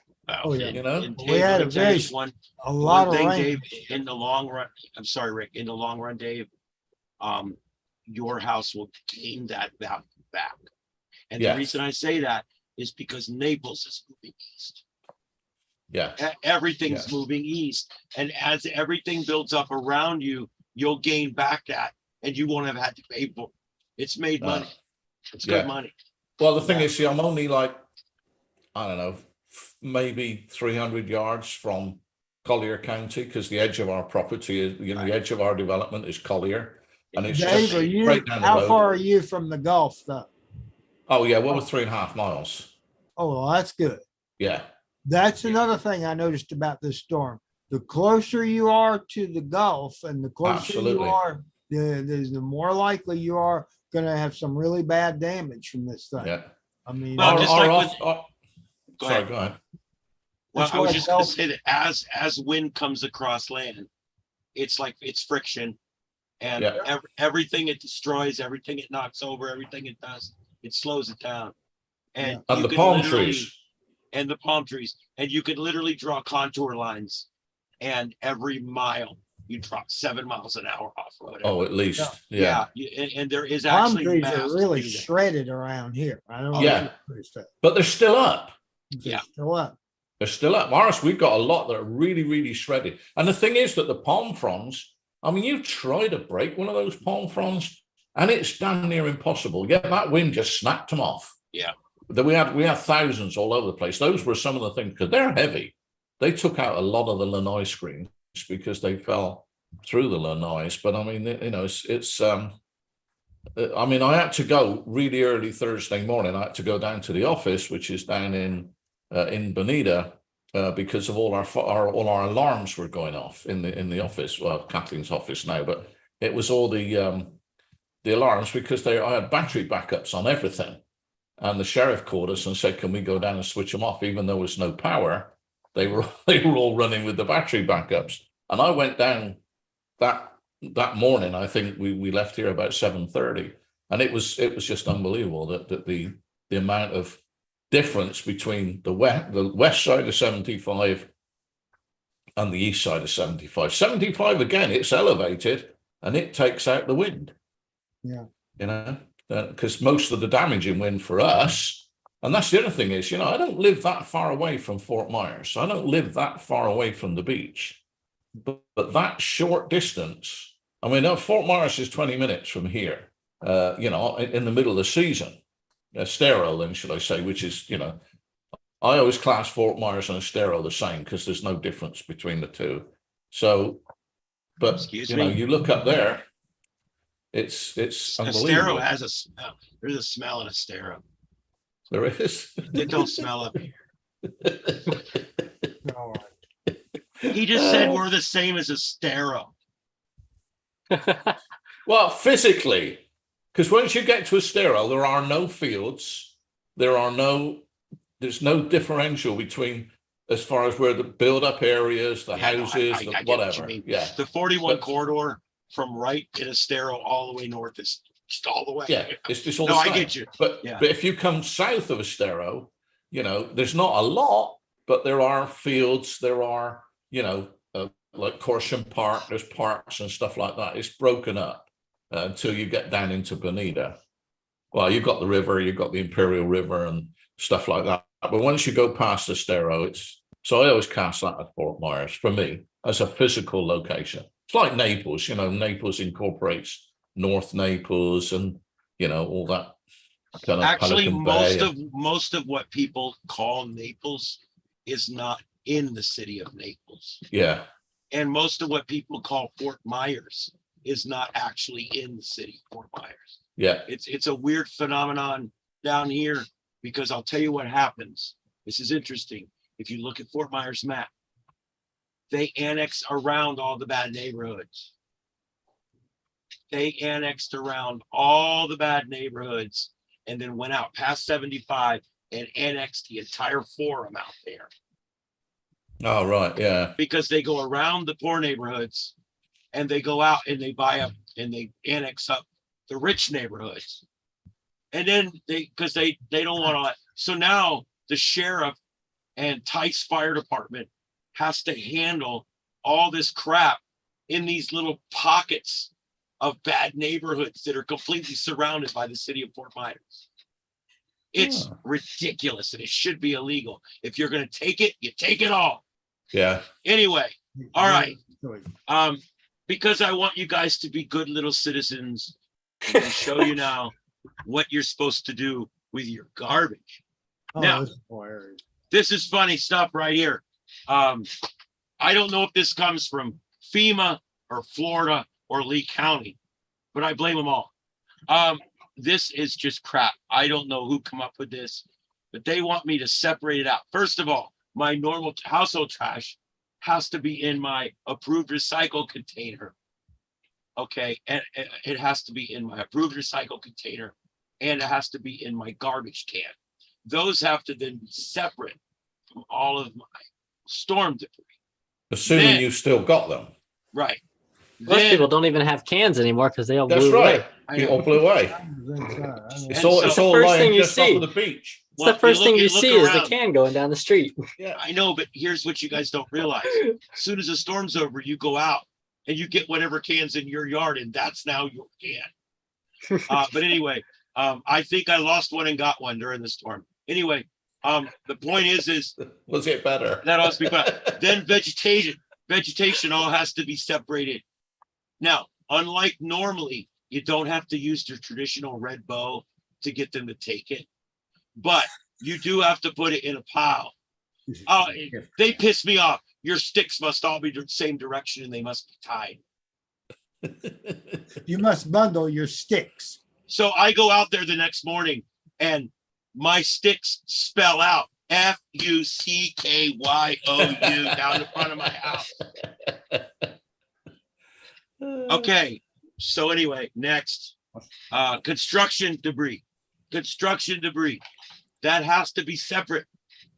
Oh, yeah. You know? And We Dave, had let a me tell you very, this one, a one lot of thing, rain. Dave, in the long run, I'm sorry, Rick, in the long run, Dave, your house will gain that value back. And the Yes. reason I say that is because Naples is moving east. Yeah. Everything's Yes. moving east. And as everything builds up around you, you'll gain back that and you won't have had to pay for it. It's made money. It's yeah. good money. Well, the thing Yeah. is, see, I'm only like, I don't know, maybe 300 yards from Collier County, because the edge of our property is, you know, the edge of our development is Collier. And it's Dave, just are you, right down the how road. far are you from the Gulf though? Oh, yeah, well, we're 3.5 miles. Oh, well, that's good. Yeah. That's another thing I noticed about this storm. The closer you are to the Gulf and the closer you Absolutely. are, the more likely you are going to have some really bad damage from this thing. Yeah. I mean, Well, just like with- Go sorry, ahead. go ahead. Well, That's I was why just gonna Gulf- say that as wind comes across land, it's like it's friction. And Yeah. everything it destroys, everything it knocks over, everything it does, it slows it down. And And you the can palm literally- trees. And the palm trees, and you could literally draw contour lines. And every mile you drop 7 miles an hour off or whatever. Oh, at least. Yeah, Yeah. and there is palm actually trees math are to really do that. shredded around here. I don't know. Yeah. if you noticed that. But they're still up. They're Yeah. still up. They're still up. Morris, we've got a lot that are really, really shredded. And the thing is that the palm fronds, I mean, you try to break one of those palm fronds and it's damn near impossible. Yeah, that wind just snapped them off. Yeah. We had thousands all over the place. Those were some of the things, because they're heavy. They took out a lot of the lanai screens because they fell through the lanais. But I mean, you know, I mean, I had to go really early Thursday morning. I had to go down to the office, which is down in Bonita, because of all our alarms were going off in the office. Well, Kathleen's office now, but it was all the alarms because I had battery backups on everything. And the sheriff called us and said, "Can we go down and switch them off?" Even though there was no power, they were all running with the battery backups. And I went down that morning. I think we left here about 7:30, and it was just unbelievable that the amount of difference between the west side of 75 and the east side of 75. 75 again, it's elevated and it takes out the wind. Yeah. You know, because most of the damaging wind for us, and that's the other thing is, you know, I don't live that far away from Fort Myers. I don't live that far away from the beach, but that short distance, I mean, Fort Myers is 20 minutes from here, you know, in the middle of the season. Estero, then should I say, which is, you know, I always class Fort Myers and Estero the same because there's no difference between the two. So, but Excuse you know, me? you look up there, it's unbelievable. Estero has a smell. There's a smell in Estero. There is. It don't smell up here. All right. He just said we're the same as Estero. Well, physically, because once you get to Estero, there are no fields. There's no differential between as far as where the build-up areas, the Yeah, no, houses, I get what whatever. you mean. Yeah. The 41 But- corridor from right in Estero all the way north is just all the way. Yeah, it's just all No, the I same. get you. But Yeah. but if you come south of Estero, you know, there's not a lot, but there are fields. There are, you know, like Corsham Park. There's parks and stuff like that. It's broken up until you get down into Bonita. Well, you've got the river, you've got the Imperial River and stuff like that. But once you go past Estero, so I always cast that at Fort Myers for me as a physical location. It's like Naples, you know, Naples incorporates North Naples and, you know, all that kind of Actually, Pelican Bay. most of what people call Naples is not in the city of Naples. Yeah, And most of what people call Fort Myers is not actually in the city of Fort Myers. yeah, It's a weird phenomenon down here because I'll tell you what happens. This is interesting. If you look at Fort Myers map, they annex around all the bad neighborhoods. They annexed around all the bad neighborhoods and then went out past 75 and annexed the entire forum out there oh, right, yeah, because they go around the poor neighborhoods and they go out and they buy up and they annex up the rich neighborhoods. And then because they don't want to. So now the sheriff and Tice Fire Department has to handle all this crap in these little pockets of bad neighborhoods that are completely surrounded by the city of Fort Myers. It's ridiculous, and it should be illegal. If you're going to take it, you take it all. Yeah. Anyway, all right. Because I want you guys to be good little citizens, I'm going to show you now what you're supposed to do with your garbage. Now, this is funny stuff right here. I don't know if this comes from FEMA or Florida or Lee County, but I blame them all. This is just crap. I don't know who come up with this, but they want me to separate it out. First of all, my normal household trash has to be in my approved recycle container. Okay, and it has to be in my approved recycle container, and it has to be in my garbage can. Those have to then be separate from all of my storm debris. Assuming you've still got them. Right. Most people don't even have cans anymore because they all That's blew right. away. It all blew away. It's all the first lying thing you just off see. of the beach. It's the first thing you see is the can going down the street. Yeah, I know, but here's what you guys don't realize. As soon as the storm's over, you go out and you get whatever cans in your yard, and that's now your can. But anyway, I think I lost one and got one during the storm. Anyway, the point is was it better? That ought to be better. Then vegetation all has to be separated. Now, unlike normally, you don't have to use your traditional red bow to get them to take it, but you do have to put it in a pile. They piss me off. Your sticks must all be the same direction and they must be tied. You must bundle your sticks. So I go out there the next morning and my sticks spell out FUCKYOU down the front of my house. Okay. So anyway, next, construction debris. Construction debris. That has to be separate.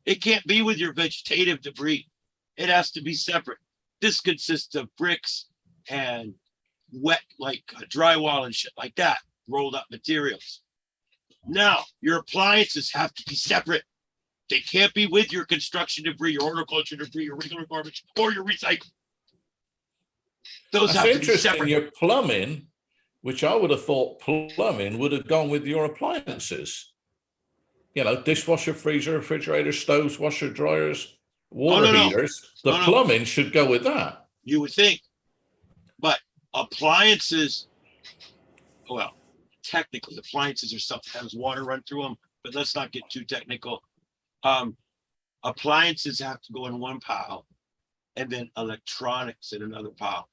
It can't be with your vegetative debris. It has to be separate. This consists of bricks and wet, like drywall and shit like that, rolled up materials. Now, your appliances have to be separate. They can't be with your construction debris, your horticulture debris, your regular garbage, or your recycle. Those That's have to be interesting. separate. Your plumbing, which I would have thought plumbing would have gone with your appliances. You know, dishwasher, freezer, refrigerator, stoves, washer, dryers, water heaters. The plumbing should go with that. You would think, but appliances, well, technically appliances are stuff that has water run through them, but let's not get too technical. Appliances have to go in one pile and then electronics in another pile.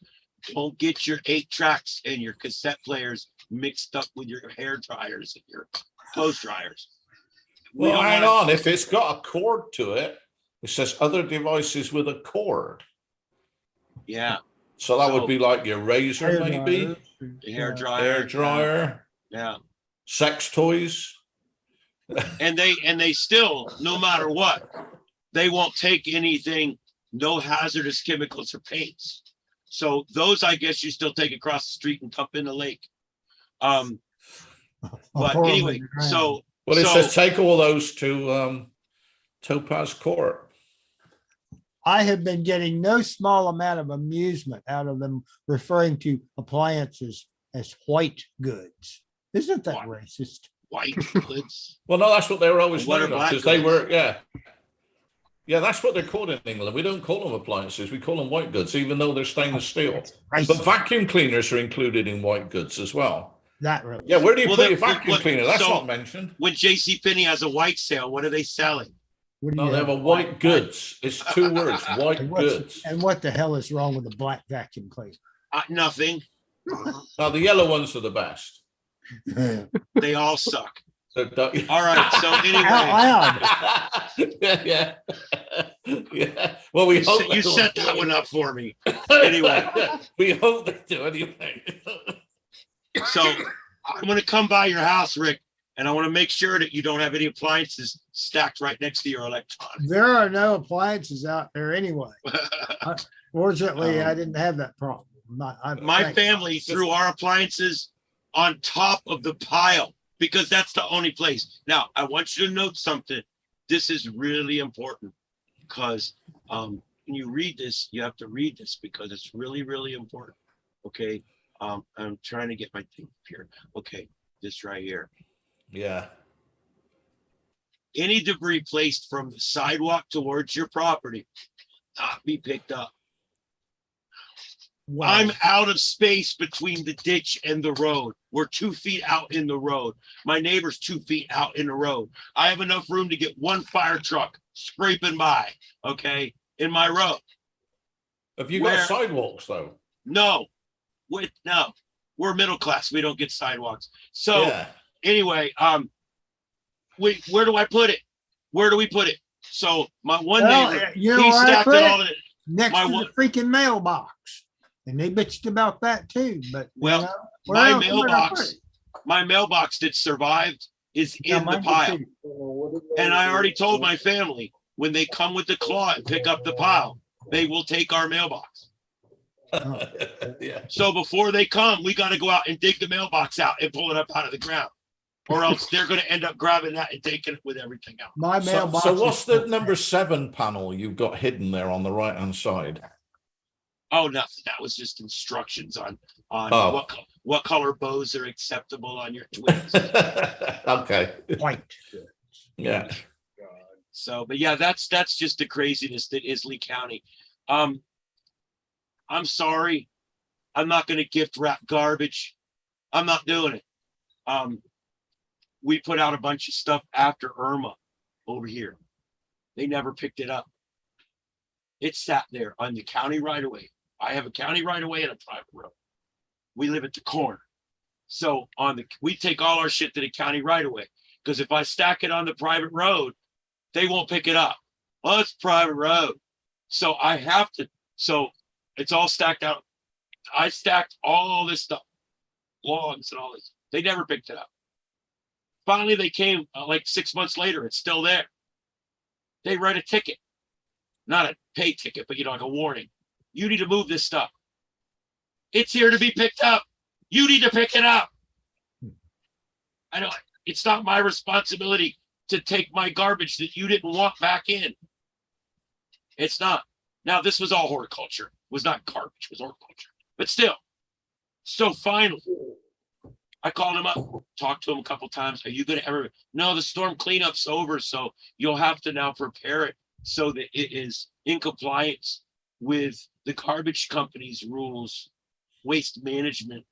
Don't get your 8-tracks and your cassette players mixed up with your hair dryers and your clothes dryers. Well, hang on. If it's got a cord to it, it says other devices with a cord. Yeah. So that would be like your razor, maybe. The hair dryer. Hair dryer. Yeah. Sex toys. And they still, no matter what, they won't take anything, no hazardous chemicals or paints. So those, I guess, you still take across the street and dump in the lake. But anyway, so. Well, it says take all those to Topaz Court. I have been getting no small amount of amusement out of them referring to appliances as white goods. Isn't that racist? White goods. Well, no, that's what they were always What are known black because they goods? were, yeah, that's what they're called in England. We don't call them appliances; we call them white goods, even though they're stainless steel. But vacuum cleaners are included in white goods as well. Not really. Yeah, where do you Well, put then, your vacuum what- cleaner? That's so- not mentioned. When JCPenney has a white sale, what are they selling? What do No, you they have a white goods. It's 2 words, white goods. And what the hell is wrong with the black vacuum cleaner? Nothing. Now the yellow ones are the best. They all suck. So don't- All right. So anyway, yeah. Yeah. Well, we hope you they set don't that do one it. up for me. Anyway. We hope they do anyway. So I'm going to come by your house, Rick, and I want to make sure that you don't have any appliances stacked right next to your electronics. There are no appliances out there anyway. Fortunately, I didn't have that problem. My family threw our appliances on top of the pile because that's the only place. Now, I want you to note something. This is really important. because when you read this, you have to read this because it's really, really important. Okay. I'm trying to get my thing here. Okay, this right here. Yeah. Any debris placed from the sidewalk towards your property not be picked up. Wow. I'm out of space between the ditch and the road. We're 2 feet out in the road. My neighbor's 2 feet out in the road. I have enough room to get one fire truck scraping by, okay, in my road. Have you Where- got sidewalks though? No, no, we're middle class. We don't get sidewalks. So Yeah. anyway, where do I put it? Where do we put it? So my one Well, neighbor, you know he where I stacked put it it? all in. Next my to one- the freaking mailbox. And they bitched about that too, but. you Well, know, where my else would I put mailbox, it? my mailbox that survived is Yeah, in the mine did pile. too. And I already told my family, when they come with the claw and pick up the pile, they will take our mailbox. Yeah. So before they come, we got to go out and dig the mailbox out and pull it up out of the ground. Or else they're going to end up grabbing that and taking it with everything else. My So, mailbox. so is what's the full. number 7 panel you've got hidden there on the right hand side? Oh, nothing. That was just instructions on Oh. what color bows are acceptable on your twigs. Okay. White. Yeah. So, but yeah, that's just the craziness that is Lee County. I'm sorry. I'm not going to gift wrap garbage. I'm not doing it. We put out a bunch of stuff after Irma over here. They never picked it up. It sat there on the county right of way. I have a county right of way and a private road. We live at the corner. So we take all our shit to the county right of way. Because if I stack it on the private road, they won't pick it up. Well, it's private road. So I have to, so it's all stacked out. I stacked all this stuff, logs and all this. They never picked it up. Finally, they came like 6 months later. It's still there. They write a ticket, not a pay ticket, but like a warning. You need to move this stuff. It's here to be picked up. You need to pick it up. I know it's not my responsibility to take my garbage that you didn't want back in. It's not. Now, this was all horticulture. It was not garbage. It was horticulture. But still. So finally, I called him up, talked to him a couple times. Are you going to ever? No, the storm cleanup's over. So you'll have to now prepare it so that it is in compliance with the garbage company's rules, waste management.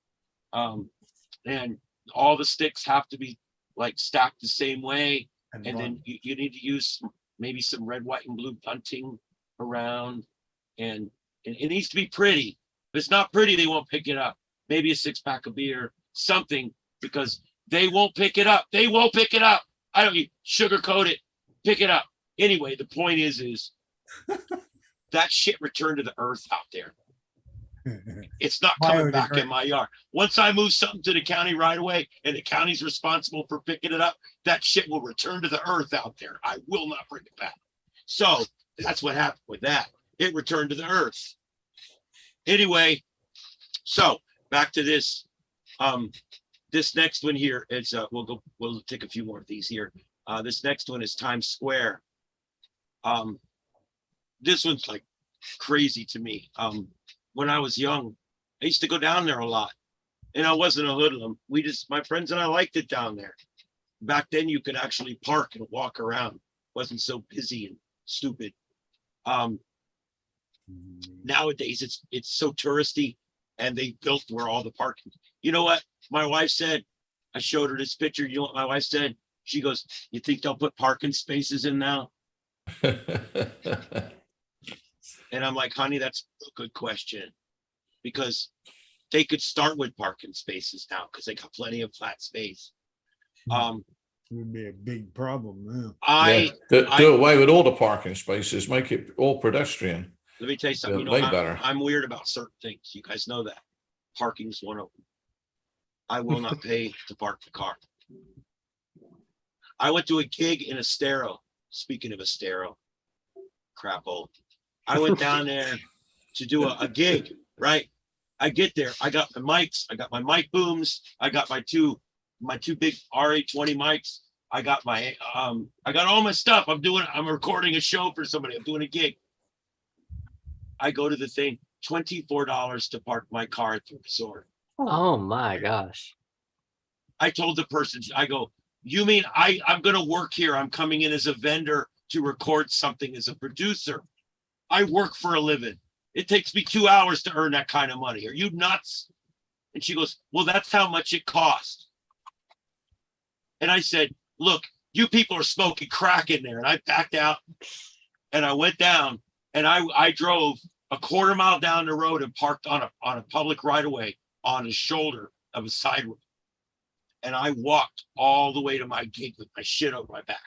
And all the sticks have to be like stacked the same way. And then you need to use maybe some red, white, and blue bunting around. And it needs to be pretty. If it's not pretty, they won't pick it up. Maybe a 6-pack of beer, something, because they won't pick it up. They won't pick it up. I don't sugarcoat it. Pick it up. Anyway, the point is that shit returned to the earth out there. It's not coming back in my yard. Once I move something to the county right away and the county's responsible for picking it up, that shit will return to the earth out there. I will not bring it back. So that's what happened with that. It returned to the earth. Anyway, so back to this. This next one here is we'll take a few more of these here. This next one is Times Square. This one's like crazy to me. When I was young, I used to go down there a lot, and I wasn't a hoodlum. My friends and I liked it down there. Back then you could actually park and walk around. It wasn't so busy and stupid. Nowadays it's so touristy, and they built where all the parking. You know what my wife said? I showed her this picture. You know what my wife said? She goes, "You think they'll put parking spaces in now?" And I'm like, honey, that's a good question, because they could start with parking spaces now because they got plenty of flat space. Would be a big problem now. Do away with all the parking spaces, make it all pedestrian. Let me tell you something. Way better. I'm weird about certain things. You guys know that. Parking's one of them. I will not pay to park the car. I went to a gig in Estero. Speaking of Estero, crap old. I went down there to do a gig, right? I get there. I got the mics. I got my mic booms. I got my two big RA20 mics. I got my, I got all my stuff. I'm recording a show for somebody. I'm doing a gig. I go to the thing, $24 to park my car at the resort. Oh my gosh. I told the person, I go, you mean I'm going to work here? I'm coming in as a vendor to record something as a producer. I work for a living. It takes me 2 hours to earn that kind of money. Are you nuts? And she goes, well, that's how much it costs. And I said, look, you people are smoking crack in there. And I backed out and I went down and I drove a quarter mile down the road and parked on a public right of way on the shoulder of a side road. And I walked all the way to my gig with my shit over my back.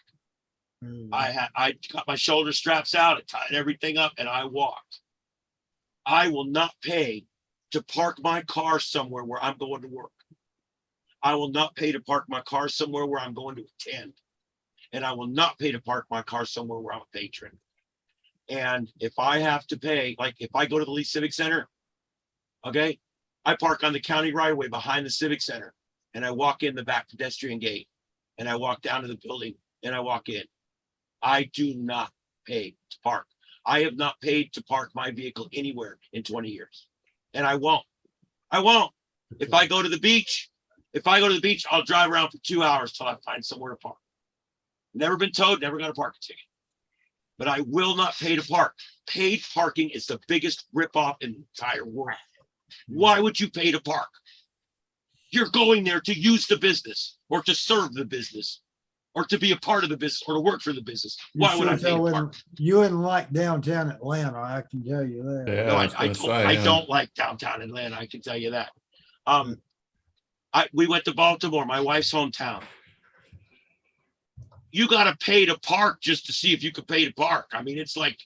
I got my shoulder straps out, I tied everything up, and I walked. I will not pay to park my car somewhere where I'm going to work. I will not pay to park my car somewhere where I'm going to attend. And I will not pay to park my car somewhere where I'm a patron. And if I have to pay, like if I go to the Lee Civic Center, okay, I park on the county right of way behind the Civic Center. And I walk in the back pedestrian gate and I walk down to the building and I walk in. I do not pay to park. I have not paid to park my vehicle anywhere in 20 years. And I won't. If I go to the beach, I'll drive around for 2 hours till I find somewhere to park. Never been towed, never got a parking ticket. But I will not pay to park. Paid parking is the biggest ripoff in the entire world. Why would you pay to park? You're going there to use the business or to serve the business or to be a part of the business or to work for the business. Why would I pay to park? You wouldn't like downtown Atlanta, I can tell you that. Yeah, No, I was gonna say, I yeah. don't like downtown Atlanta. I can tell you that. We went to Baltimore, my wife's hometown. You got to pay to park just to see if you could pay to park. I mean, it's like,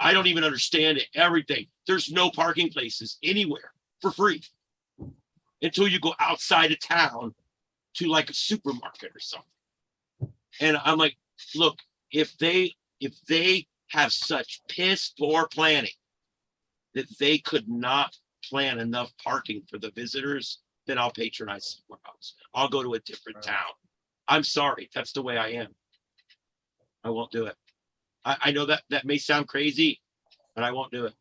I don't even understand it. Everything. There's no parking places anywhere for free until you go outside of town to like a supermarket or something. And I'm like, look, if they have such piss poor planning that they could not plan enough parking for the visitors, then I'll patronize somewhere else. I'll go to a different town. I'm sorry. That's the way I am. I won't do it. I know that may sound crazy, but I won't do it.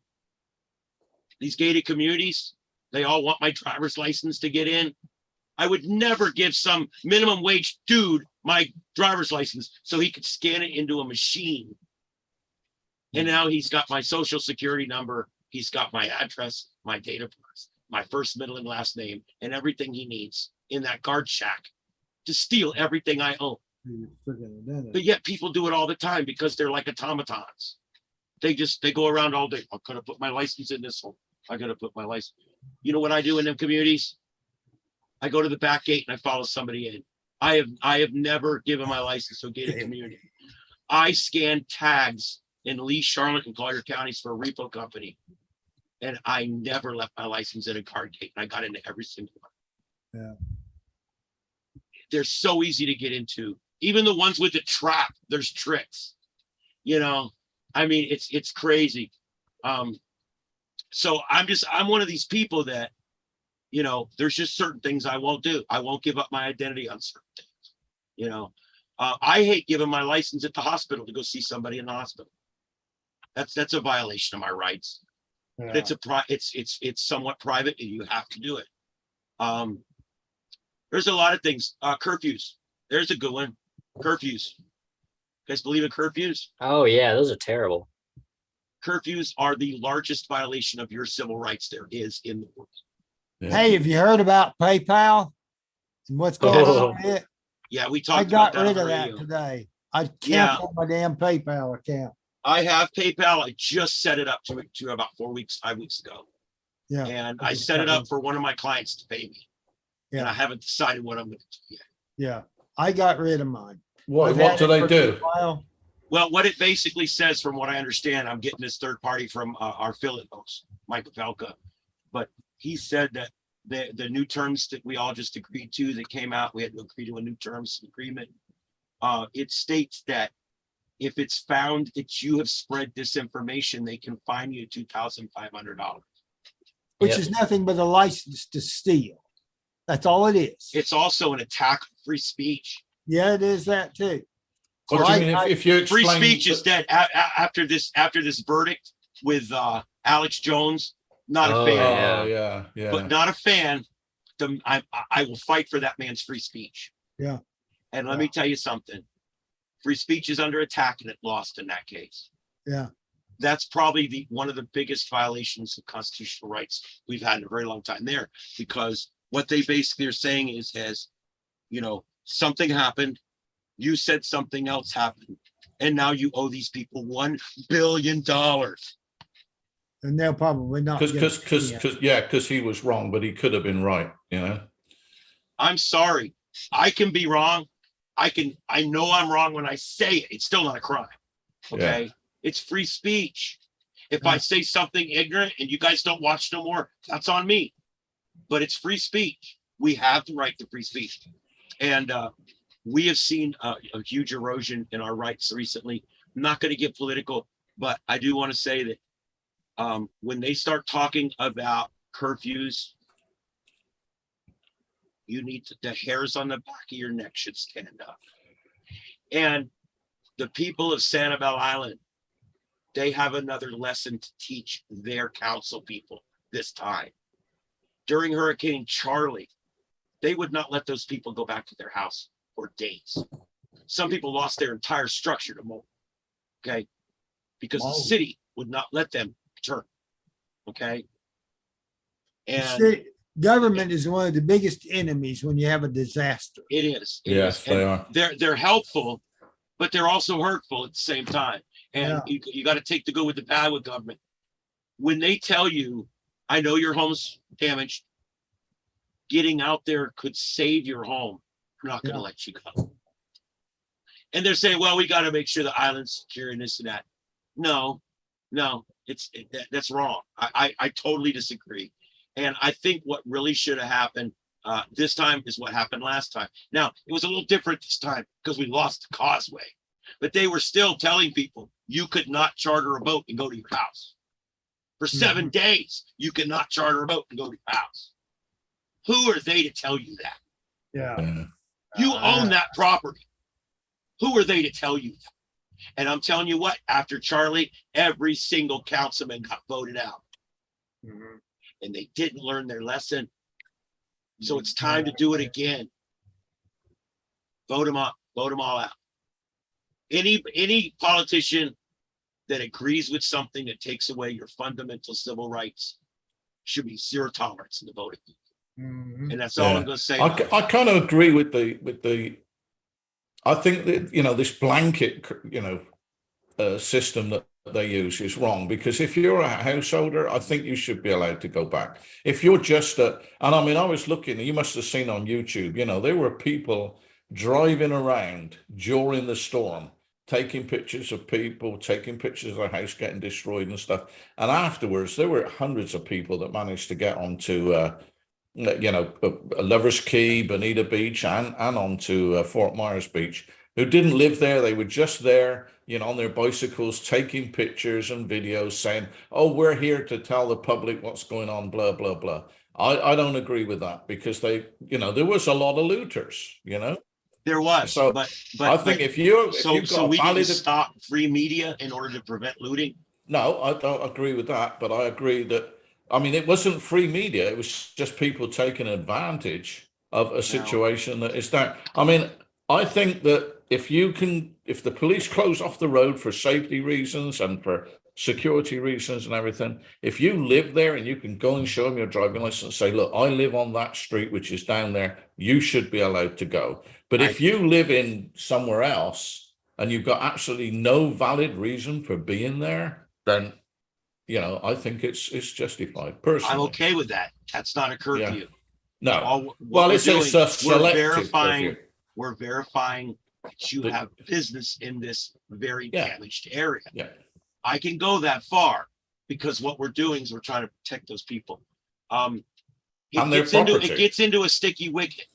These gated communities, they all want my driver's license to get in. I would never give some minimum wage dude my driver's license so he could scan it into a machine. And now he's got my social security number. He's got my address, my date of birth, my first, middle, and last name, and everything he needs in that guard shack to steal everything I own. But yet people do it all the time because they're like automatons. They go around all day. I could have put my license in this one. I gotta put my license. You know what I do in them communities? I go to the back gate and I follow somebody in. I have never given my license to a gated community. I scan tags in Lee, Charlotte, and Collier counties for a repo company. And I never left my license in a card gate. I got into every single one. Yeah. They're so easy to get into. Even the ones with the trap, there's tricks. You know, I mean, it's crazy. So I'm one of these people that, you know, there's just certain things I won't do. I won't give up my identity on certain things. You know, I hate giving my license at the hospital to go see somebody in the hospital. That's a violation of my rights. Yeah. It's somewhat private and you have to do it. There's a lot of things. Curfews. There's a good one. Curfews. You guys believe in curfews? Oh yeah, those are terrible. Curfews are the largest violation of your civil rights there is in the world. Yeah. Hey, have you heard about PayPal and what's going on with it? Yeah, we I talked about got that rid on of the that radio. today. I Yeah. canceled my damn PayPal account. I have PayPal. I just set it up to about 5 weeks ago. Yeah. And I set it up for one of my clients to pay me. And I Yeah. haven't decided what I'm going to do yet. Yeah. I got rid of mine. What I've do had it they for do? a while. Well, what it basically says, from what I understand, I'm getting this third party from our affiliate host, Mike Pavelka. But he said that the new terms that we all just agreed to that came out, we had to agree to a new terms agreement. It states that if it's found that you have spread disinformation, they can fine you $2,500. Which Yep. is nothing but a license to steal. That's all it is. It's also an attack on free speech. Yeah, it is that too. What do you mean if you Free explain? speech is dead after this verdict with Alex Jones. Not a Oh, fan, Oh, Yeah. yeah, but not a fan. I will fight for that man's free speech. Yeah. And let me tell you something. Free speech is under attack, and it lost in that case. Yeah. That's probably one of the biggest violations of constitutional rights we've had in a very long time there, because what they basically are saying is, something happened, you said something else happened, and now you owe these people $1 billion. And they'll probably not. get it. Because he was wrong, but he could have been right. I'm sorry. I can be wrong. I know I'm wrong when I say it. It's still not a crime. Okay. Yeah. It's free speech. If I say something ignorant and you guys don't watch no more, that's on me. But it's free speech. We have the right to free speech. And we have seen a huge erosion in our rights recently. I'm not going to get political, but I do want to say that when they start talking about curfews, you need to, the hairs on the back of your neck should stand up. And the people of Sanibel Island, they have another lesson to teach their council people this time. During Hurricane Charlie, they would not let those people go back to their house for days. Some people lost their entire structure to mold, okay? Because the city would not let them return, okay? And Government is one of the biggest enemies when you have a disaster. it is. Yes, they are. They're helpful, but they're also hurtful at the same time. And you got to take the good with the bad with government. When they tell you, I know your home's damaged, getting out there could save your home, I'm not going to let you go. And they're saying, well, we got to make sure the island's secure and this and that. No, that's wrong. I totally disagree. And I think what really should have happened this time is what happened last time. Now, it was a little different this time because we lost the causeway, but they were still telling people you could not charter a boat and go to your house. For 7 days, you cannot charter a boat and go to your house. Who are they to tell you that? Yeah. You own that property. Who are they to tell you that? And I'm telling you what, after Charlie, every single councilman got voted out. And they didn't learn their lesson. So it's time to do it again. Vote them up, vote them all out. Any politician that agrees with something that takes away your fundamental civil rights should be zero tolerance in the voting. And that's all I'm going to say. I kind of agree with the. I think that this blanket system that they use is wrong, because if you're a householder, I think you should be allowed to go back. If you're just and I mean, I was looking, you must have seen on YouTube, there were people driving around during the storm, taking pictures of people, taking pictures of their house getting destroyed and stuff. And afterwards, there were hundreds of people that managed to get onto, Lover's Key, Bonita Beach, and onto Fort Myers Beach, who didn't live there. They were just there, on their bicycles, taking pictures and videos saying, oh, we're here to tell the public what's going on, blah, blah, blah. I don't agree with that, because there was a lot of looters, There was, so but I think if you need to stop free media in order to prevent looting. No, I don't agree with that, but I agree that, I mean, it wasn't free media. It was just people taking advantage of a situation that is down. I mean, I think that if the police close off the road for safety reasons and for security reasons and everything, if you live there and you can go and show them your driving license and say, look, I live on that street, which is down there, you should be allowed to go. But if you live in somewhere else and you've got absolutely no valid reason for being there, then I think it's justified. Personally, I'm okay with that. That's not a curfew. No. It's a selective curfew. We're verifying that you have business in this very damaged area. Yeah. I can go that far because what we're doing is we're trying to protect those people. It gets into a sticky wicket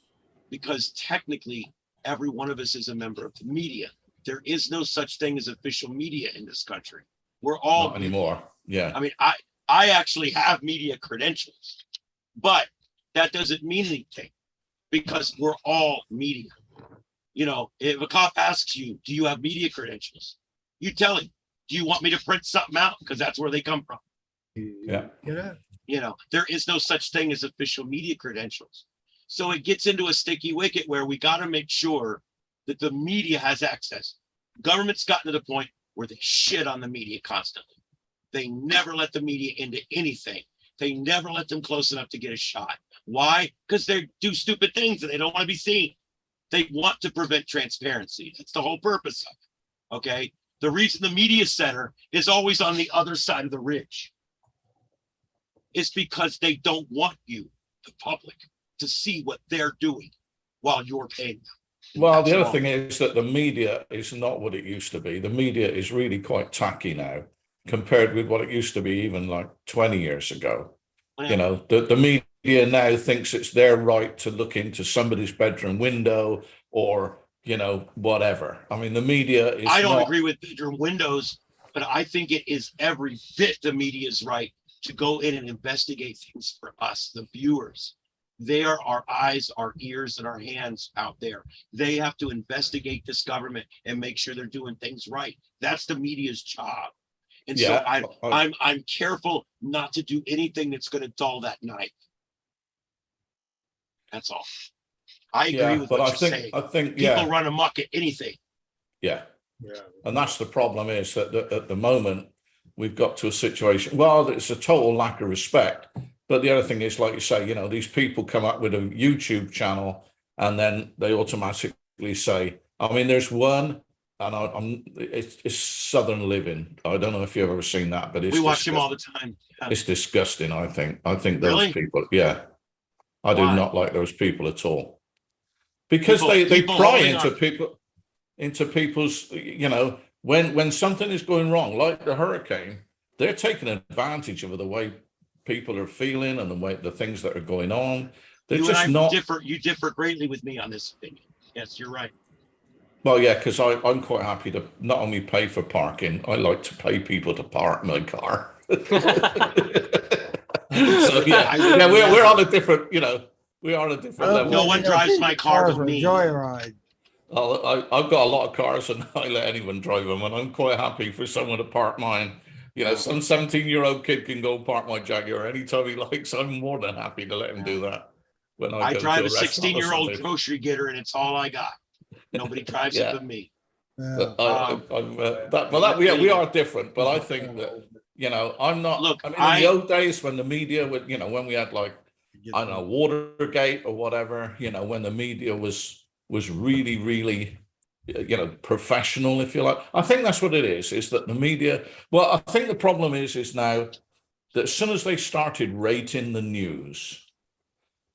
because technically every one of us is a member of the media. There is no such thing as official media in this country. We're all not anymore. Yeah. I mean, I actually have media credentials, but that doesn't mean anything because we're all media. You know, if a cop asks you, do you have media credentials? You tell him, do you want me to print something out? Because that's where they come from. Yeah. You know, there is no such thing as official media credentials. So it gets into a sticky wicket where we got to make sure that the media has access. Government's gotten to the point where they shit on the media constantly. They never let the media into anything. They never let them close enough to get a shot. Why? Because they do stupid things and they don't want to be seen. They want to prevent transparency. That's the whole purpose of it. Okay. The reason the media center is always on the other side of the ridge is because they don't want you, the public, to see what they're doing while you're paying them. Well, That's the other wrong. thing is that the media is not what it used to be. The media is really quite tacky now compared with what it used to be even like 20 years ago. Well, You know, the media now thinks it's their right to look into somebody's bedroom window or, you know, whatever. I mean, the media is I don't not, agree with bedroom windows, but I think it is every bit the media's right to go in and investigate things for us, the viewers. They are our eyes, our ears, and our hands out there. They have to investigate this government and make sure they're doing things right. That's the media's job. And so yeah, I'm careful not to do anything that's going to dull that knife. That's all. I agree yeah, with but what I you're think, saying. I think, People yeah, run amok at anything. yeah. And that's the problem is that at the moment, we've got to a situation, well, it's a total lack of respect. But the other thing is, like you say, you know, these people come up with a YouTube channel and then they automatically say, I mean, there's one, and it's Southern Living. I don't know if you've ever seen that, but We watch them all the time. Yeah. it's disgusting, I think. I think those Really? people, yeah. I do Why? not like those people at all. Because People- they people pry holding into on. people's, you know, when something is going wrong, like the hurricane, they're taking advantage of the way people are feeling and the things that are going on. They're You and just I not. differ greatly with me on this opinion. Yes, you're right. Well, yeah, because I'm quite happy to not only pay for parking, I like to pay people to park my car. So yeah, we're on a different, you know, we are on a different level. No one drives my car but for a me. joyride. I've got a lot of cars and I let anyone drive them, and I'm quite happy for someone to park mine. You know, some 17-year-old kid can go park my Jaguar anytime he likes. I'm more than happy to let him do that. When I go drive to a restaurant or 16-year-old something. grocery getter, and it's all I got. Nobody drives Yeah. it but me. Yeah. We are different, but I think that, you know, I'm not. Look, I mean, in the old days when the media would, you know, when we had like, I don't know, Watergate or whatever, you know, when the media was really, really, you know, professional, if you like. I think that's what it is that the media, well, I think the problem is now that as soon as they started rating the news,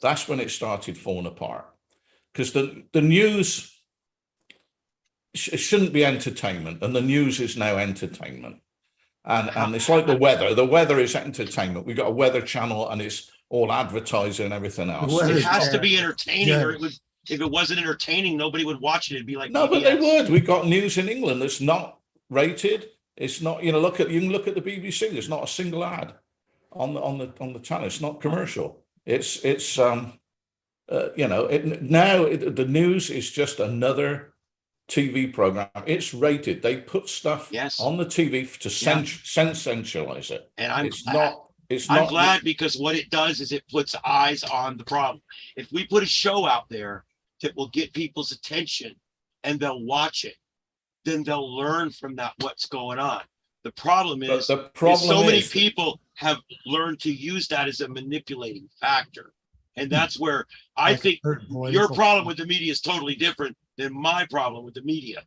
that's when it started falling apart. Because the news shouldn't be entertainment, and the news is now entertainment. And it's like the weather. The weather is entertainment. We've got a weather channel and it's all advertising and everything else. weather- It has to be entertaining, Yeah. or it would. If it wasn't entertaining, nobody would watch it. It'd be like No, but they PBS. would. We've got news in England that's not rated. It's not, you know, you can look at the BBC. There's not a single ad on the channel. It's not commercial. It's you know, the news is just another TV program. It's rated. They put stuff Yes. on the TV to sensationalize it. And I'm It's glad. not. It's I'm not. glad because what it does is it puts eyes on the problem. If we put a show out there that will get people's attention and they'll watch it, then they'll learn from that what's going on. The problem But is, the problem so many is that- people have learned to use that as a manipulating factor. And that's where I think your problem with the media is totally different than my problem with the media.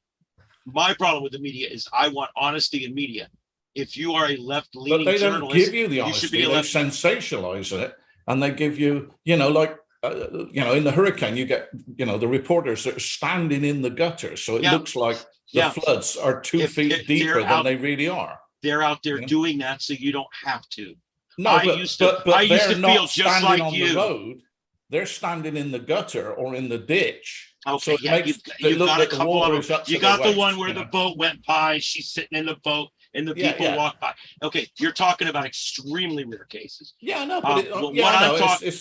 My problem with the media is I want honesty in media. If you are a But left-leaning they don't journalist, give you the you honesty. should be a They left. sensationalize it, and they give you, you know, like, you know, in the hurricane, you get, you know, the reporters that are standing in the gutter, so it Yeah. looks like the Yeah. floods are 2 If feet they're deeper than out- they really are. They're out there Yeah. doing that so you don't have to. No, I but used to they're feel not just standing like on you. the road. They're standing in the gutter or in the ditch. Okay, it yeah, makes you've it look got a like the couple water of is up them. You to got the waist, one where you the know. boat went by, she's sitting in the boat and the Yeah, people yeah. walk by. Okay, you're talking about extremely rare cases. Yeah, no, but what I'm talking,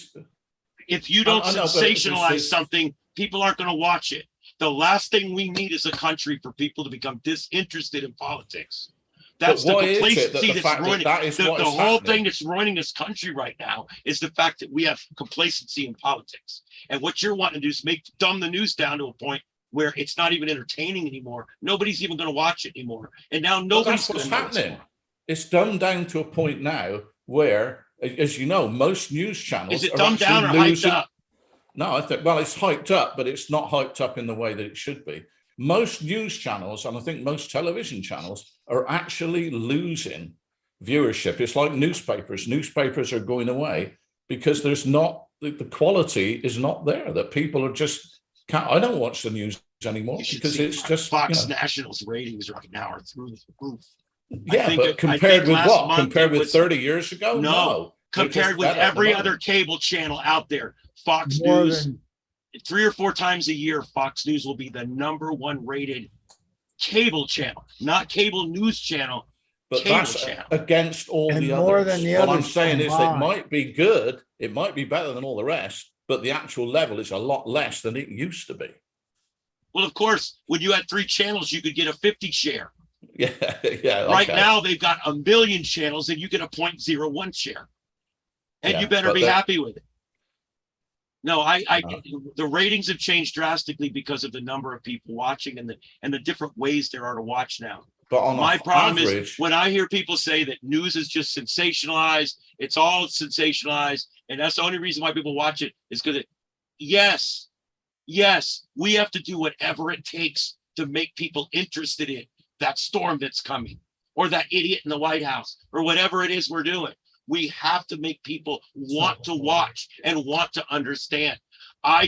if you don't I know, but sensationalize it's- something, people aren't going to watch it. The last thing we need is a country for people to become disinterested in politics. That's the why is it that complacency the that's fact that ruining that is the what is whole happening? thing that's ruining this country right now is the fact that we have complacency in politics. And what you're wanting to do is dumb the news down to a point where it's not even entertaining anymore. Nobody's even going to watch it anymore. And now But nobody's that's what's going to know it's happening. It's dumbed down to a point now where, as you know, most news channels Is it are dumbed down or actually hyped losing. up? No, I think, well, it's hyped up, but it's not hyped up in the way that it should be. Most news channels, and I think most television channels, are actually losing viewership. It's like newspapers. Newspapers are going away because there's not, the quality is not there, that people are just, I don't watch the news anymore You should because see it's just, Fox National's ratings right now are through the roof. yeah, think but I compared think with last what? month Compared it with was- 30 years ago? No. They're just Compared with better at the every moment. other cable channel out there, Fox More News, than, 3 or 4 times a year, Fox News will be the #1 rated cable channel, not cable news channel. But cable that's channel. against all And the more others. than the What I'm others saying is that it combined. might be good, it might be better than all the rest, but the actual level is a lot less than it used to be. Well, of course, when you had 3 channels, you could get a 50 share. Yeah, yeah. Right okay. now, they've got 1 million channels and you get a 0.01 share. And Yeah, you better but be that- happy with it. No, the ratings have changed drastically because of the number of people watching and the different ways there are to watch now. But on My problem is average, when I hear people say that news is just sensationalized, it's all sensationalized, and that's the only reason why people watch it is because yes, we have to do whatever it takes to make people interested in that storm that's coming, or that idiot in the White House, or whatever it is we're doing. We have to make people want to watch and want to understand.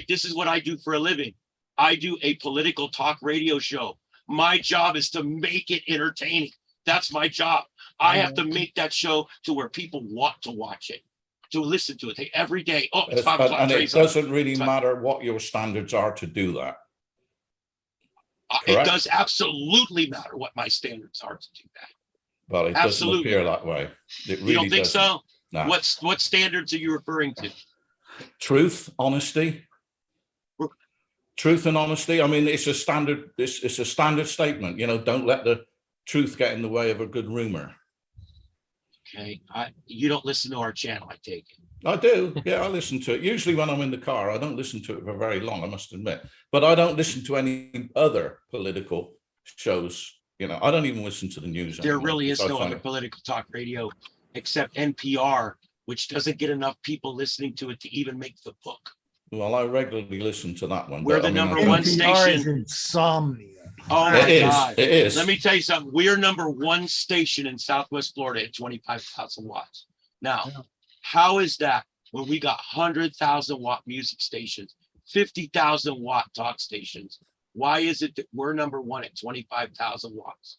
This is what I do for a living. I do a political talk radio show. My job is to make it entertaining. That's my job. I have to make that show to where people want to watch it, to listen to it every day. Oh, it's 5 o'clock. and it Trey's on. doesn't really matter what your standards are to do that. It correct? does absolutely matter what my standards are to do that. Well, it Absolutely. doesn't appear that way. It really You don't think doesn't. so? No. What standards are you referring to? Truth, honesty. Truth and honesty. I mean, it's a standard. It's a standard statement. You know, don't let the truth get in the way of a good rumor. Okay, you don't listen to our channel, I take it. I do. Yeah, I listen to it. Usually when I'm in the car, I don't listen to it for very long, I must admit. But I don't listen to any other political shows. You know, I don't even listen to the news. There anymore really is because I no find other it- political talk radio except NPR, which doesn't get enough people listening to it to even make the book. Well, I regularly listen to that one. We're but the I mean, I number think- one NPR is station. insomnia. Oh my It is. God. It is. Let me tell you something. We're #1 station in Southwest Florida at 25,000 watts. Now, Yeah. how is that when we got 100,000 watt music stations, 50,000 watt talk stations? Why is it that we're #1 at 25,000 watts?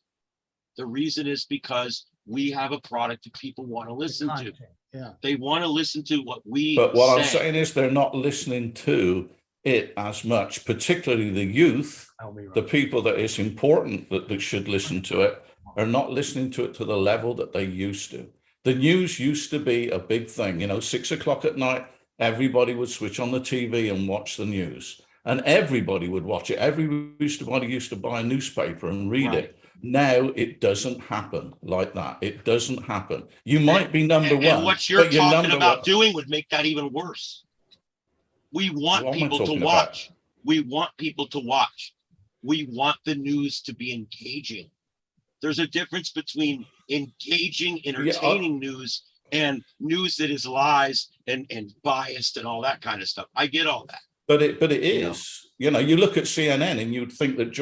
The reason is because we have a product that people want to listen to. Content, yeah. They want to listen to what we But what I'm say. saying is they're not listening to it as much, particularly the youth, I'll be right. the people that it's important that should listen to it, are not listening to it to the level that they used to. The news used to be a big thing, you know, 6 o'clock at night, everybody would switch on the TV and watch the news, and everybody would watch it. Everybody used to buy a newspaper and read Right. it. Now it doesn't happen like that. It doesn't happen. You might be number And one, what you're but you're talking number about one. doing would make that even worse. We want What am I people to talking about? watch. We want people to watch. We want the news to be engaging. There's a difference between engaging, entertaining news and news that is lies and biased and all that kind of stuff. I get all that. But it You know. is, you know, you look at CNN and you'd think that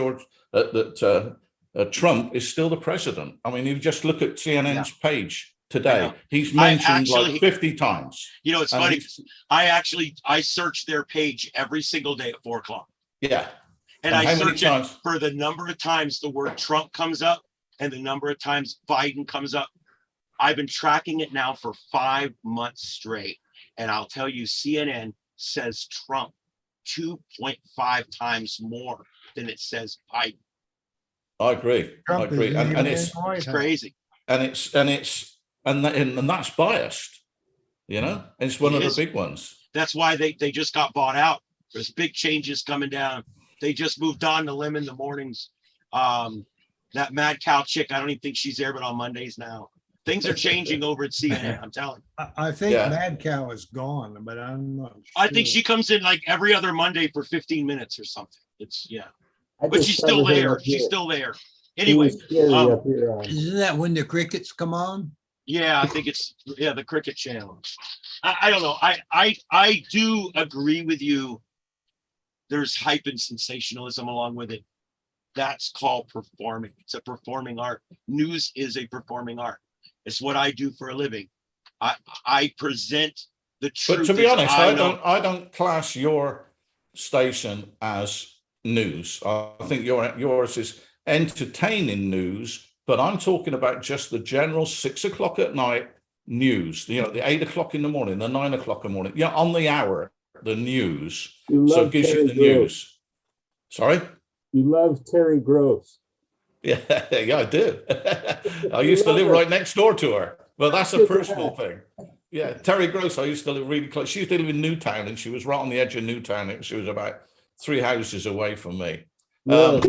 Trump is still the president. I mean, you just look at CNN's page I today. know. He's I mentioned actually- like 50 times. You know, it's And funny. he's- I search their page every single day at 4 o'clock. Yeah. And And I how many search it times- for the number of times the word Trump comes up and the number of times Biden comes up. I've been tracking it now for 5 months straight. And I'll tell you, CNN says Trump 2.5 times more than it says Biden. I agree. Trump I agree. isn't And even it's in the White It's House. crazy. and that's biased, you know, it's one It of the is. big ones. That's why they just got bought out. There's big changes coming down. They just moved on to Lim in the mornings. That Mad Cow chick, I don't even think she's there, but on Mondays now. Things are changing over at CNN. I'm telling you. I think Yeah. Mad Cow is gone, but I'm not. I think sure. she comes in like every other Monday for 15 minutes or something. It's yeah, I but just she's still covered her there. up She's here. still there. She Anyway, was scary um, up here on. Isn't that when the crickets come on? yeah, I think it's the Cricket Channel. I don't know. I do agree with you. There's hype and sensationalism along with it. That's called performing. It's a performing art. News is a performing art. It's what I do for a living. I present the truth. But to be as honest, know. I don't class your station as news. I think yours is entertaining news, but I'm talking about just the general 6 o'clock at night news, you know, the 8 o'clock in the morning, the 9 o'clock in the morning, yeah, on the hour, the news. You So love it gives you Terry the Gross. news. Sorry? You love Terry Gross. Yeah, yeah, I do. I used to live right next door to her, but that's a Look at personal that. thing. Yeah, Terry Gross, I used to live really close. She used to live in Newtown, and she was right on the edge of Newtown. She was about 3 houses away from me, Really?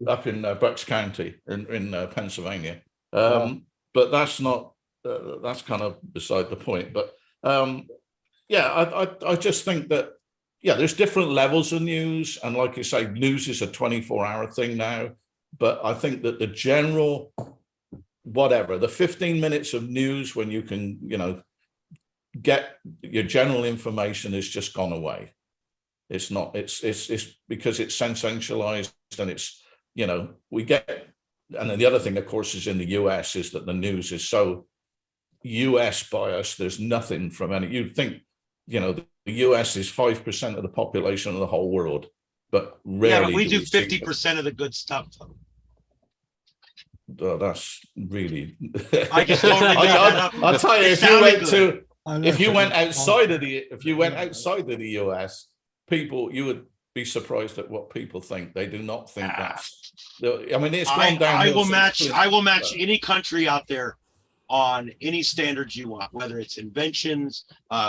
up in Bucks County in Pennsylvania. Wow. But that's not, that's kind of beside the point. But yeah, I just think that, yeah, there's different levels of news. And like you say, news is a 24-hour thing now. But I think that the general, whatever, the 15 minutes of news when you can, you know, get your general information has just gone away. It's not, it's because it's sensationalized and it's, you know, we get, and then the other thing, of course, is in the US is that the news is so US biased. There's nothing from any, you'd think, you know, the US is 5% of the population of the whole world, but rarely. Yeah, but we do see 50% of the good stuff. that's really. I just totally made that up. I'll tell you, It if you sounded went good. to, if you went outside of the US, people, you would be surprised at what people think. They do not think that's. I mean, it's gone down. I will match any country out there on any standards you want, whether it's inventions,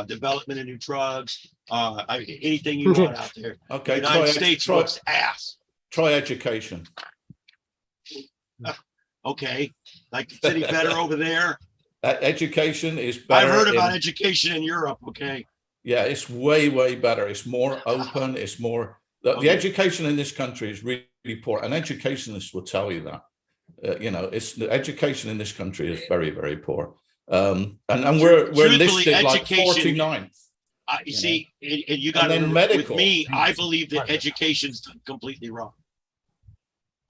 development of new drugs, anything you want out there. Okay, The United States wants ass. Try education. Okay, like it's any better over there? Education is better. I've heard about education in Europe. Okay. Yeah, it's way better. It's more open. It's more the education in this country is really poor, and educationists will tell you that. You know, it's the education in this country is very poor. And we're listed like 49th. You see, and you got to remember, with me, I believe that education's done completely wrong.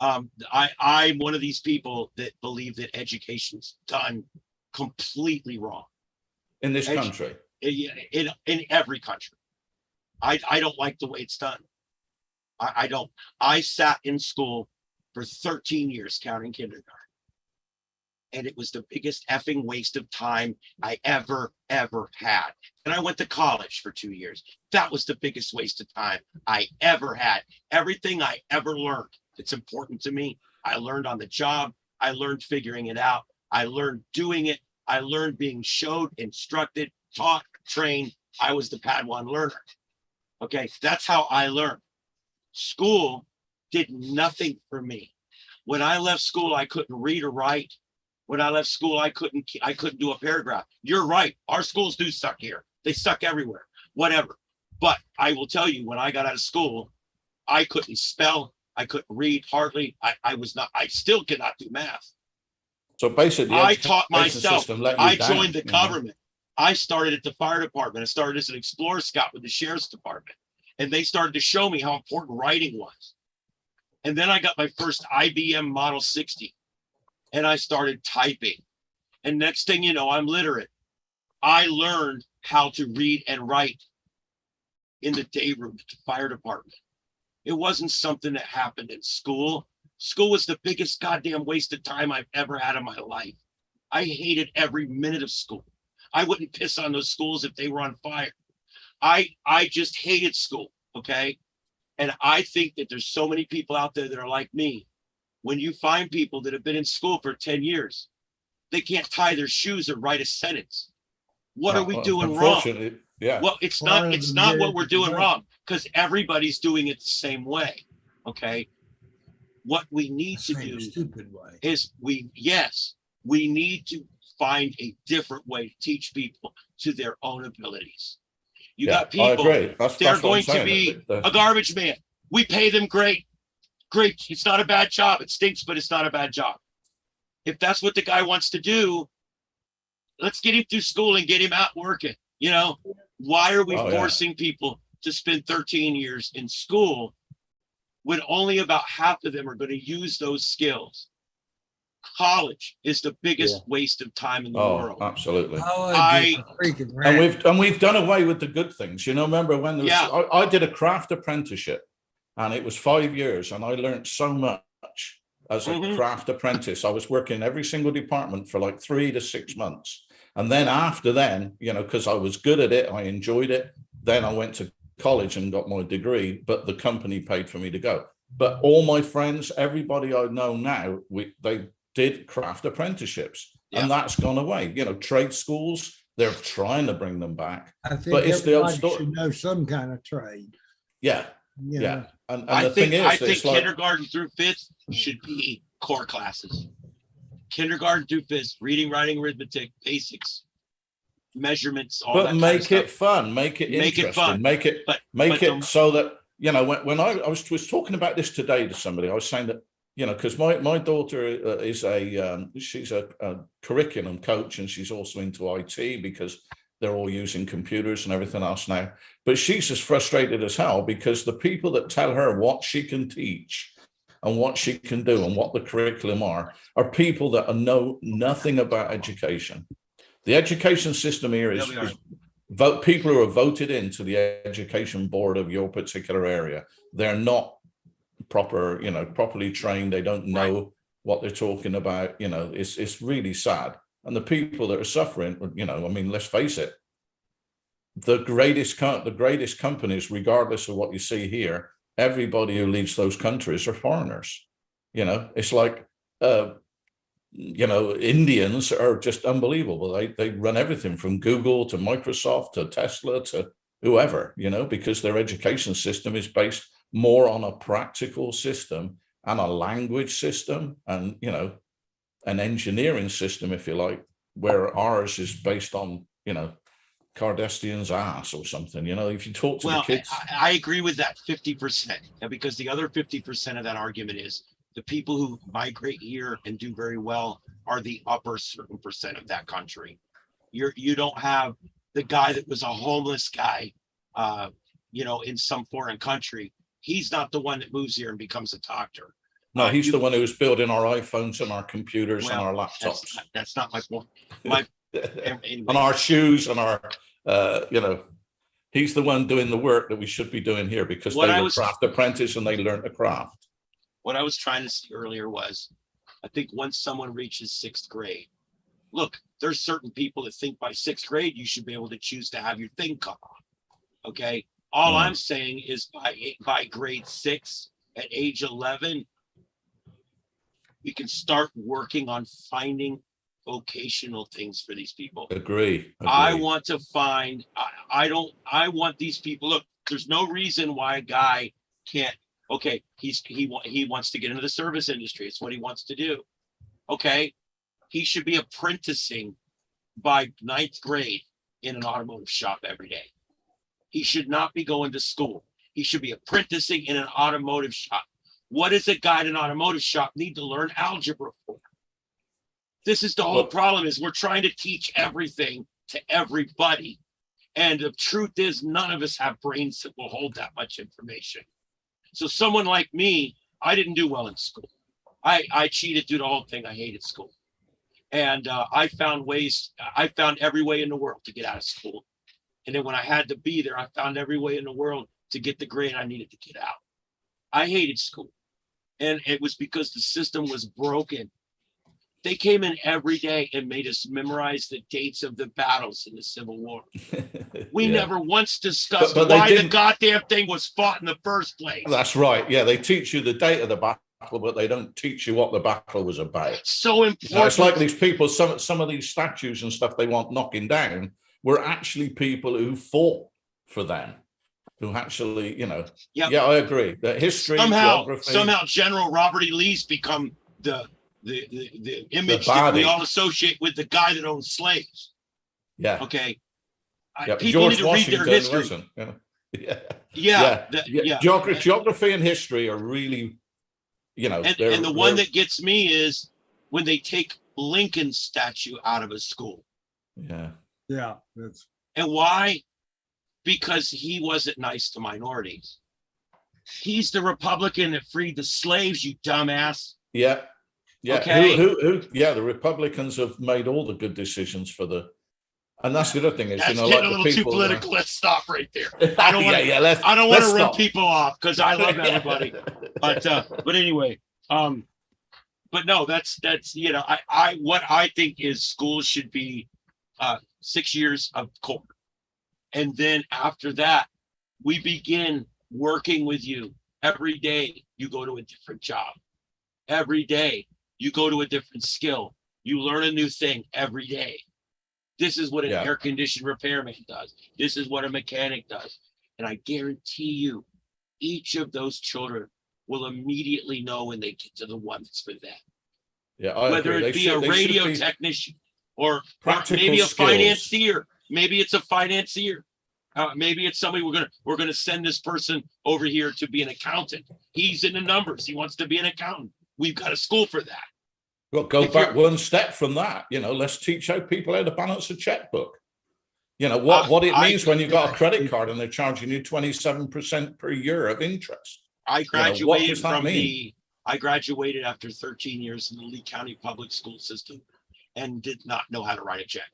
I'm one of these people that believe that education's done completely wrong In this country. In every country. I don't like the way it's done. I don't. I sat in school for 13 years, counting kindergarten. And it was the biggest effing waste of time I ever had. And I went to college for 2 years. That was the biggest waste of time I ever had. Everything I ever learned that's important to me, I learned on the job. I learned figuring it out. I learned doing it. I learned being showed, instructed, taught, trained. I was the Padawan learner. Okay, that's how I learned. School did nothing for me. When I left school, I couldn't read or write. When I left school, I couldn't do a paragraph. You're right. Our schools do suck here. They suck everywhere, whatever. But I will tell you, when I got out of school, I couldn't spell. I couldn't read hardly. I still cannot do math. So basically, I taught myself. I joined the government. government. I started at the fire department. I started as an Explorer Scout with the sheriff's department. And they started to show me how important writing was. And then I got my first IBM Model 60. And I started typing. And next thing you know, I'm literate. I learned how to read and write in the day room at the fire department. It wasn't something that happened in school. School was the biggest goddamn waste of time I've ever had in my life. I hated every minute of school. I wouldn't piss on those schools if they were on fire. I just hated school, okay? And I think that there's so many people out there that are like me. When you find people that have been in school for 10 years, they can't tie their shoes or write a sentence. What are we doing wrong? Yeah. Well, it's not what we're doing wrong, because everybody's doing it the same way. Okay. What we need to Same do stupid way. is we need to find a different way to teach people to their own abilities. You got I people, agree. That's they're what I'm going to saying. be a garbage man. We pay them great. Great. It's not a bad job. It stinks, but it's not a bad job. If that's what the guy wants to do, let's get him through school and get him out working. You know, why are we Oh, yeah. forcing people to spend 13 years in school when only about half of them are going to use those skills? College is the biggest waste of time in the world. Absolutely. And we've done away with the good things. You know, remember when there was, I did a craft apprenticeship, and it was 5 years, and I learned so much as a craft apprentice. I was working in every single department for like 3 to 6 months. And then after then, you know, because I was good at it, I enjoyed it. Then I went to college and got my degree, but the company paid for me to go. But all my friends, everybody I know now, they did craft apprenticeships, and that's gone away. You know, trade schools, they're trying to bring them back. I think but it's the old everybody story. should know some kind of trade. Yeah. You Yeah. know. And I the think thing is, it's like, kindergarten through fifth should be core classes. Kindergarten through fifth, reading, writing, arithmetic, basics, measurements, all that but kind of make stuff. it fun, make it Make it interesting, fun. make it But so that, you know, when I was talking about this today to somebody, I was saying that, you know, because my daughter is she's a curriculum coach, and she's also into IT because they're all using computers and everything else now. But she's as frustrated as hell because the people that tell her what she can teach and what she can do and what the curriculum are people that know nothing about education. The education system here is people who are voted into the education board of your particular area. They're not properly trained. They don't know what they're talking about. You know, it's really sad. And the people that are suffering, you know, I mean, let's face it, the greatest companies, regardless of what you see here, everybody who leads those countries are foreigners. You know, it's like, you know, Indians are just unbelievable. They run everything from Google to Microsoft to Tesla to whoever, you know, because their education system is based more on a practical system and a language system and, you know, an engineering system, if you like, where ours is based on, you know, Kardashian's ass or something. You know, if you talk to the kids. I agree with that 50%. And because the other 50% of that argument is the people who migrate here and do very well are the upper certain percent of that country. You don't have the guy that was a homeless guy, you know, in some foreign country. He's not the one that moves here and becomes a doctor. No, he's the one who's building our iPhones and our computers and our laptops. That's not my point. And our shoes and our, you know, he's the one doing the work that we should be doing here because they were craft apprentice and they learned the craft. What I was trying to say earlier was, I think once someone reaches 6th grade, look, there's certain people that think by 6th grade, you should be able to choose to have your thing cut off. Okay. All I'm saying is by grade 6 at age 11, we can start working on finding vocational things for these people. Agree. I want to find, I want these people, look, there's no reason why a guy can't, okay, he wants to get into the service industry. It's what he wants to do. Okay. He should be apprenticing by 9th grade in an automotive shop every day. He should not be going to school. He should be apprenticing in an automotive shop. What does a guy in an automotive shop need to learn algebra for? This is the whole problem, is we're trying to teach everything to everybody. And the truth is, none of us have brains that will hold that much information. So someone like me, I didn't do well in school. I cheated through the whole thing. I hated school. And I found every way in the world to get out of school. And then when I had to be there, I found every way in the world to get the grade I needed to get out. I hated school. And it was because the system was broken. They came in every day and made us memorize the dates of the battles in the Civil War. We never once discussed why the goddamn thing was fought in the first place. That's right. Yeah, they teach you the date of the battle, but they don't teach you what the battle was about. It's so important. Now, it's like these people, some of these statues and stuff they want knocking down were actually people who fought for them. who actually, Yeah. yeah, I agree. The history, geography, somehow General Robert E. Lee's become the image that we baddie. all associate with the guy that owned slaves. yeah, Okay. yeah. People George need to read Washington their history. wasn't. Yeah, Yeah. Geography and history are really, And the one that gets me is when they take Lincoln's statue out of a school. yeah, Yeah, that's, And why? Because he wasn't nice to minorities. He's the Republican that freed the slaves, you dumbass. yeah. Okay. Who? Yeah, the Republicans have made all the good decisions for the. And that's the other thing is, That's like getting a the little too people. political. Let's stop right there. I don't want to. I don't want let's to run stop. people off because I love everybody. But anyway, but no, that's what I think is schools should be 6 years of core, and then after that, we begin working with you every day. You go to a different job. Every day you go to a different skill. You learn a new thing every day. This is what an air conditioned repairman does. This is what a mechanic does. And I guarantee you, each of those children will immediately know when they get to the one that's for them. Yeah, I Whether agree. it be a radio technician or maybe a skills. financier. Maybe it's a financier. Maybe it's somebody we're gonna send this person over here to be an accountant. He's in the numbers. He wants to be an accountant. We've got a school for that. Well, go back one step from that. Let's teach how people how to balance a checkbook. What it means when you've got a credit card and they're charging you 27% per year of interest. I graduated what does that mean? I graduated after 13 years in the Lee County public school system and did not know how to write a check.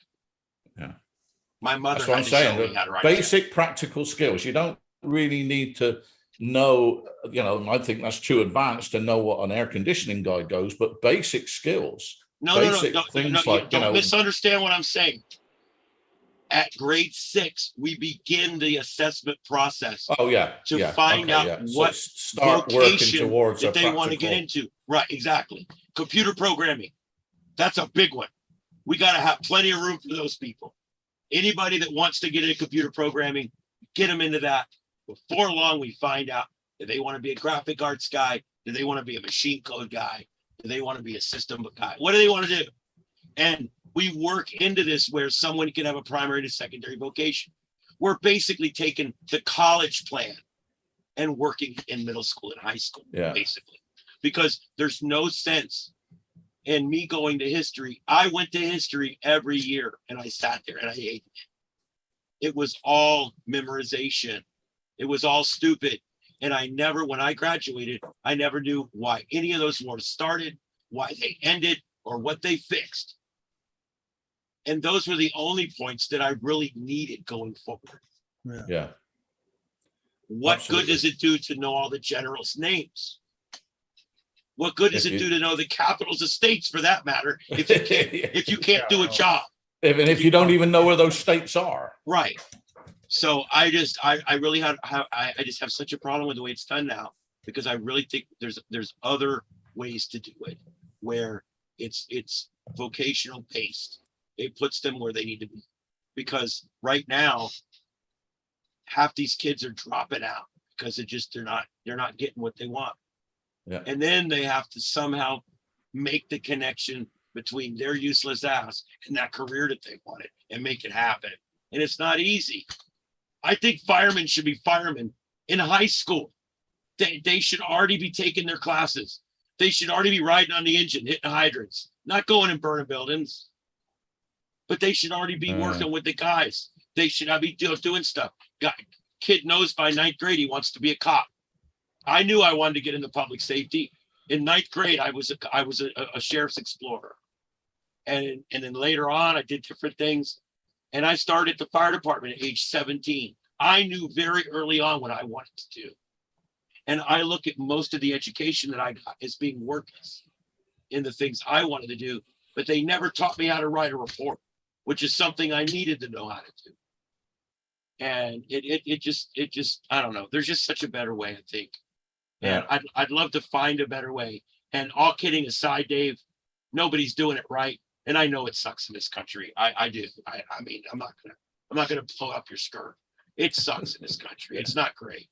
Yeah. My mother That's what I'm had to show me saying. how to write a check. Basic practical skills. You don't really need to know, I think that's too advanced to know what an air conditioning guy goes, but basic skills. No, don't misunderstand what I'm saying. At grade 6, we begin the assessment process. Oh yeah, to find out what start working towards that they want to get into. Right, exactly. Computer programming, that's a big one. We got to have plenty of room for those people. Anybody that wants to get into computer programming, get them into that. Before long, we find out that they want to be a graphic arts guy. Do they want to be a machine code guy? Do they want to be a system guy? What do they want to do? And we work into this where someone can have a primary to secondary vocation. We're basically taking the college plan and working in middle school and high school, basically, because there's no sense in me going to history. I went to history every year and I sat there and I hated it. It was all memorization. It was all stupid. And when I graduated, I never knew why any of those wars started, why they ended, or what they fixed. And those were the only points that I really needed going forward. Yeah. What good does it do to know all the generals' names? What good does it do to know the capitals of states, for that matter, if you can't do a job? Even if you don't even know where those states are. Right. So I just have such a problem with the way it's done now, because I really think there's other ways to do it where it's vocational based. It puts them where they need to be, because right now half these kids are dropping out because they're not getting what they want. Yeah. And then they have to somehow make the connection between their useless ass and that career that they wanted and make it happen. And it's not easy. I think firemen should be firemen in high school. They should already be taking their classes. They should already be riding on the engine, hitting hydrants, not going and burning buildings. But they should already be working with the guys. They should not be doing stuff. Kid knows by 9th grade he wants to be a cop. I knew I wanted to get into public safety. In 9th grade, I was a sheriff's explorer. And then later on, I did different things. And I started the fire department at age 17. I knew very early on what I wanted to do. And I look at most of the education that I got as being worthless in the things I wanted to do, but they never taught me how to write a report, which is something I needed to know how to do. And it just, I don't know. There's just such a better way, I think. And I'd love to find a better way. And all kidding aside, Dave, nobody's doing it right. And I know it sucks in this country. I do. I mean, I'm not gonna blow up your skirt. It sucks in this country. It's not great.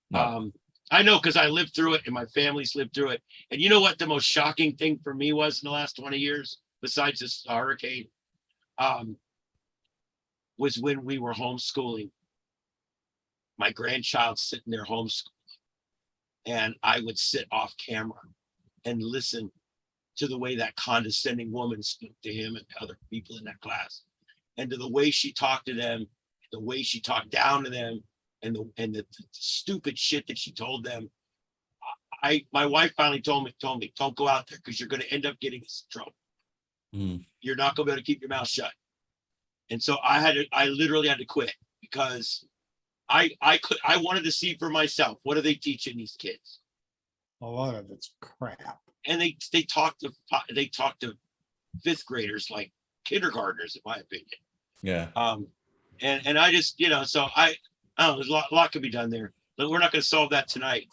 No. I know because I lived through it and my family's lived through it. And you know what the most shocking thing for me was in the last 20 years, besides this hurricane, was when we were homeschooling. My grandchild sitting there homeschooling, and I would sit off camera and listen to the way that condescending woman spoke to him and other people in that class, and to the way she talked to them, the way she talked down to them, and the stupid shit that she told them. My wife finally told me, don't go out there because you're going to end up getting us in trouble. You're not going to be able to keep your mouth shut. And so I literally had to quit because I wanted to see for myself, what are they teaching these kids? A lot of it's crap. And they talk to fifth graders like kindergartners, in my opinion. Yeah. And I just, so I don't know, there's a lot could be done there, but we're not going to solve that tonight.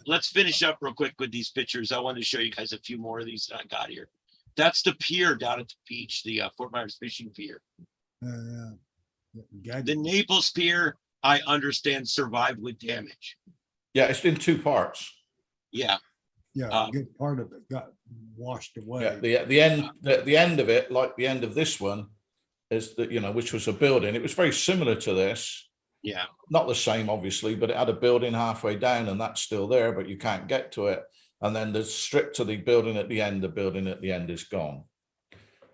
Let's finish up real quick with these pictures. I wanted to show you guys a few more of these that I got here. That's the pier down at the beach, the Fort Myers Fishing Pier. The Naples Pier, I understand, survived with damage. Yeah, it's in two parts. Yeah. Yeah, a good part of it got washed away. Yeah, the end of it, like the end of this one, is that, which was a building. It was very similar to this. Yeah. Not the same, obviously, but it had a building halfway down, and that's still there, but you can't get to it. And then the strip to the building at the end, is gone.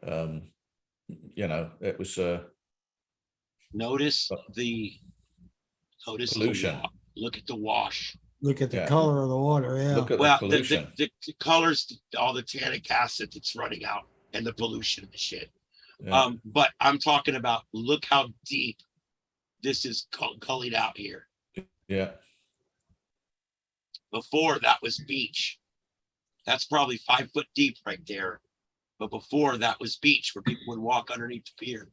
It was notice the pollution. Look at the wash. Look at the color of the water. Yeah. Look at the pollution. The colors, all the tannic acid that's running out, and the pollution and the shit. Yeah. But I'm talking about, look how deep this is gullied out here. Yeah. Before that was beach. That's probably 5 foot deep right there. But before that was beach where people would walk underneath the pier.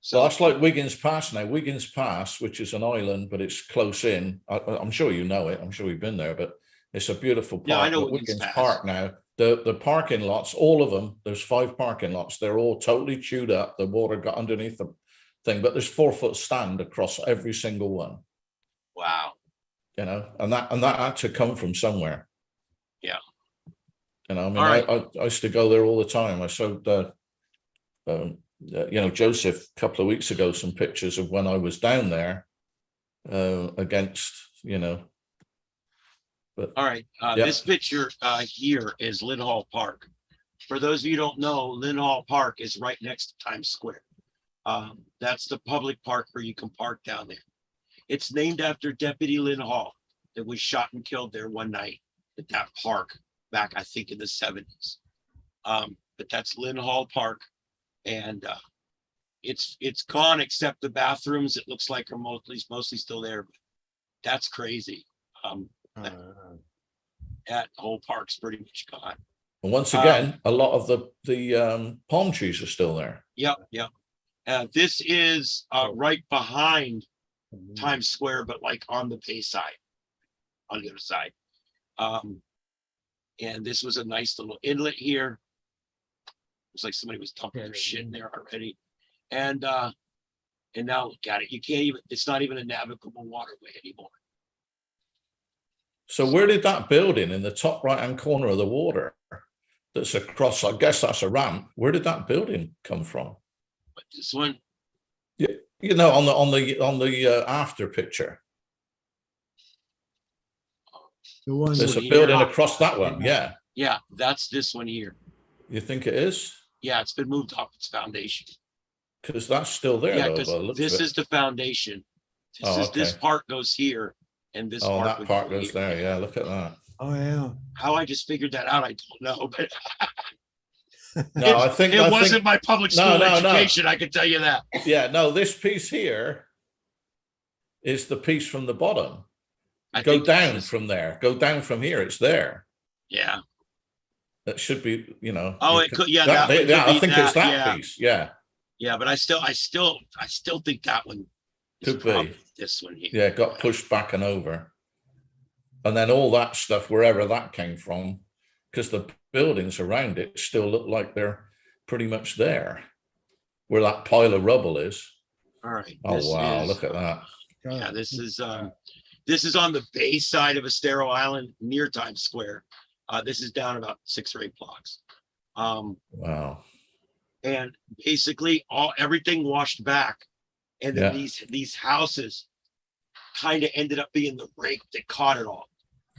So that's like Wiggins Pass now. Wiggins Pass, which is an island, but it's close in. I'm sure you know it. I'm sure you've been there, but it's a beautiful park. Yeah, I know Wiggins Park now. The parking lots, all of them, there's 5 parking lots. They're all totally chewed up. The water got underneath the thing, but there's 4 foot stand across every single one. Wow. And that had to come from somewhere. Yeah. I used to go there all the time. I showed Joseph a couple of weeks ago some pictures of when I was down there against. But all right, this picture here is Lynn Hall Park. For those of you who don't know, Lynn Hall Park is right next to Times Square. That's the public park where you can park down there. It's named after Deputy Lynn Hall that was shot and killed there one night at that park back, I think, in the 70s. But that's Lynn Hall Park, and it's gone except the bathrooms. It looks like are mostly still there. But that's crazy. That whole park's pretty much gone. And once again, a lot of the palm trees are still there. Yep. This is right behind Times Square, but like on the bay side, on the other side. And this was a nice little inlet here. Looks like somebody was dumping their shit in there already. And now look at it. You can't even, it's not even a navigable waterway anymore. So where did that building in the top right-hand corner of the water that's across, I guess that's a ramp, where did that building come from? But this one? Yeah, on the after picture. There's a building across that one. Yeah. Yeah, that's this one here. You think it is? Yeah, it's been moved off its foundation. Because that's still there. Yeah, because this is the foundation. This part goes here, and this part. That part goes there. Yeah, look at that. Oh yeah. How I just figured that out, I don't know, but no, I think it wasn't my public school education. I can tell you that. Yeah, no, this piece here is the piece from the bottom. Go down from there. Go down from here. It's there. Yeah. That should be, Oh, it could. Yeah. I think it's that piece. Yeah. Yeah, but I still think that one could be this one here. Yeah, it got pushed back and over, and then all that stuff, wherever that came from, because the buildings around it still look like they're pretty much there, where that pile of rubble is. All right. Oh, this wow, is- look at that. Yeah, this is on the base side of Estero Island near Times Square. This is down about 6 or 8 blocks. Wow. And basically everything washed back. And then Yeah. these houses kind of ended up being the rake that caught it all.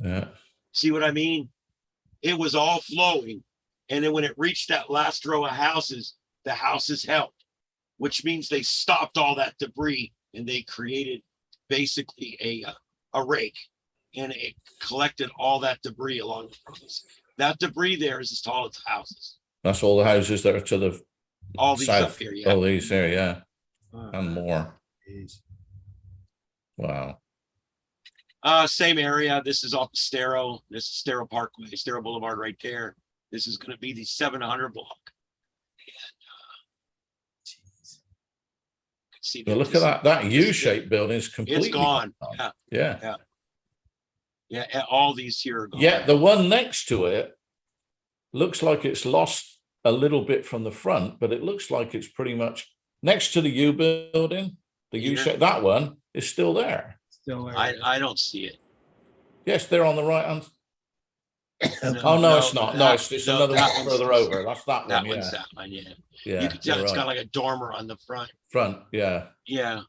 Yeah. See what I mean? It was all flowing. And then when it reached that last row of houses, the houses held, which means they stopped all that debris and they created basically a rake, and it collected all that debris along the roads. That debris there is as tall as the houses. That's all the houses that are to the All these south. up here, yeah. All these here, yeah. And more. Jeez. Wow. Same area. This is off Estero. This is Estero Parkway, Estero Boulevard right there. This is going to be the 700 block. See, But look at that. That U-shaped building is completely It's gone. gone. Yeah. Yeah. Yeah. All these here are gone. Yeah. The one next to it looks like it's lost a little bit from the front, but it looks like it's pretty much next to the U building. The Yeah. U-shape, that one is still there. Still there. I don't see it. Yes, they're on the right hand. No, Oh no, it's not. No, that- it's no, another that one one's- further over. That's that That one. one's Yeah. that one, yeah. Yeah. You can tell you're it's right. got like a dormer on the front. Front. Yeah. Yeah.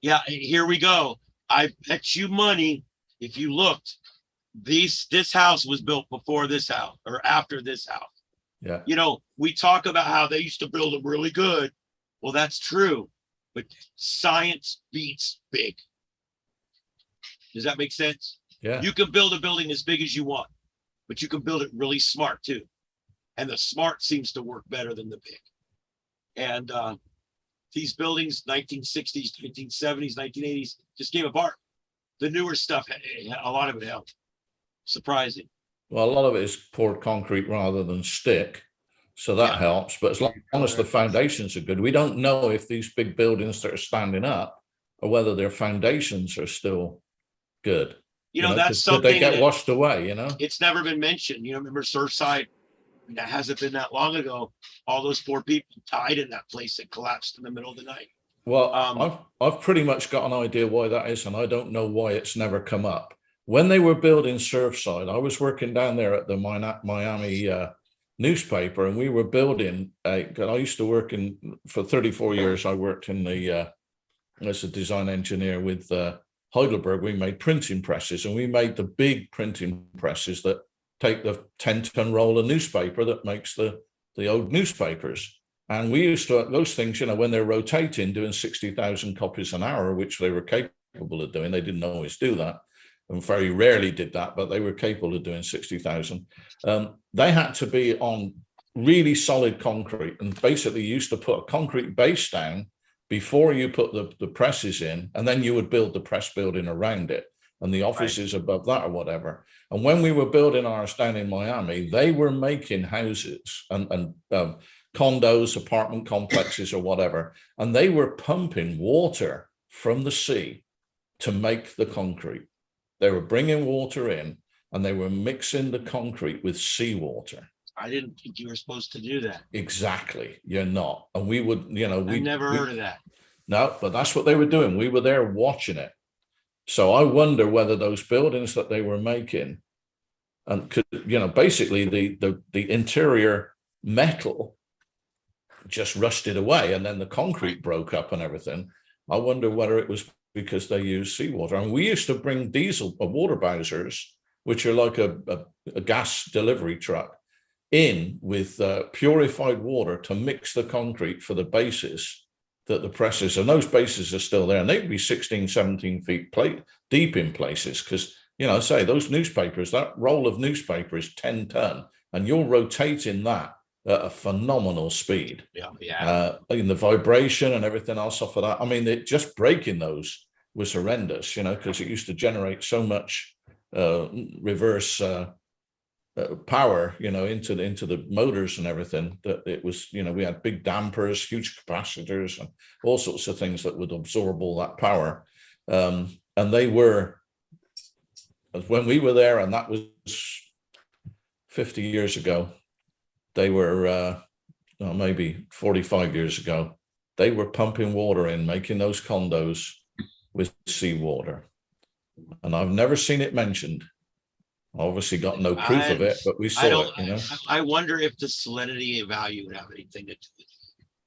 Yeah, here we go. I bet you money, if you looked, this house was built before this house or after this house. Yeah. You know, we talk about how they used to build them really good. Well, that's true, but science beats big. Does that make sense? Yeah. You can build a building as big as you want, but you can build it really smart too. And the smart seems to work better than the big. And these buildings, 1960s, 1970s, 1980s, just came apart. The newer stuff, a lot of it held. Surprising. Well, a lot of it is poured concrete rather than stick. So that Yeah. helps. But as long as the foundations are good, we don't know if these big buildings that are standing up or whether their foundations are still good. You know, 'cause that's could something they get that washed away, you know? it's never been mentioned. You know, remember Surfside? That hasn't been that long ago. All those poor people died in that place that collapsed in the middle of the night. Well, Um, I've pretty much got an idea why that is, and I don't know why it's never come up. When they were building Surfside, I was working down there at the Miami newspaper, and we were building. I used to work for 34 years. I worked in as a design engineer with Heidelberg. We made printing presses, and we made the big printing presses that take the 10-ton roll of newspaper that makes the old newspapers. And we used to, those things, you know, when they're rotating, doing 60,000 copies an hour, which they were capable of doing. They didn't always do that, and very rarely did that, but they were capable of doing 60,000. They had to be on really solid concrete, and basically used to put a concrete base down before you put the presses in, and then you would build the press building around it and the offices above that or whatever. And when we were building ours down in Miami, they were making houses and condos, apartment complexes or whatever, and they were pumping water from the sea to make the concrete. They were bringing water in and they were mixing the concrete with seawater. I didn't think you were supposed to do that. Exactly. You're not. And we would, you know, I never heard of that. No, but that's what they were doing. We were there watching it. So I wonder whether those buildings that they were making and could, you know, basically the interior metal just rusted away and then the concrete broke up and everything. I wonder whether it was because they used seawater. And we used to bring diesel water bowsers, which are like a gas delivery truck, in with purified water to mix the concrete for the bases that the presses, and those bases are still there, and they'd be 16, 17 feet deep in places, because, you know, say those newspapers, that roll of newspaper is 10 ton, and you're rotating that at a phenomenal speed. Yeah. In the vibration and everything else off of that. I mean, just breaking those was horrendous, you know, because it used to generate so much reverse power, you know, into the motors and everything, that it was, you know, we had big dampers, huge capacitors, and all sorts of things that would absorb all that power. And they were, when we were there, and that was 50 years ago, they were maybe 45 years ago, they were pumping water in, making those condos with seawater. And I've never seen it mentioned. Obviously got no proof of it, but we saw I don't, it, you know. I wonder if the salinity value would have anything to do with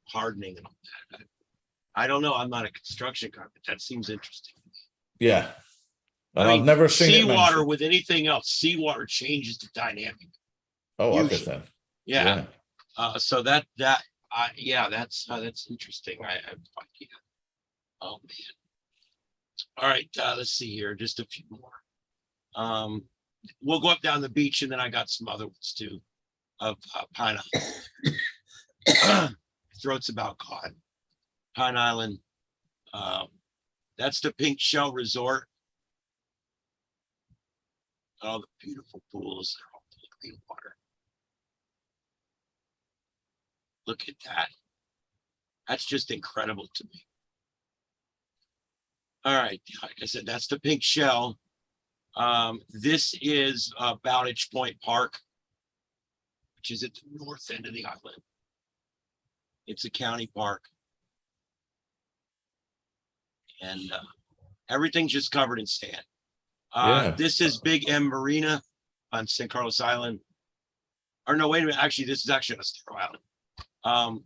hardening and all that. I don't know. I'm not a construction guy, but that seems interesting. Yeah. And I I've mean, never seen it seawater mentioned. with anything else. Seawater changes the dynamic. Oh, usually. everything. Yeah. So that's interesting. Yeah. Oh man. All right. Let's see here. Just a few more. We'll go up down the beach, and then I got some other ones too of Pine Island. Throat's about caught. Pine Island. That's the Pink Shell Resort. All the beautiful pools. They're all full of clean water. Look at that. That's just incredible to me. All right. Like I said, that's the Pink Shell. This is Bowditch Point Park, which is at the north end of the island. It's a county park. And everything's just covered in sand. This is Big M Marina on St. Carlos Island. Or no, wait a minute. Actually, this is actually on Estero Island.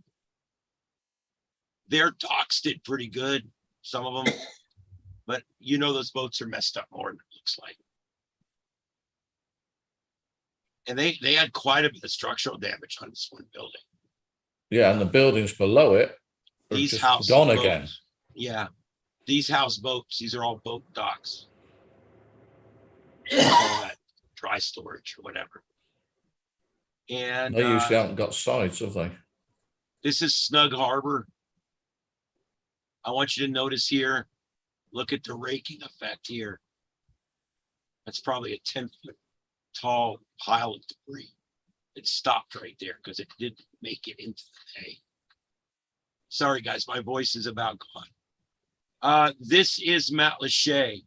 Their docks did pretty good, some of them. But you know those boats are messed up more than it looks like. And they had quite a bit of structural damage on this one building. Yeah, and the buildings below it are These just house gone boats, again. Yeah, these house boats. These are all boat docks. All that dry storage or whatever. And They usually haven't got sides, have they? this is Snug Harbor. I want you to notice here. Look at the raking effect here. That's probably a 10-foot tall pile of debris. It stopped right there because it didn't make it into the bay. Sorry, guys, my voice is about gone. This is Matlacha.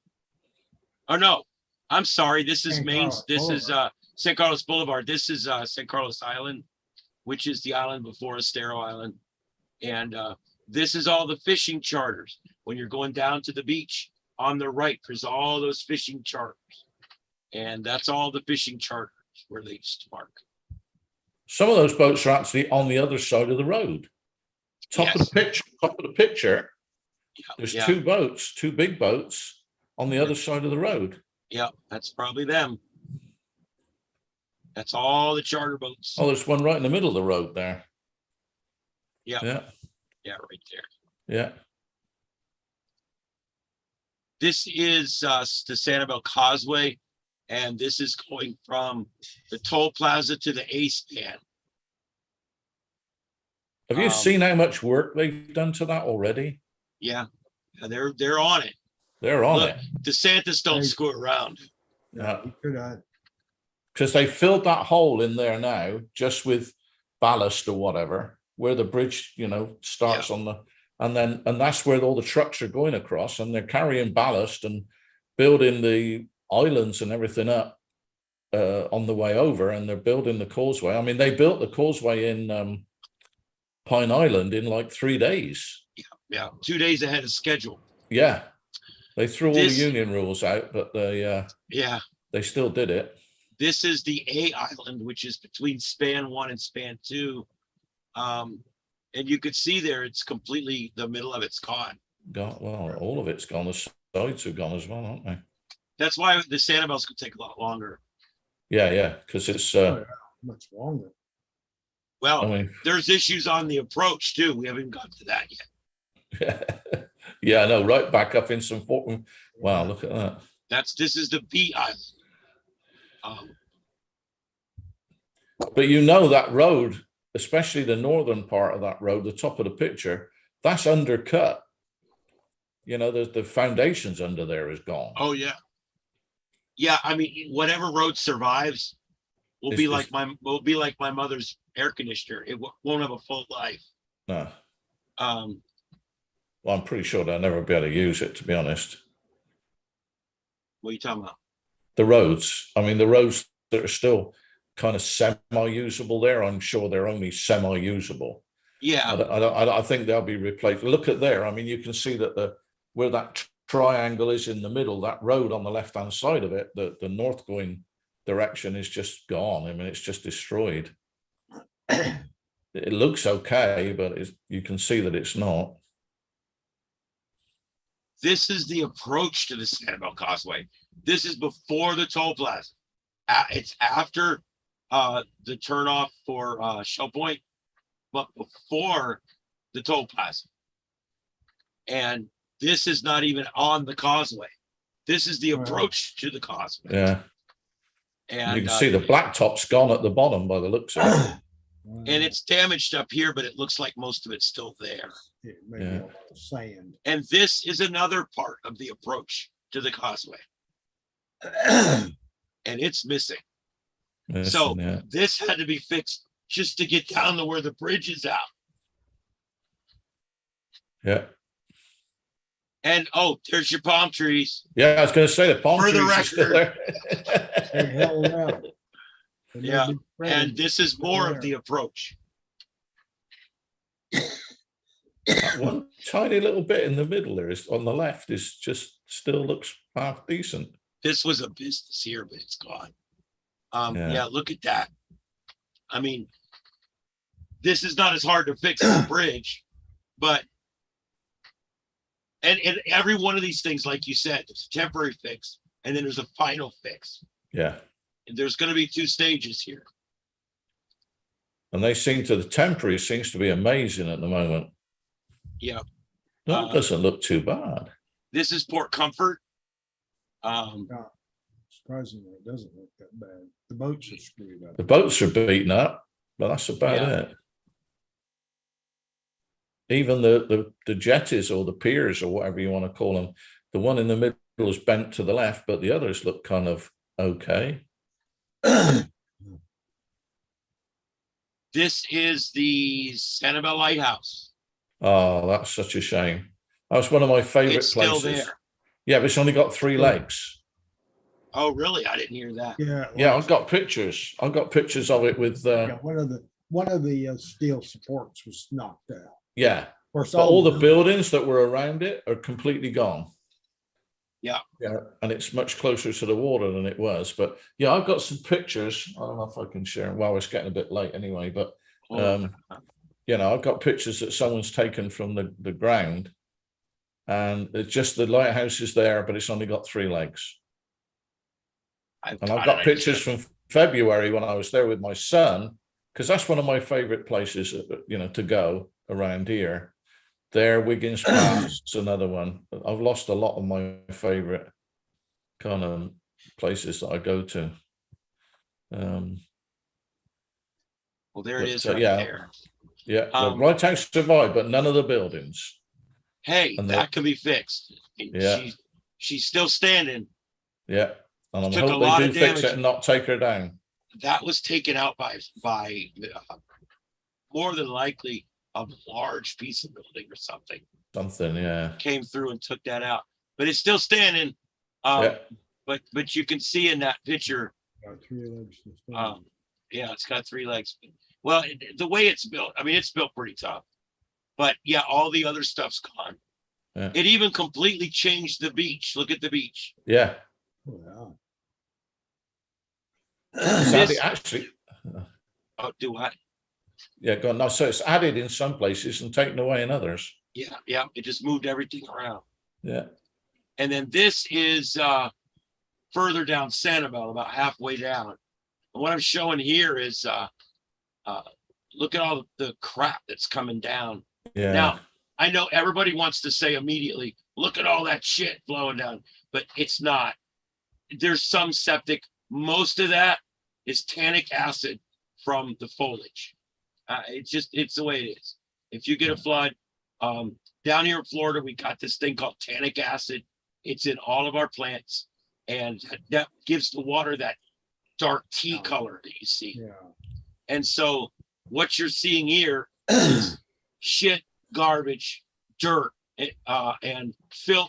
Oh no, I'm sorry. This is St. Carlos Boulevard. This is St. Carlos Island, which is the island before Estero Island. And this is all the fishing charters. When you're going down to the beach, on the right, there's all those fishing charters. And that's all the fishing charters where they used to park. Some of those boats are actually on the other side of the road. Top of the picture. There's two boats, two big boats on the other side of the road. Yeah, that's probably them. That's all the charter boats. Oh, there's one right in the middle of the road there. Yeah. Yeah. Yeah, right there. Yeah. This is the Sanibel Causeway, and this is going from the toll plaza to the Ace Band. Have you seen how much work they've done to that already? Yeah, they're on it. They're on Look, it. DeSantis don't screw around. Yeah. Yeah. Because they filled that hole in there now just with ballast or whatever, where the bridge, starts on the, and that's where all the trucks are going across, and they're carrying ballast and building the islands and everything up on the way over, and they're building the causeway. I mean, they built the causeway in Pine Island in like 3 days. Yeah, 2 days ahead of schedule. Yeah, they threw all the union rules out, but they still did it. This is the A Island, which is between span 1 and span 2. And you could see there, it's completely, the middle of it's gone. Well, all of it's gone. The sides are gone as well, aren't they? That's why the Sanibel's could take a lot longer. Yeah, because it's Much longer. Well, there's issues on the approach too. We haven't got to that yet. Yeah, I know. Right back up in some Fort. Wow, look at that. This is the B Island. But that road, especially the northern part of that road, the top of the picture, that's undercut. The foundations under there is gone. Oh yeah. Yeah, I mean, whatever road survives will be like my mother's air conditioner. It won't have a full life. No. Well, I'm pretty sure they'll never be able to use it, to be honest. What are you talking about? The roads. I mean, the roads that are still kind of semi-usable there, I'm sure they're only semi-usable. Yeah, I think they'll be replaced. Look at there. I mean, you can see that where that triangle is in the middle, that road on the left-hand side of it, the north going direction is just gone. I mean, it's just destroyed. It looks okay, but you can see that it's not. this is the approach to the Sanibel Causeway. This is before the toll plaza. It's after the turnoff for Shell Point, but before the toll plaza. And this is not even on the causeway. This is the approach to the causeway. Yeah. And you can see the blacktop's gone at the bottom by the looks of it. and it's damaged up here, but it looks like most of it's still there. It may be Yeah. a lot of sand. And this is another part of the approach to the causeway. And it's missing. So Yeah. this had to be fixed just to get down to where the bridge is out. Yeah. And oh, there's your palm trees. Yeah, I was going to say the palm For the trees are still record. there. They held out. And they'll Yeah, be ready. And this is more of the approach. That one tiny little bit in the middle there is on the left is just still looks half decent. This was a business here, but it's gone. Yeah. Yeah, look at that. I mean, this is not as hard to fix as a bridge, but and every one of these things, like you said, it's a temporary fix, and then there's a final fix. Yeah. And there's going to be 2 stages here. And the temporary seems to be amazing at the moment. Yeah. No, it doesn't look too bad. This is Port Comfort. Surprisingly, it doesn't look that bad. The boats are screwed up. The boats are beaten up, but that's about Yeah. it. Even the jetties or the piers or whatever you want to call them, the one in the middle is bent to the left, but the others look kind of okay. This is the Sanibel Lighthouse. Oh, that's such a shame. That's one of my favorite It's still places. there. Yeah, but it's only got 3 legs. Oh, really? I didn't hear that. Yeah. Yeah, I've got pictures. I've got pictures of it with yeah, one of the steel supports was knocked out. yeah. Of course, But all the buildings that were around it are completely gone. Yeah. Yeah, and it's much closer to the water than it was. But yeah, I've got some pictures. I don't know if I can share. Well, it's getting a bit late anyway, but I've got pictures that someone's taken from the ground, and it's just the lighthouse is there, but it's only got 3 legs. And I've got pictures from February when I was there with my son, because that's one of my favorite places, to go around here. There, Wiggins Pass is another one. I've lost a lot of my favorite kind of places that I go to. Well, there it is But, right yeah. there. Yeah, the lighthouse survived, but none of the buildings. Hey, And that can be fixed. Yeah. She's still standing. Yeah, and I'm Took a hoping lot they of do fix damage. it and not take her down. That was taken out by more than likely a large piece of building or something Something, yeah. came through and took that out. But it's still standing. Yeah. But you can see in that picture, Got 3 legs to stand. yeah, it's got 3 legs. Well, the way it's built, I mean, it's built pretty tough. But yeah, all the other stuff's gone. Yeah. It even completely changed the beach. Look at the beach. Yeah. Oh, This- Actually, Oh, do what? yeah, go on. No, so it's added in some places and taken away in others. Yeah. It just moved everything around. Yeah. And then this is further down Sanibel, about halfway down. And what I'm showing here is look at all the crap that's coming down. Yeah. Now, I know everybody wants to say immediately, look at all that shit flowing down, but it's not. There's some septic. Most of that is tannic acid from the foliage. It's the way it is. If you get a flood, down here in Florida, we got this thing called tannic acid. It's in all of our plants, and that gives the water that dark tea color that you see. yeah. And so what you're seeing here is shit, garbage, dirt, and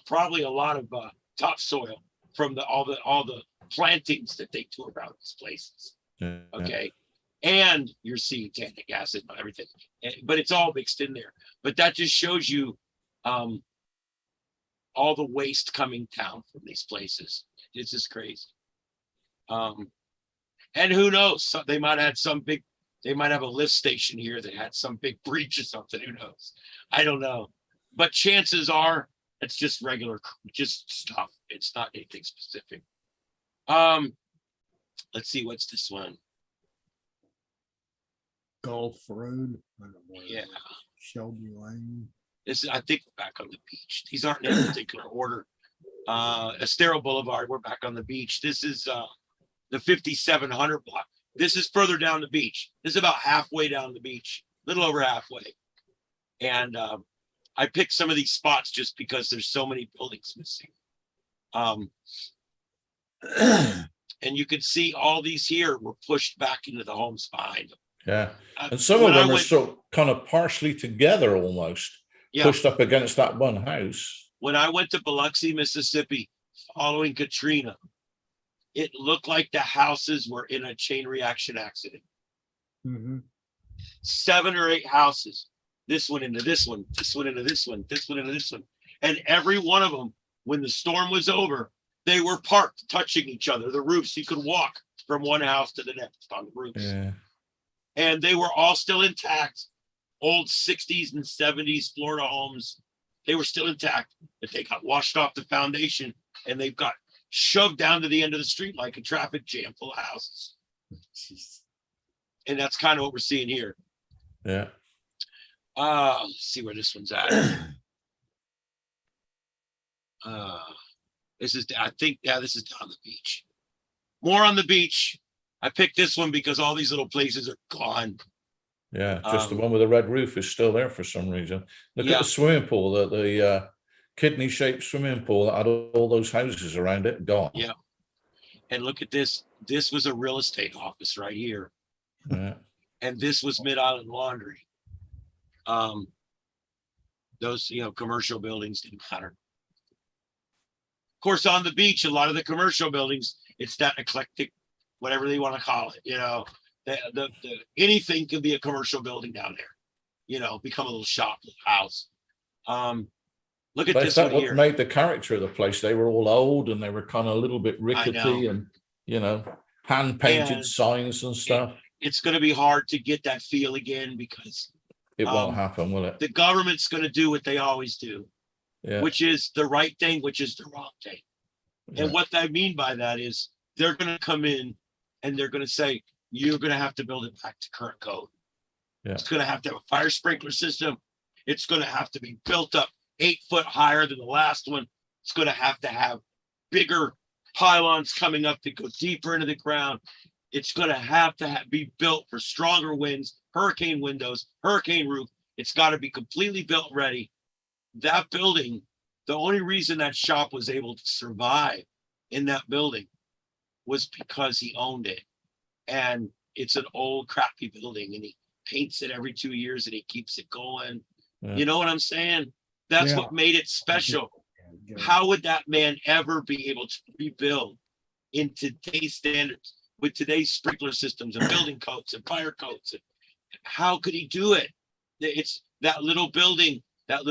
probably a lot of topsoil from all the plantings that they do around these places. Yeah. Okay. and you're seeing tannic acid and everything, but it's all mixed in there. But that just shows you all the waste coming down from these places. It's just crazy. And who knows? They might have they might have a lift station here that had some big breach or something. Who knows? I don't know. But chances are it's just regular, just stuff. It's not anything specific. Let's see, what's this one? Gulf Road. I don't know, Yeah. Shelby Lane. This is, I think we're back on the beach. These aren't in particular order. Estero Boulevard, we're back on the beach. This is the 5700 block. This is further down the beach. This is about halfway down the beach, a little over halfway. And I picked some of these spots just because there's so many buildings missing. And you can see all these here were pushed back into the homes behind them. Yeah. And some of them are still kind of partially together almost, pushed up against that one house. When I went to Biloxi, Mississippi, following Katrina, it looked like the houses were in a chain reaction accident. 7 or 8 houses. This one into this one, this one into this one, this one into this one. And every one of them, when the storm was over, they were parked touching each other, the roofs. You could walk from one house to the next on the roofs. Yeah. And they were all still intact. Old 60s and 70s Florida homes. They were still intact, but they got washed off the foundation and they've got shoved down to the end of the street like a traffic jam full of houses. And that's kind of what we're seeing here. Yeah. Let's see where this one's at. This is, I think, yeah, this is down the beach. More on the beach. I picked this one because all these little places are gone. Yeah, just the one with the red roof is still there for some reason. Look at the swimming pool, the kidney-shaped swimming pool that had all those houses around it, gone. Yeah. And look at this. This was a real estate office right here. Yeah. And this was Mid-Island Laundry. Those, commercial buildings didn't matter. Of course, on the beach, a lot of the commercial buildings, it's that eclectic, whatever they want to call it, anything could be a commercial building down there, become a little shop, little house. Look at this one here. What made the character of the place. They were all old and they were kind of a little bit rickety and, hand-painted signs and stuff. It's going to be hard to get that feel again because it won't happen, will it? The government's going to do what they always do, which is the right thing, which is the wrong thing. Yeah. And what I mean by that is they're going to come in and they're going to say, you're going to have to build it back to current code. Yeah. It's going to have a fire sprinkler system. It's going to have to be built up 8 foot higher than the last one. It's going to have bigger pylons coming up to go deeper into the ground. It's going to be built for stronger winds, hurricane windows, hurricane roof. It's got to be completely built ready. That building, the only reason that shop was able to survive in that building was because he owned it. And it's an old crappy building and he paints it every 2 years and he keeps it going. Yeah. You know what I'm saying? That's what made it special. How would that man ever be able to rebuild in today's standards with today's sprinkler systems and building codes and fire codes? How could he do it? It's that little building that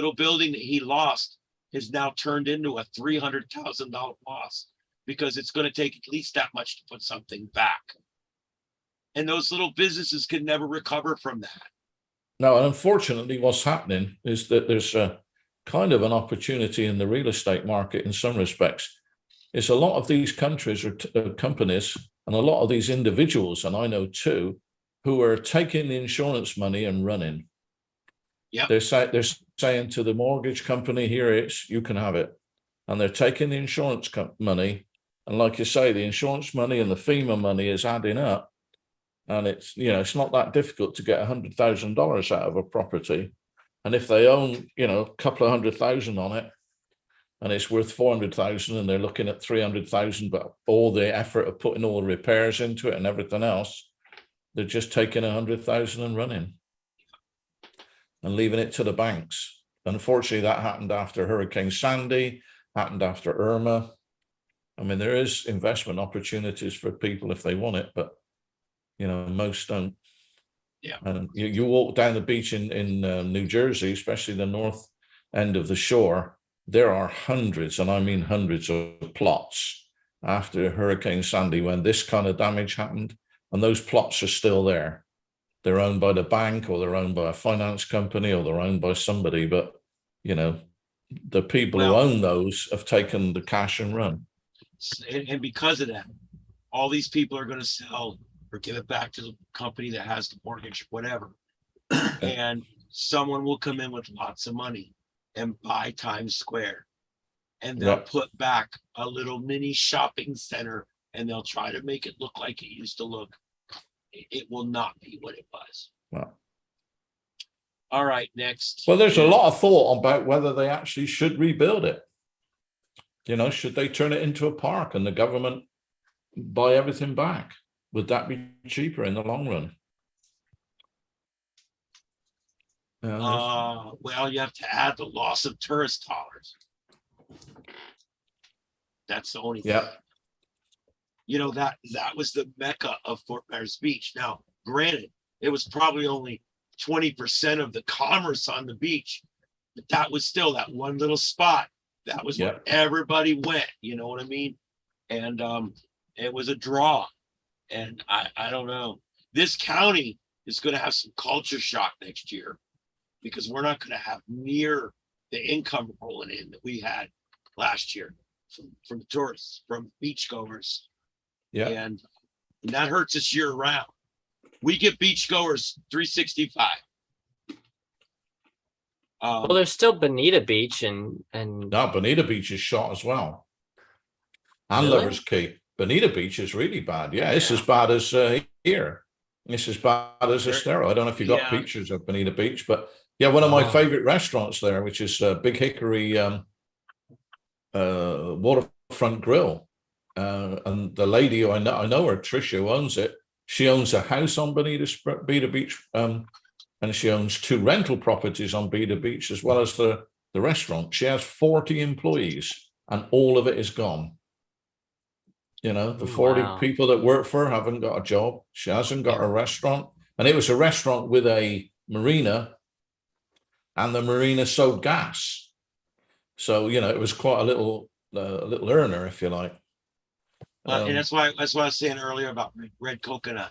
he lost is now turned into a $300,000 loss because it's going to take at least that much to put something back. And those little businesses can never recover from that. No, and unfortunately, what's happening is that there's a kind of an opportunity in the real estate market in some respects. It's a lot of these countries or companies and a lot of these individuals, and I know too, who are taking the insurance money and running. Yeah, they're saying to the mortgage company, here you can have it, and they're taking the insurance money, and like you say, the insurance money and the FEMA money is adding up. And it's, it's not that difficult to get $100,000 out of a property. And if they own, a couple of $100,000 on it and it's worth 400,000 and they're looking at 300,000, but all the effort of putting all the repairs into it and everything else, they're just taking 100,000 and running and leaving it to the banks. Unfortunately, that happened after Hurricane Sandy, happened after Irma. I mean, there is investment opportunities for people if they want it, but most don't. Yeah. And you walk down the beach in New Jersey, especially the north end of the shore, there are hundreds, and I mean hundreds of plots after Hurricane Sandy when this kind of damage happened, and those plots are still there. They're owned by the bank, or they're owned by a finance company, or they're owned by somebody, but the people who own those have taken the cash and run. And because of that, all these people are going to sell or give it back to the company that has the mortgage, whatever. And someone will come in with lots of money and buy Times Square. And they'll put back a little mini shopping center, and they'll try to make it look like it used to look. It will not be what it was. Wow. All right, next. Well, there's a lot of thought about whether they actually should rebuild it. Should they turn it into a park and the government buy everything back? Would that be cheaper in the long run? Well, you have to add the loss of tourist dollars. That's the only thing. That was the mecca of Fort Myers Beach. Now, granted, it was probably only 20% of the commerce on the beach, but that was still that one little spot. That was where everybody went. You know what I mean? And it was a draw. And I don't know. This county is going to have some culture shock next year, because we're not going to have near the income rolling in that we had last year from tourists, from beachgoers. Yeah. And that hurts us year round. We get beachgoers 365. Well, there's still Bonita Beach and no, Bonita Beach is shot as well. And Really? Lovers Key. Bonita Beach is really bad. Yeah, it's as bad as here. It's as bad as Estero. I don't know if you got pictures of Bonita Beach, but yeah, one of my favorite restaurants there, which is Big Hickory Waterfront Grill. And the lady who I know her, Tricia, who owns it. She owns a house on Bonita Beach, and she owns 2 rental properties on Bonita Beach, as well as the restaurant. She has 40 employees, and all of it is gone. The 40 people that work for her haven't got a job. She hasn't got a restaurant, and it was a restaurant with a marina, and the marina sold gas. So it was quite a little earner, if you like. And that's why I was saying earlier about Red Coconut.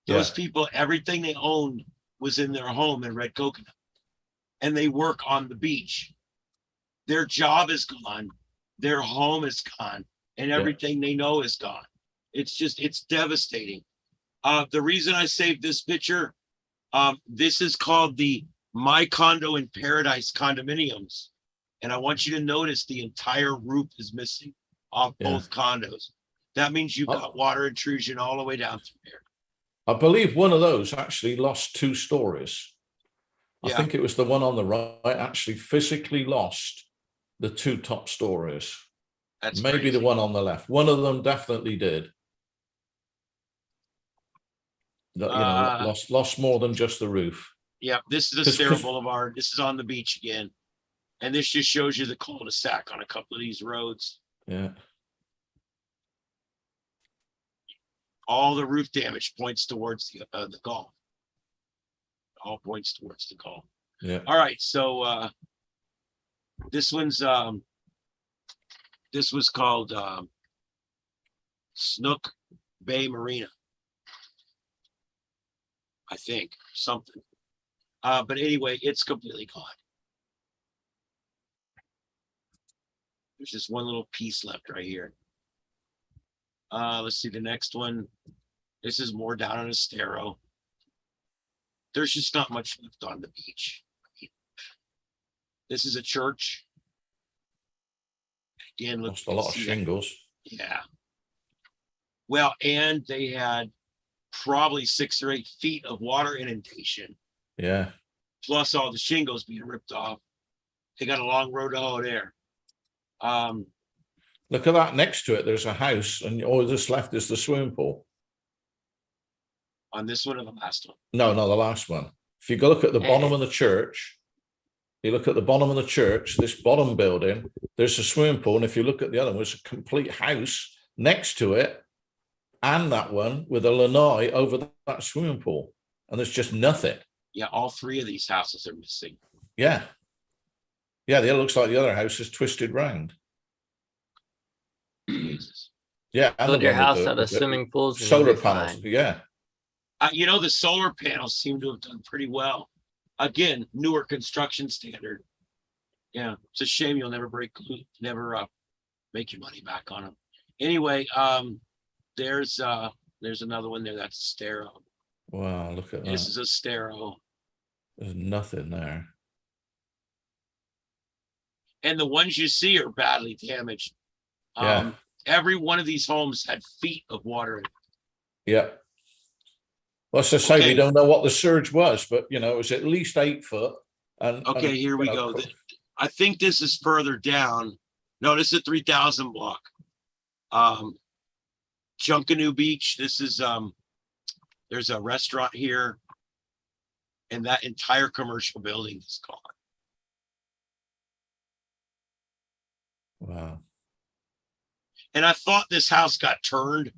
Those people, everything they owned was in their home in Red Coconut, and they work on the beach. Their job is gone, their home is gone, and everything they know is gone. It's devastating. The reason I saved this picture, this is called the My Condo in Paradise condominiums, and I want you to notice the entire roof is missing off both condos. That means you've got water intrusion all the way down through there. I believe one of those actually lost 2 stories. I think it was the one on the right actually physically lost the 2 top stories. That's maybe crazy. The one on the left. One of them definitely did. Lost more than just the roof. Yeah, this is Estero Boulevard. This is on the beach again. And this just shows you the cul-de-sac on a couple of these roads. Yeah. All the roof damage points towards the Gulf. All points towards the Gulf. Yeah. All right, so this one's this was called Snook Bay Marina, I think, something. But anyway, it's completely gone. There's just one little piece left right here. Let's see the next one. This is more down on Estero. There's just not much left on the beach. This is a church. Again, lost a lot of shingles. Yeah. Well, and they had probably 6 or 8 feet of water inundation. Yeah. Plus all the shingles being ripped off. They got a long road to hoe there. Look at that next to it. There's a house, and all that's left is the swimming pool. On this one or the last one? No, the last one. If you go look at the bottom of the church, you look at the bottom of the church, this bottom building, there's a swimming pool. And if you look at the other one, there's a complete house next to it. and that one with a lanai over that swimming pool. And there's just nothing. Yeah, all three of these houses are missing. Yeah. Yeah, it looks like the other house is twisted round. Jesus. Yeah. And Build the your one with house the- out of with the swimming pools and you'll solar be panels. fine. Yeah. You know, the solar panels seem to have done pretty well. Again, newer construction standard. Yeah, it's a shame you'll never never make your money back on them. Anyway, there's another one there. That's a stereo. Wow, look at that. This is a stereo. There's nothing there. And the ones you see are badly damaged. Yeah. Every one of these homes had feet of water in it. Yeah. Well, so say Okay. we don't know what the surge was, but you know, it was at least 8 foot. And Okay, here we go. I think this is further down. No, this is a 3000 block. Junkanoo Beach. This is there's a restaurant here, and that entire commercial building is gone. Wow. And I thought this house got turned,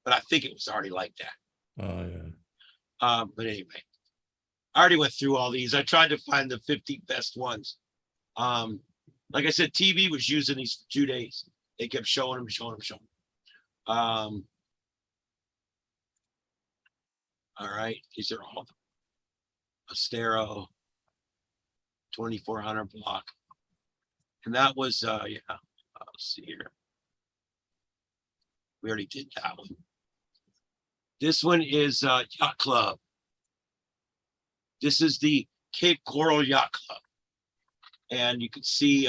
but I think it was already like that. Oh yeah. But anyway, I already went through all these. I tried to find the 50 best ones. Like I said, TV was using these for 2 days. They kept showing them. All right, these are all Astero 2400 block. And that was, yeah, let's see here. We already did that one. This one is Yacht Club. This is the Cape Coral Yacht Club. And you can see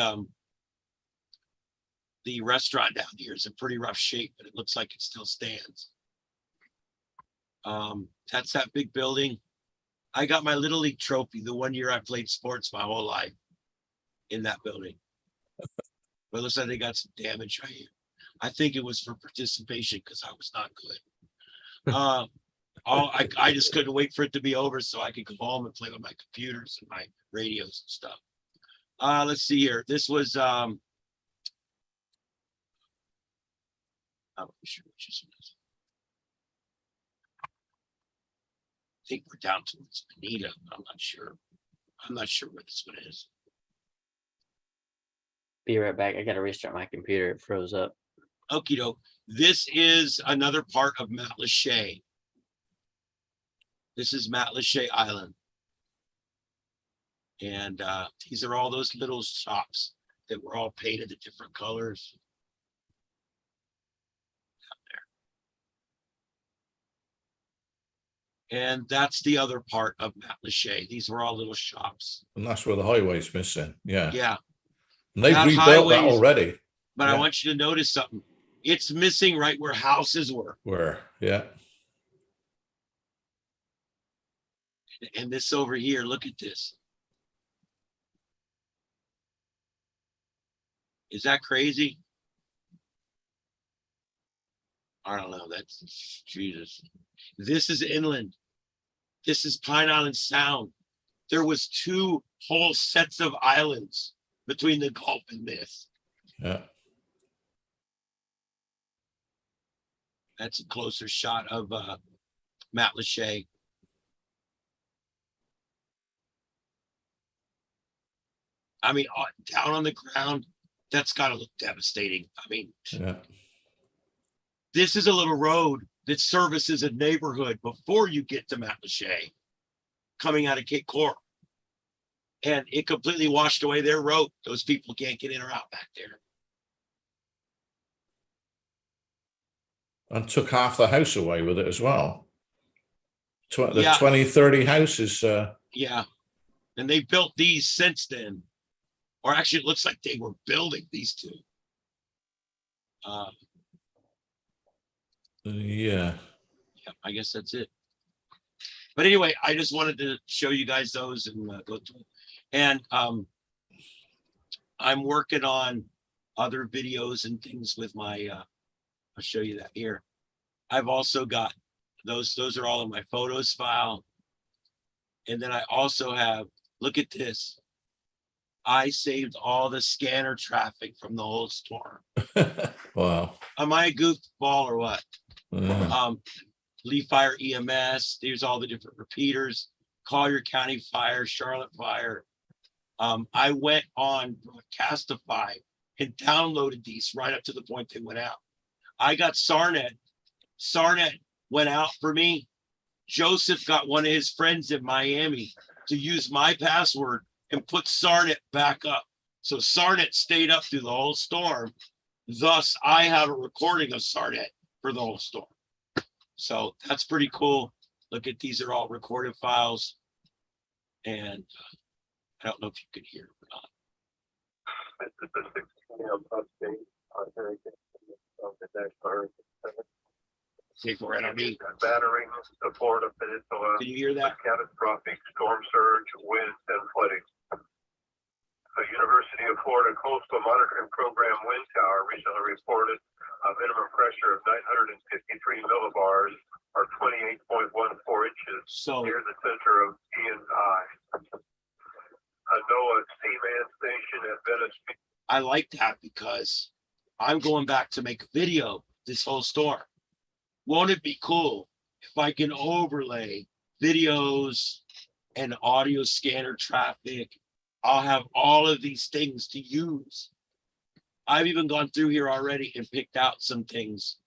the restaurant down here is in pretty rough shape, but it looks like it still stands. That's that big building. I got my Little League trophy the 1 year I played sports my whole life in that building. But it looks like they got some damage right here. I think it was for participation because I was not good. I just couldn't wait for it to be over so I could go home and play with my computers and my radios and stuff. Let's see here. This was I'm not sure which this one is. I think we're down towards Bonita, but I'm not sure. I'm not sure where this one is. Be right back. I gotta restart my computer. It froze up. Okie doke. This is another part of Matlacha. This is Matlacha Island. And these are all those little shops that were all painted in different colors. And that's the other part of Matlacha. These were all little shops. And that's where the highway's missing. Yeah. Yeah. And they've That rebuilt that highway's- already. But Yeah. I want you to notice something. It's missing right where houses were. Where? Yeah. And this over here, look at this. Is that crazy? I don't know. That's Jesus. This is inland. This is Pine Island Sound. There was 2 whole sets of islands between the Gulf and this. Yeah. That's a closer shot of Matlacha. I mean, down on the ground, that's got to look devastating. I mean, Yeah. this is a little road that services a neighborhood before you get to Matlacha, coming out of Cape Coral. And it completely washed away their road. Those people can't get in or out back there. And took half the house away with it as well. The Yeah. 20, 30 houses. Yeah. And they built these since then. Or actually, it looks like they were building these 2. Yeah. Yeah, I guess that's it. But anyway, I just wanted to show you guys those and go through it. And I'm working on other videos and things with my, I'll show you that here. I've also got those are all in my photos file. And then I also have, look at this. I saved all the scanner traffic from the whole storm. Wow. Am I a goofball or what? Yeah. Lee Fire EMS. There's all the different repeaters. Collier County Fire, Charlotte Fire. I went on Broadcastify and downloaded these right up to the point they went out. I got SARnet. SARnet went out for me. Joseph got one of his friends in Miami to use my password and put SARnet back up. So SARnet stayed up through the whole storm. Thus, I have a recording of SARnet for the whole storm. So that's pretty cool. Look at these are all recorded files. And I don't know if you can hear it or not. Okay, for NRB. Battering the Florida Peninsula. Can you hear that? Catastrophic storm surge, winds, and flooding. The University of Florida Coastal Monitoring Program wind tower recently reported a minimum pressure of 953 millibars, or 28.14 inches, So near the center of Ian's eye. A NOAA Seaman station at Venice Beach. I like that because I'm going back to make a video this whole storm. Won't it be cool if I can overlay videos and audio scanner traffic? I'll have all of these things to use. I've even gone through here already and picked out some things.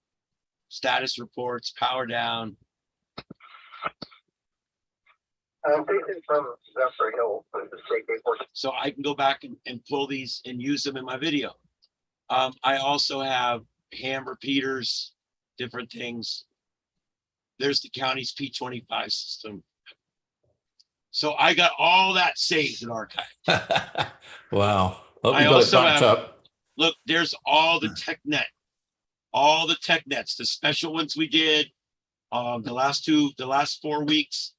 Status reports, power down. I'm taking from Zephyr Hill, the state airport. So I can go back and pull these and use them in my video. I also have ham repeaters, different things. There's the county's P25 system. So I got all that saved in archive. Wow. Hope I you got it also backed have- up. Look, there's all the tech nets, the special ones we did. The last 4 weeks,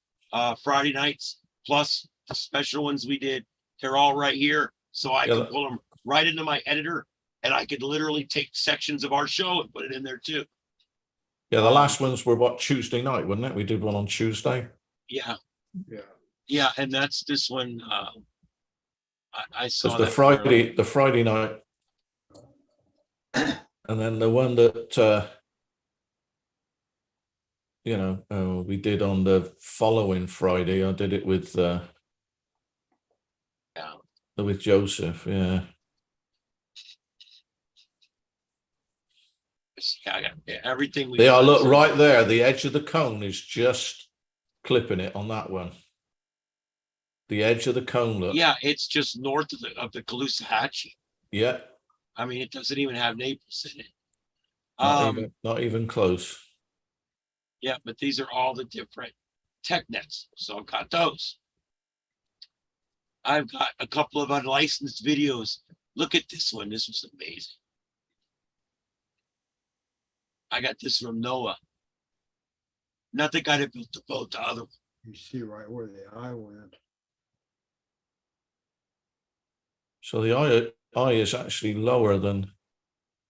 Friday nights, plus the special ones we did. They're all right here. So I can pull them right into my editor, and I could literally take sections of our show and put it in there too. Yeah, the last ones were what, Tuesday night, wasn't it? We did one on Tuesday. Yeah. Yeah. Yeah, and that's this one. I saw There's the Friday night. And then the one that we did on the following Friday. I did it with with Joseph. Yeah. I got everything. They are, look right there. The edge of the cone is just clipping it on that one. The edge of the cone. Look. Yeah, it's just north of the Caloosahatchee. Yeah. I mean, it doesn't even have Naples in it. Not even close. Yeah, but these are all the different tech nets. So I've got those. I've got a couple of unlicensed videos. Look at this one. This was amazing. I got this from NOAA. Not the guy that built the boat, the other one. You see right where the eye went. So the eye is actually lower than.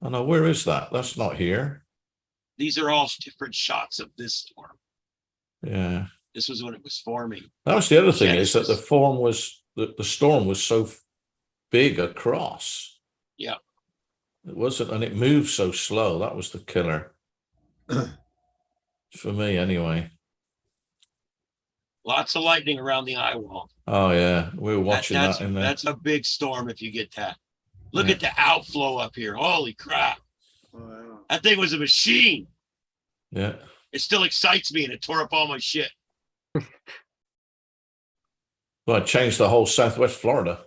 Oh no, where is that? That's not here. These are all different shots of this storm. Yeah. This was when it was forming. That was the other thing, is that Genesis. the storm was so big across. Yeah. It wasn't, and it moved so slow. That was the killer. For me, anyway. Lots of lightning around the eye wall. Oh yeah, we were watching that in there. That's a big storm if you get that. Look at the outflow up here. Holy crap. Wow. That thing was a machine. Yeah. It still excites me, and it tore up all my shit. Well, it changed the whole Southwest Florida.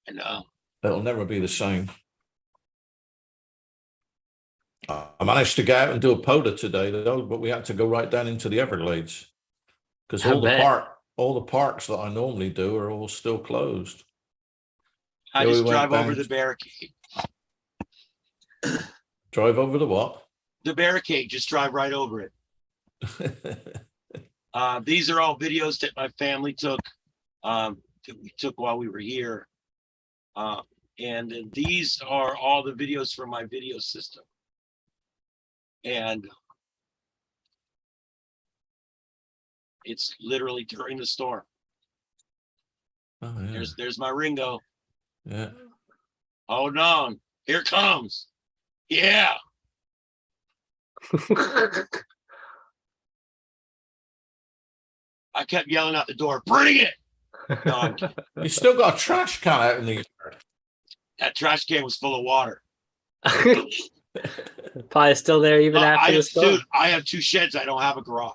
I know. It'll never be the same. I managed to get out and do a POTA today, though, but we had to go right down into the Everglades because all the parks that I normally do are all still closed. I Yeah, we just went drive over down the barricade. Drive over the what? The barricade, just drive right over it. These are all videos that my family took, that we took while we were here. And then these are all the videos from my video system. And it's literally during the storm. Oh, yeah. There's my Ringo. Yeah. Hold on. Here it comes. Yeah. I kept yelling out the door, bring it. No, I'm kidding. You still got a trash can out in the yard. That trash can was full of water. Probably still there even after the storm. Dude, I have 2 sheds. I don't have a garage.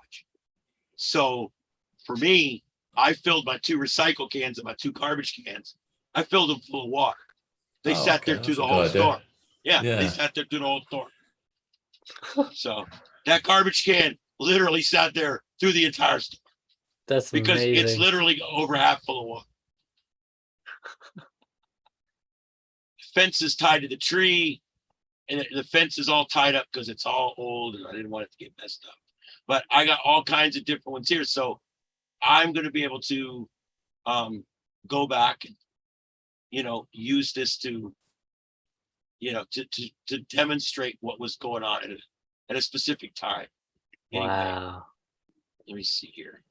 So for me, I filled my 2 recycle cans and my 2 garbage cans. I filled them full of water. They Oh, sat okay, there through that's the a whole good idea. storm. Yeah, Yeah. they sat there through the whole storm. So that garbage can literally sat there through the entire storm That's because it's amazing. literally over half full of water. Fence is tied to the tree, and the fence is all tied up because it's all old and I didn't want it to get messed up. But I got all kinds of different ones here. So I'm going to be able to go back and, use this to, to demonstrate what was going on at a specific time. Anyway, Wow. let me see here.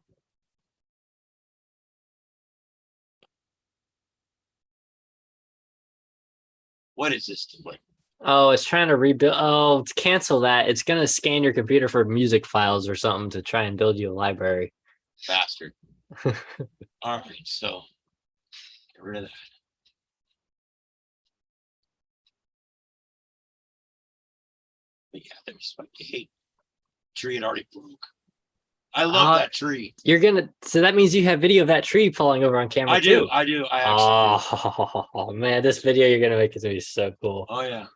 What is this doing? Oh, it's trying to rebuild. Oh, to cancel that. It's going to scan your computer for music files or something to try and build you a library. Bastard. All right, so get rid of that. But yeah, there's my hate. Tree had already broke. I love that tree. So that means you have video of that tree falling over on camera too. I do. I actually do. Oh man, this video you're gonna make is gonna be so cool. Oh yeah.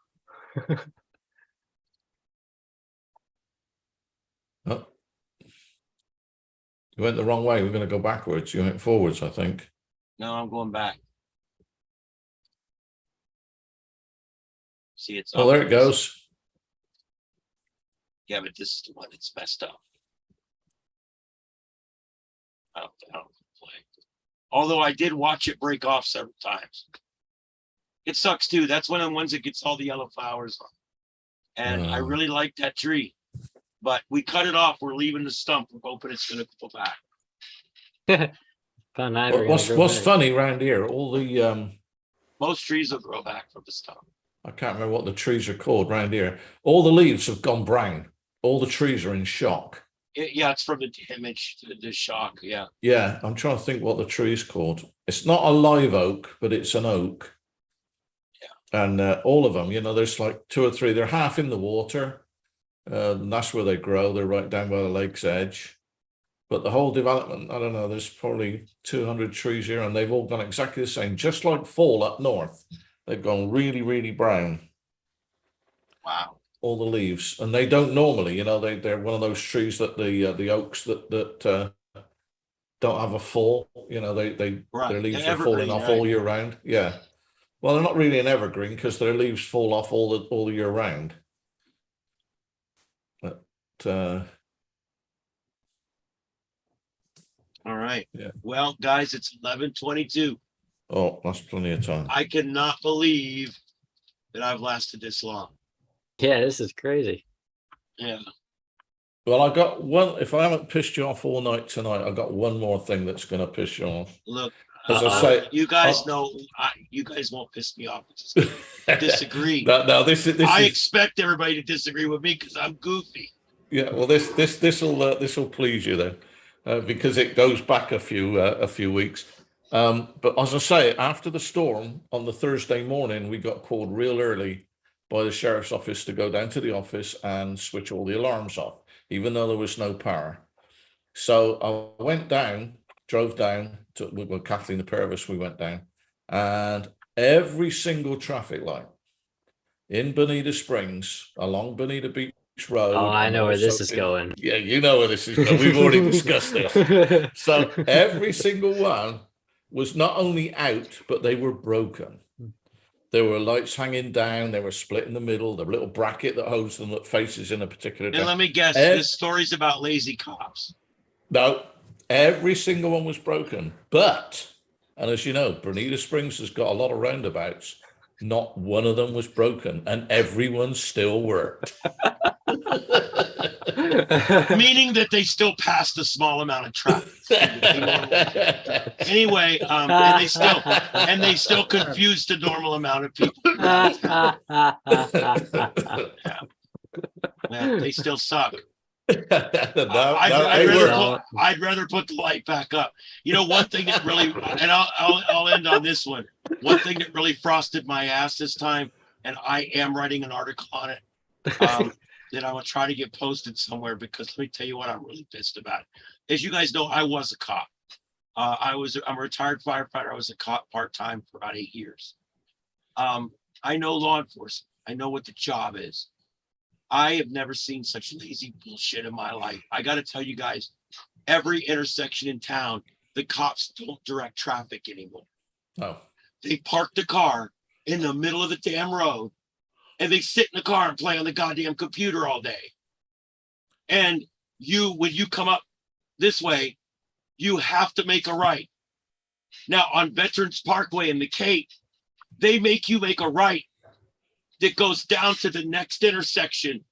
Oh. You went the wrong way. We're going to go backwards. You went forwards, I think. No, I'm going back. See, it's Oh, there it goes. Yeah, but this is the one that's messed up. I don't play. Although I did watch it break off several times. It sucks too. That's one of the ones that gets all the yellow flowers on. And I really like that tree. But we cut it off. We're leaving the stump. We're hoping it's going to go back. What's funny around here? All the most trees will grow back from the stump. I can't remember what the trees are called around here. All the leaves have gone brown. All the trees are in shock. Yeah, it's from the damage, the shock. Yeah. Yeah, I'm trying to think what the tree is called. It's not a live oak, but it's an oak. Yeah. And all of them, there's like 2 or 3. They're half in the water. And that's where they grow. They're right down by the lake's edge. But the whole development, I don't know, there's probably 200 trees here and they've all gone exactly the same, just like fall up north. They've gone really, really brown. Wow. All the leaves. And they don't normally, they're one of those trees that the oaks that don't have a fall, their leaves are falling off all year round. Yeah. Well, they're not really an evergreen because their leaves fall off all year round. But all right. Yeah. Well, guys, it's 11:22. Oh, that's plenty of time. I cannot believe that I've lasted this long. Yeah, this is crazy. Yeah. Well, I got one. If I haven't pissed you off all night tonight, I got one more thing that's going to piss you off. Look, as I say, you guys know, you guys won't piss me off. Just disagree. No, this I expect everybody to disagree with me because I'm goofy. Yeah, well, this will please you then, because it goes back a few weeks. But as I say, after the storm on the Thursday morning, we got called real early by the sheriff's office to go down to the office and switch all the alarms off, even though there was no power. So I went down, drove down with Kathleen, the pair of us, we went down, and every single traffic light in Bonita Springs, along Bonita Beach Road. Oh, I know where this is going. Yeah, you know where this is going. We've already discussed this. So every single one was not only out, but they were broken. There were lights hanging down. They were split in the middle. The little bracket that holds them that faces in a particular. And let me guess, this story's about lazy cops. No, every single one was broken. But, and as you know, Bonita Springs has got a lot of roundabouts. Not one of them was broken, and everyone still worked. Meaning that they still passed a small amount of traffic. Anyway, and they still confused the normal amount of people. Yeah. Well, they still suck. I'd rather put the light back up. You know, one thing that really, and I'll end on this one. One thing that really frosted my ass this time, and I am writing an article on it, that I will try to get posted somewhere, because let me tell you what I'm really pissed about. As you guys know, I was a cop. I'm a retired firefighter. I was a cop part-time for about 8 years. I know law enforcement. I know what the job is. I have never seen such lazy bullshit in my life. I got to tell you guys, every intersection in town, the cops don't direct traffic anymore. Oh, They park the car in the middle of the damn road, and they sit in the car and play on the goddamn computer all day. And when you come up this way, you have to make a right. Now on Veterans Parkway in the Cape, they make you make a right that goes down to the next intersection.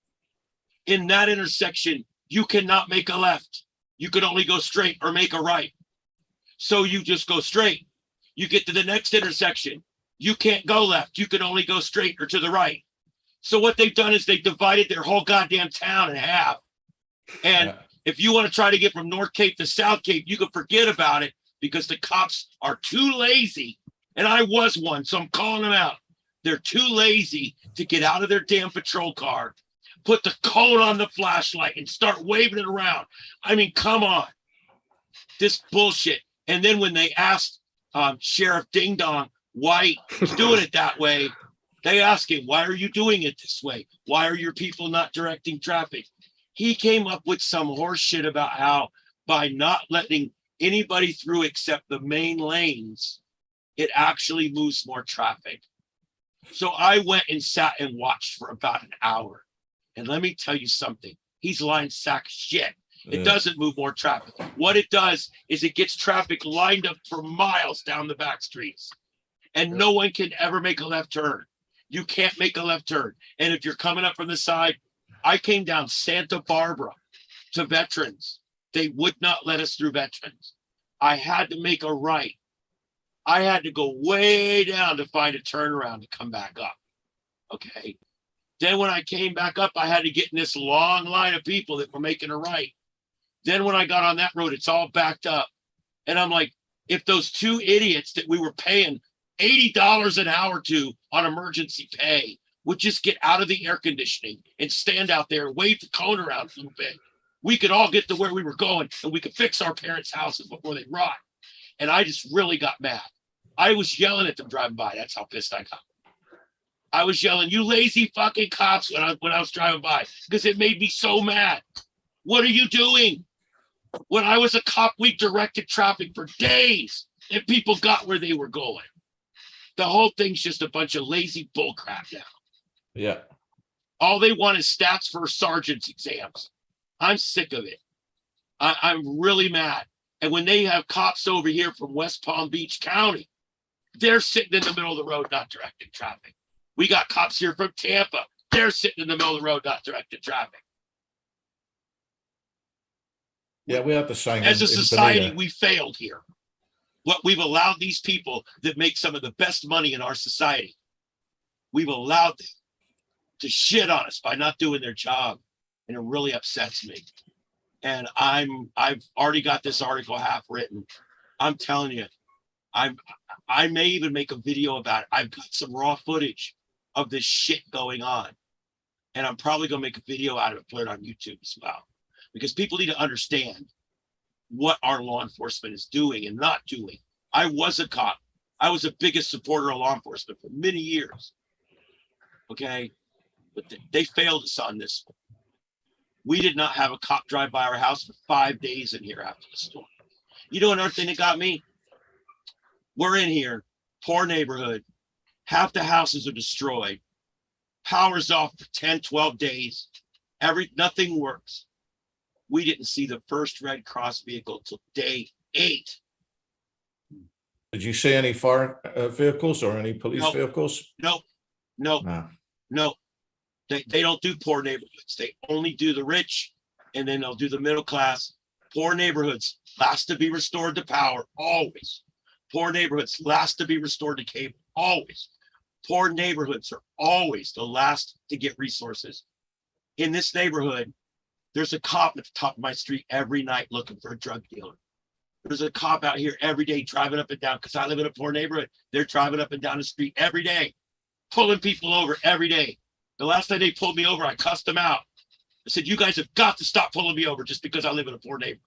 In that intersection, you cannot make a left. You can only go straight or make a right. So you just go straight. You get to the next intersection. You can't go left. You can only go straight or to the right. So what they've done is they divided their whole goddamn town in half. And if you want to try to get from North Cape to South Cape, you can forget about it, because the cops are too lazy. And I was one, so I'm calling them out. They're too lazy to get out of their damn patrol car, put the cone on the flashlight, and start waving it around. I mean, come on. This bullshit. And then when they asked Sheriff Ding Dong why he's doing it that way, they asked him, why are you doing it this way? Why are your people not directing traffic? He came up with some horse shit about how by not letting anybody through except the main lanes, it actually moves more traffic. So I went and sat and watched for about an hour. And let me tell you something. He's lying sack of shit. It doesn't move more traffic. What it does is it gets traffic lined up for miles down the back streets. And no one can ever make a left turn. You can't make a left turn. And if you're coming up from the side, I came down Santa Barbara to Veterans. They would not let us through Veterans. I had to make a right. I had to go way down to find a turnaround to come back up. Okay. Then when I came back up, I had to get in this long line of people that were making a right. Then when I got on that road, it's all backed up. And I'm like, if those two idiots that we were paying $80 an hour to on emergency pay would just get out of the air conditioning and stand out there and wave the cone around a little bit, we could all get to where we were going, and we could fix our parents' houses before they rot. And I just really got mad. I was yelling at them driving by. That's how pissed I got. I was yelling, you lazy fucking cops, when I was driving by, because it made me so mad. What are you doing? When I was a cop, we directed traffic for days, and people got where they were going. The whole thing's just a bunch of lazy bullcrap now. yeah. All they want is stats for sergeant's exams. I'm sick of it. I'm really mad. And when they have cops over here from West Palm Beach County, they're sitting in the middle of the road, not directing traffic. We got cops here from Tampa. They're sitting in the middle of the road, not directing traffic. Yeah, we have the same. As a in society, Bonita. we failed here. What we've allowed these people that make some of the best money in our society, we've allowed them to shit on us by not doing their job. And it really upsets me. And I've already got this article half written. I'm telling you, I may even make a video about it. I've got some raw footage of this shit going on. And I'm probably gonna make a video out of it, put it on YouTube as well. Because people need to understand what our law enforcement is doing and not doing. I was a cop. I was the biggest supporter of law enforcement for many years. Okay, but they failed us on this one. We did not have a cop drive by our house for 5 days in here after the storm. You know another thing that got me? We're in here, poor neighborhood. Half the houses are destroyed. Power's off for 10, 12 days. Nothing works. We didn't see the first Red Cross vehicle till day 8. Did you see any fire vehicles or any police Nope. vehicles? No. No. They don't do poor neighborhoods. They only do the rich, and then they'll do the middle class. Poor neighborhoods last to be restored to power, always. Poor neighborhoods last to be restored to cable, always. Poor neighborhoods are always the last to get resources. In this neighborhood, There's a cop at the top of my street every night looking for a drug dealer. There's a cop out here every day driving up and down because I live in a poor neighborhood. They're driving up and down the street every day, pulling people over every day. The last time they pulled me over, I cussed them out. I said, you guys have got to stop pulling me over just because I live in a poor neighborhood.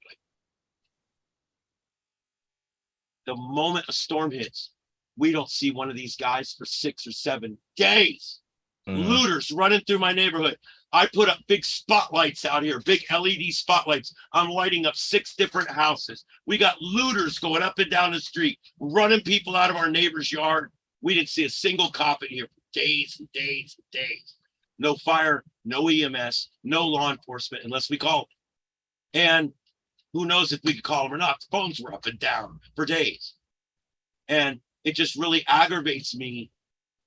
The moment a storm hits, we don't see one of these guys for 6 or 7 days. Looters running through my neighborhood. I put up big spotlights out here, big LED spotlights. I'm lighting up 6 different houses. We got looters going up and down the street, running people out of our neighbor's yard. We didn't see a single cop in here for days and days and days. No fire, no EMS, no law enforcement unless we called. And who knows if we could call them or not. The phones were up and down for days. And it just really aggravates me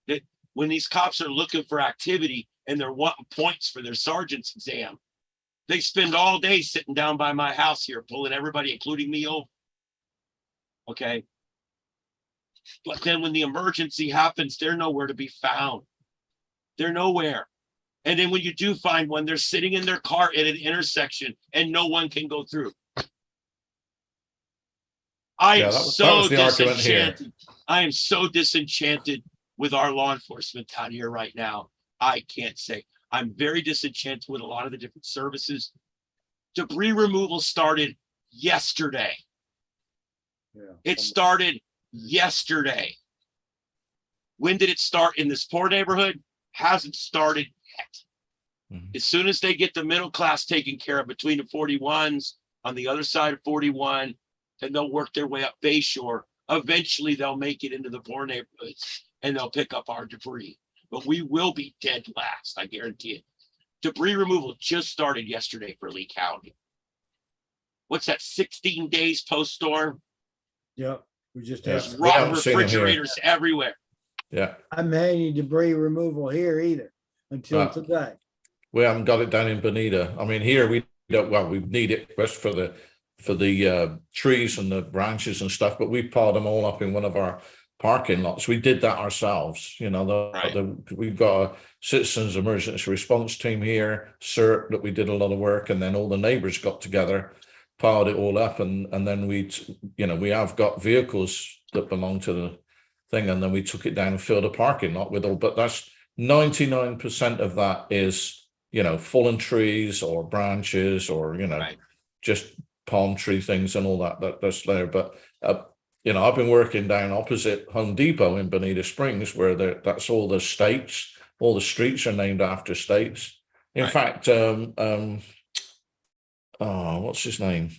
that when these cops are looking for activity and they're wanting points for their sergeant's exam, they spend all day sitting down by my house here, pulling everybody, including me, over. Okay. But then when the emergency happens, they're nowhere to be found. They're nowhere. And then when you do find one, they're sitting in their car at an intersection and no one can go through. I am so disenchanted. I am so disenchanted with our law enforcement down here right now. I can't say. I'm very disenchanted with a lot of the different services. Debris removal started yesterday. It started yesterday. When did it start in this poor neighborhood? Hasn't started yet. As soon as they get the middle class taken care of between the 41s on the other side of 41, then they'll work their way up Bayshore. Eventually they'll make it into the poor neighborhoods and they'll pick up our debris. But we will be dead last, I guarantee it. Debris removal just started yesterday for Lee County. What's that, 16 days post-storm? Yep. We just There's have, rotten refrigerators everywhere. Yeah. I haven't had any debris removal here either until today. We haven't got it down in Bonita. I mean, here we don't, well, we need it just for the trees and the branches and stuff, but we piled them all up in one of our parking lots. We did that ourselves. You know, we've got a citizens emergency response team here, CERT, that we did a lot of work, and then all the neighbors got together, piled it all up, and then we have got vehicles that belong to the thing, and then we took it down and filled a parking lot with all, but that's 99% of that is, fallen trees or branches or, just palm tree things and all that's there. But, I've been working down opposite Home Depot in Bonita Springs where that's all the states, all the streets are named after states. In fact, what's his name?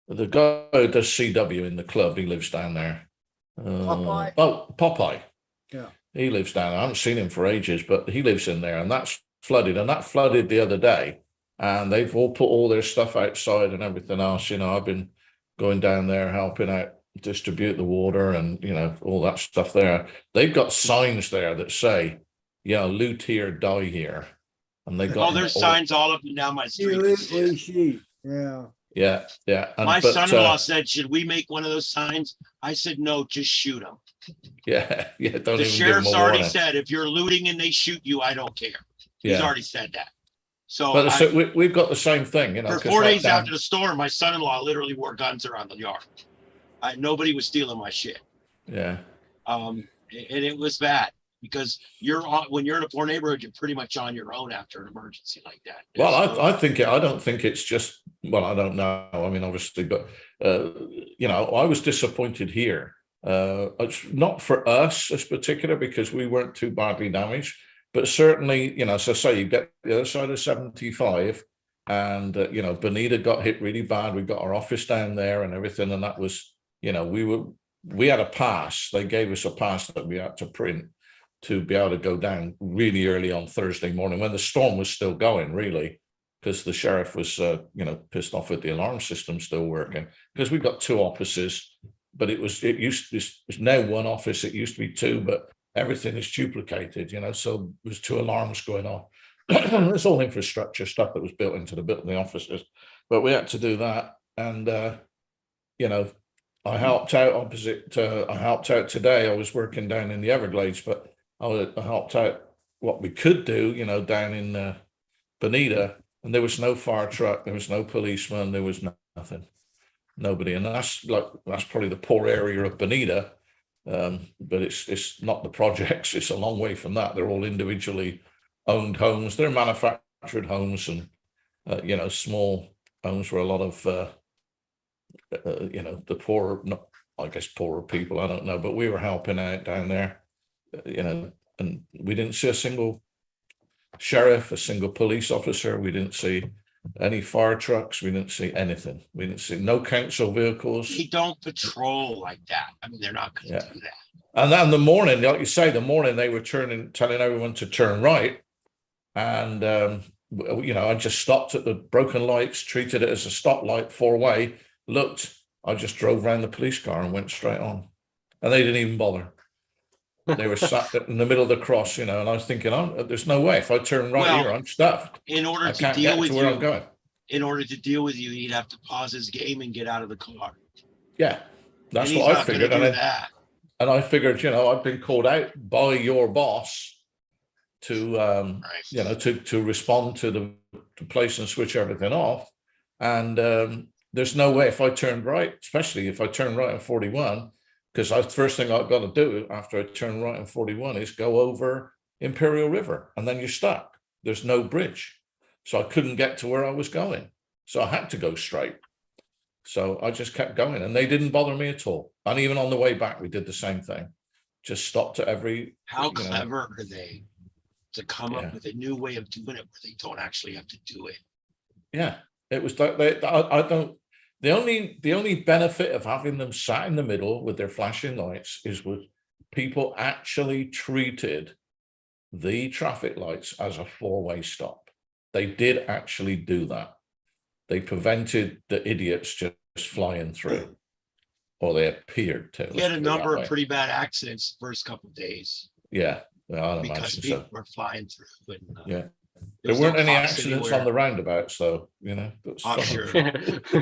The guy who does CW in the club, he lives down there. Popeye? Oh, Popeye. Yeah. He lives down there. I haven't seen him for ages, but he lives in there, and that's flooded. And that flooded the other day, and they've all put all their stuff outside and everything else. I've been going down there helping out distribute the water and all that stuff there. They've got signs there that say, loot here, die here. And they got there's signs all up and down my street. Yeah. Yeah. My son-in-law said, should we make one of those signs? I said, no, just shoot them. Yeah. Don't the sheriff's already said, if you're looting and they shoot you, I don't care. He's already said that. So, we've got the same thing, For 4 days after the storm, my son-in-law literally wore guns around the yard. Nobody was stealing my shit. Yeah. And it was bad because when you're in a poor neighborhood, you're pretty much on your own after an emergency like that. Well, I don't think it's just, well, I don't know. I mean, obviously, but, I was disappointed here. It's not for us as particular because we weren't too badly damaged, but certainly, so say you get the other side of 75 and, Bonita got hit really bad. We got our office down there and everything. And that was, we had a pass. They gave us a pass that we had to print to be able to go down really early on Thursday morning when the storm was still going, really, because the sheriff was, pissed off with the alarm system still working because we've got 2 offices, but it's now 1 office. It used to be 2, but everything is duplicated, so there's 2 alarms going on. There's all infrastructure stuff that was built into the offices, but we had to do that. And, I helped out I helped out today. I was working down in the Everglades, but I helped out what we could do, down in Bonita, and there was no fire truck, there was no policeman, there was nothing, nobody. And that's probably the poor area of Bonita. But it's not the projects. It's a long way from that. They're all individually owned homes. They're manufactured homes and small homes where a lot of the poorer, not I guess poorer people. I don't know, but we were helping out down there. And we didn't see a single sheriff, a single police officer. We didn't see any fire trucks. We didn't see anything. We didn't see no council vehicles. They don't patrol like that. I mean, they're not going to do that. And then the morning, like you say, they were telling everyone to turn right. And, I just stopped at the broken lights, treated it as a stoplight, 4-way, looked, I just drove around the police car and went straight on. And they didn't even bother. They were sat in the middle of the cross, and I was thinking, there's no way. If I turn right here, I'm stuffed. In order to deal with you, you'd have to pause his game and get out of the car. Yeah, that's what I figured. And I figured, I've been called out by your boss to, to respond to the place and switch everything off. And there's no way if I turned right, especially if I turn right on 41, because the first thing I've got to do after I turn right on 41 is go over Imperial River, and then you're stuck. There's no bridge. So I couldn't get to where I was going. So I had to go straight. So I just kept going, and they didn't bother me at all. And even on the way back, we did the same thing. Just stopped at every. How clever are they to come up with a new way of doing it where they don't actually have to do it? Yeah, it was like I don't. The only benefit of having them sat in the middle with their flashing lights is with people actually treated the traffic lights as a 4-way stop. They did actually do that. They prevented the idiots just flying through, or they appeared to. We had a number of pretty bad accidents the first couple of days. Yeah, I'd because imagine people were flying through. And, there weren't any accidents on the roundabouts, though. I'm sure.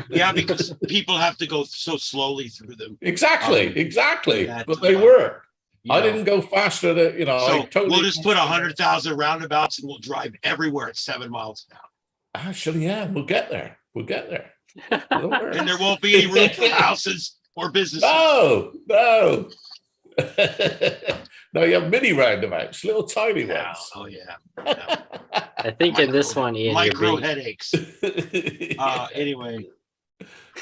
Yeah, because people have to go so slowly through them. Exactly. But they were. I didn't go faster than So we'll just put 100,000 roundabouts and we'll drive everywhere at 7 miles an hour. Actually, yeah, we'll get there. And there won't be any room for houses or businesses. No. No, you have mini roundabouts, little tiny ones. Oh yeah. I think in this one, Ian, micro headaches. Anyway,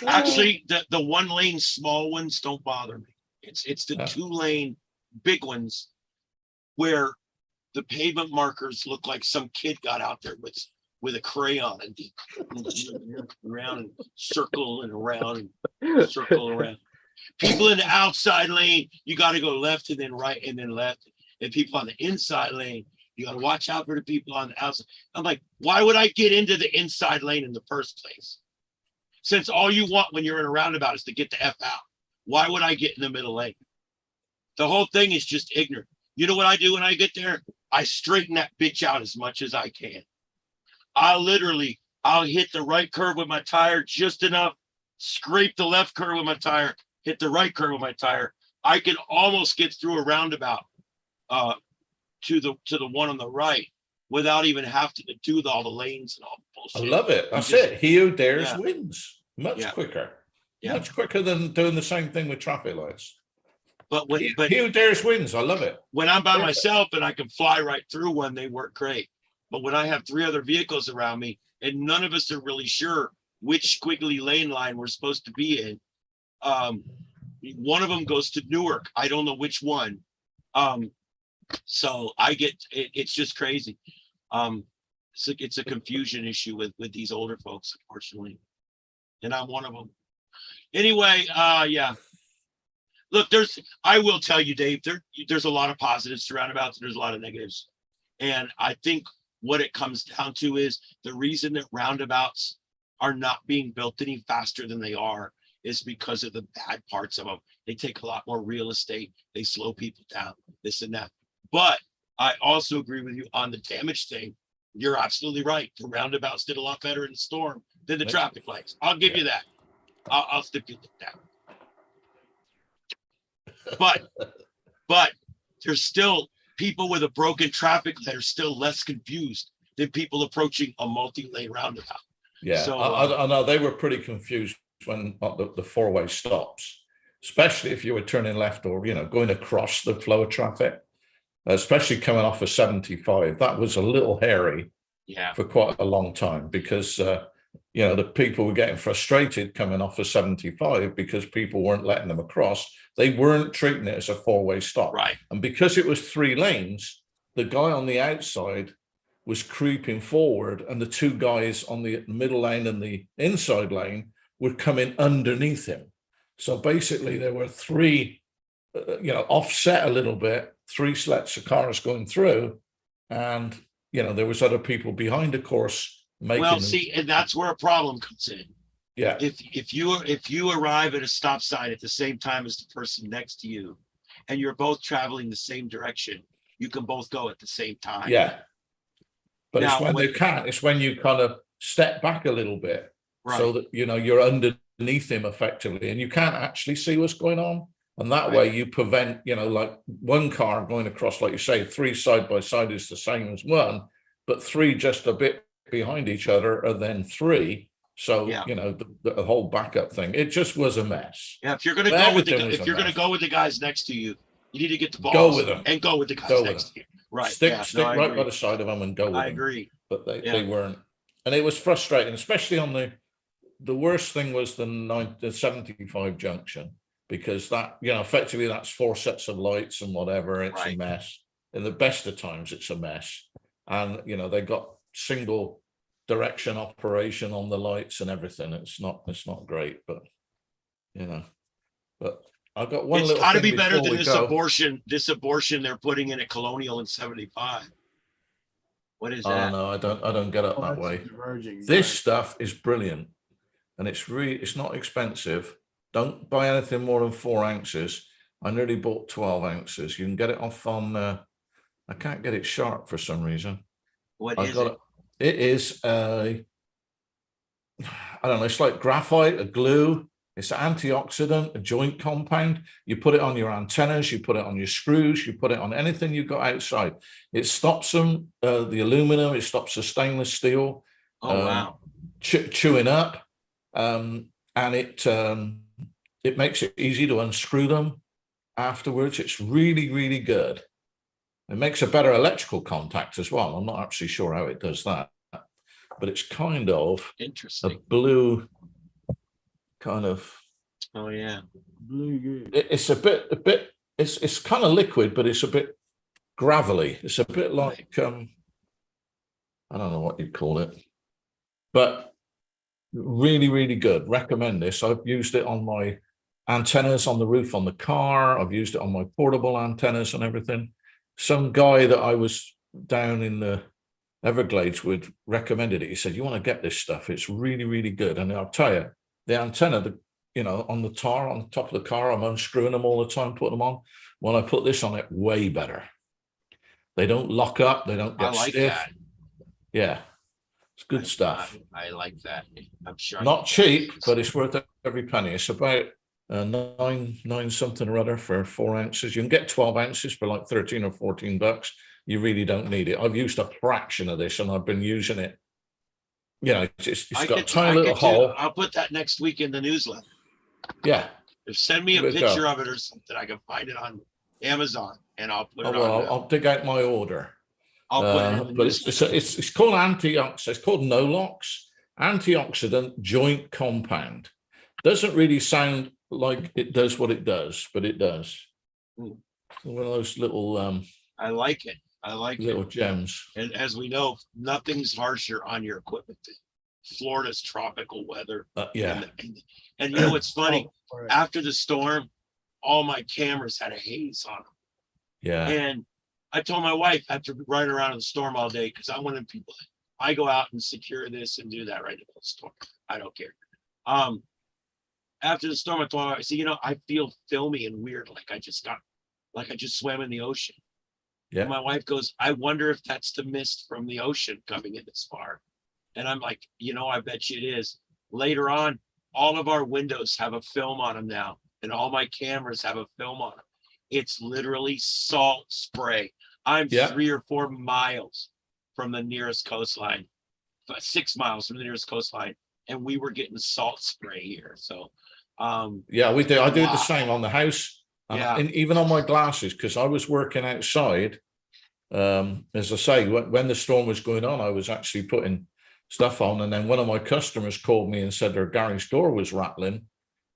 actually, the 1-lane small ones don't bother me. It's the 2-lane big ones where the pavement markers look like some kid got out there with a crayon and around and circle and around and circle around. People in the outside lane, you got to go left and then right and then left. And people on the inside lane, you got to watch out for the people on the outside. I'm like, why would I get into the inside lane in the first place? Since all you want when you're in a roundabout is to get the F out. Why would I get in the middle lane? The whole thing is just ignorant. You know what I do when I get there? I straighten that bitch out as much as I can. I'll hit the right curve with my tire just enough, scrape the left curve with my tire, hit the right curve with my tire. I can almost get through a roundabout to the one on the right without even having to do all the lanes and all the bullshit. I love it. That's it. He who dares wins. Much quicker. Yeah. Much quicker than doing the same thing with traffic lights. But he who dares wins. I love it. When I'm by myself and I can fly right through one, they work great. But when I have 3 other vehicles around me and none of us are really sure which squiggly lane line we're supposed to be in, one of them goes to Newark. I don't know which one. So I get it's just crazy. It's a confusion issue with these older folks, unfortunately, and I'm one of them. Anyway, yeah. Look, I will tell you, Dave, there's a lot of positives to roundabouts and there's a lot of negatives. And I think what it comes down to is the reason that roundabouts are not being built any faster than they are is because of the bad parts of them. They take a lot more real estate. They slow people down, this and that. But I also agree with you on the damage thing. You're absolutely right. The roundabouts did a lot better in the storm than the traffic lights. I'll give you that. I'll stipulate that. But there's still people with a broken traffic light are still less confused than people approaching a multi-lane roundabout. Yeah, So, I know they were pretty confused when the four-way stops, especially if you were turning left or, you know, going across the flow of traffic, especially coming off of 75. That was a little hairy Yeah, for quite a long time because, you know, the people were getting frustrated coming off of 75 because people weren't letting them across. They weren't treating it as a four-way stop. right. And because it was 3 lanes, the guy on the outside was creeping forward and the 2 guys on the middle lane and the inside lane were coming underneath him. So basically there were 3, you know, offset a little bit, 3 sets of cars going through, and, you know, there was other people behind the course making Well, them- see, and that's where a problem comes in. yeah, If you arrive at a stop sign at the same time as the person next to you, and you're both traveling the same direction, you can both go at the same time. yeah. But Now, it's when when- they can't, it's when you kind of step back a little bit so Right. that, you know, you're underneath him effectively and you can't actually see what's going on. And that Right. way you prevent, you know, like one car going across, like you say, 3 side by side is the same as one, but 3 just a bit behind each other are then 3. So, Yeah. you know, the whole backup thing, it just was a mess. Yeah, if you're gonna But go with the everything was if a you're gonna mess. go with the guys next to you, you need to get the balls Go with them. and go with the guys Go with next them. to you. Right. Stick yeah, stick no, I right agree. by the side of them and go with I them. agree. But they Yeah. weren't. And it was frustrating, especially on the worst thing was the 75 junction, because that, you know, effectively that's 4 sets of lights and whatever. It's a Right. mess. In the best of times, it's a mess. And, you know, they got single direction operation on the lights and everything. It's not great, but, you know, but I've got one It's little got to thing be better before than we this go. abortion. This abortion they're putting in at Colonial in 75. What is Oh that? no, I don't get it Oh, that that's way. diverging. This right. stuff is brilliant, and it's not expensive. Don't buy anything more than 4 ounces. I nearly bought 12 ounces. You can get it off on. I can't get it sharp for some reason. What I is got it? it. It is I don't know. It's like graphite, a glue. It's an antioxidant, a joint compound. You put it on your antennas, you put it on your screws, you put it on anything you've got outside. It stops them, the aluminum, it stops the stainless steel Oh wow. chewing up, and it makes it easy to unscrew them afterwards. It's really, really good. It makes a better electrical contact as well. I'm not actually sure how it does that, but it's kind of a Interesting. blue kind of. Oh yeah. Blue good. It's a bit. It's kind of liquid, but it's a bit gravelly. It's a bit like I don't know what you'd call it, but really, really good. Recommend this. I've used it on my antennas on the roof on the car. I've used it on my portable antennas and everything. Some guy that I was down in the Everglades with recommended it. He said, "You want to get this stuff? It's really, really good." And I'll tell you, the antenna, you know, on the tar, on the top of the car, I'm unscrewing them all the time, putting them on. When I put this on it, way better. They don't lock up. They don't I get like stiff. that. Yeah, it's good stuff. I like that. I'm sure. I Not can get cheap, this. but it's worth every penny. It's about nine something or other for 4 ounces. You can get 12 ounces for like 13 or 14 bucks. You really don't need it. I've used a fraction of this and I've been using it. You know, it's got a tiny little hole. I'll put that next week in the newsletter. Yeah. If send me a There we go. picture of it or something, I can find it on Amazon and I'll put Oh, it on. well, I'll dig out my order. I'll put it in the But newsletter. it's called antioxidant. It's called Nolox, antioxidant joint compound. Doesn't really sound like it does what it does, but it does. Mm. One of those little I like it. I like little it. gems. And as we know, nothing's harsher on your equipment than Florida's tropical weather. Yeah. And you know what's funny? All right. After the storm, all my cameras had a haze on them. Yeah. And I told my wife after riding around in the storm all day, because I wanted people, I go out and secure this and do that right in the storm. I don't care. After the storm, I told my wife, I said, you know, I feel filmy and weird, like I just swam in the ocean. Yeah. And my wife goes, I wonder if that's the mist from the ocean coming in this far. And I'm like, you know, I bet you it is. Later on, all of our windows have a film on them now, and all my cameras have a film on them. It's literally salt spray. I'm Yeah. 3 or 4 miles from the nearest coastline, 6 miles from the nearest coastline, and we were getting salt spray here. So, Yeah, we do. I do wow. the same on the house, Yeah. and even on my glasses, because I was working outside. As I say, when the storm was going on, I was actually putting stuff on, and then one of my customers called me and said their garage door was rattling.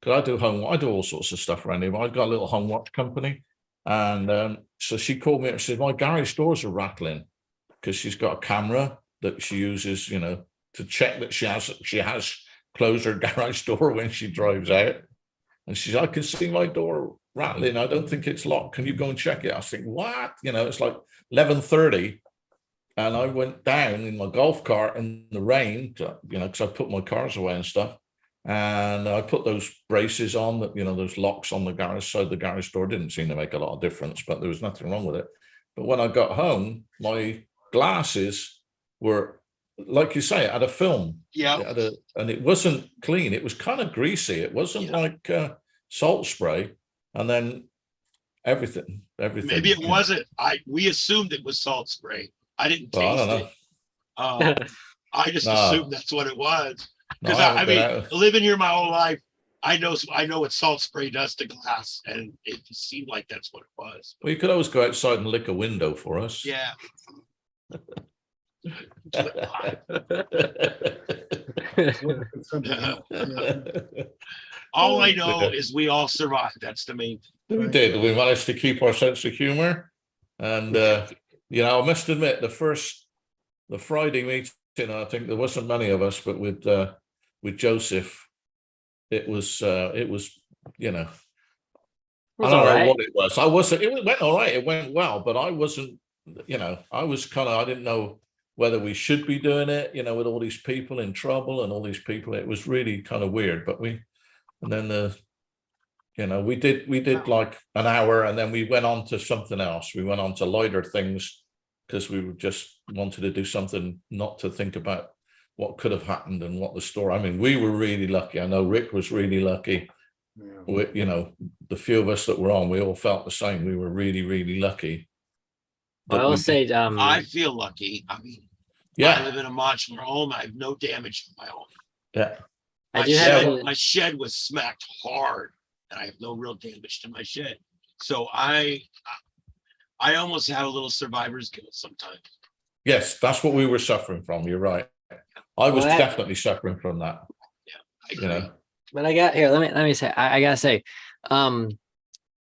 Because I do all sorts of stuff around here. But I've got a little home watch company, and so she called me and said my garage doors are rattling because she's got a camera that she uses, to check that she has closed her garage door when she drives out. And she said, I can see my door rattling. I don't think it's locked. Can you go and check it? I think, what? It's like 11:30. And I went down in my golf cart in the rain, because I put my cars away and stuff. And I put those braces on that, those locks on the garage. So the garage door didn't seem to make a lot of difference, but there was nothing wrong with it. But when I got home, my glasses were, like you say, it had a film. Yeah. And it wasn't clean. It was kind of greasy. It wasn't like salt spray. And then everything. Maybe it wasn't. We assumed it was salt spray. I didn't taste I don't know. it. I just assumed that's what it was. Because I mean, living here my whole life, I know what salt spray does to glass, and it seemed like that's what it was. Well, you could always go outside and lick a window for us. Yeah. All I know is we all survived. That's the main thing. We did. We managed to keep our sense of humor. And, I must admit, the Friday meeting, I think there wasn't many of us, but with Joseph, it was, I don't know what it was. It went all right. It went well, but I wasn't, I was I didn't know whether we should be doing it, with all these people in trouble and all these people. It was really kind of weird, but we did like an hour, and then we went on to something else. We went on to lighter things because we just wanted to do something, not to think about what could have happened and what the story. I mean, we were really lucky. I know Rick was really lucky. Yeah. The few of us that were on, we all felt the same. We were really, really lucky. Well, I will say, I feel lucky. I mean, I live in a modular home. I have no damage to my home. Yeah. My shed was smacked hard, and I have no real damage to my shed. So I almost have a little survivor's guilt sometimes. Yes, that's what we were suffering from. You're right. I was definitely suffering from that. Yeah, But I got here. Let me say. I gotta say,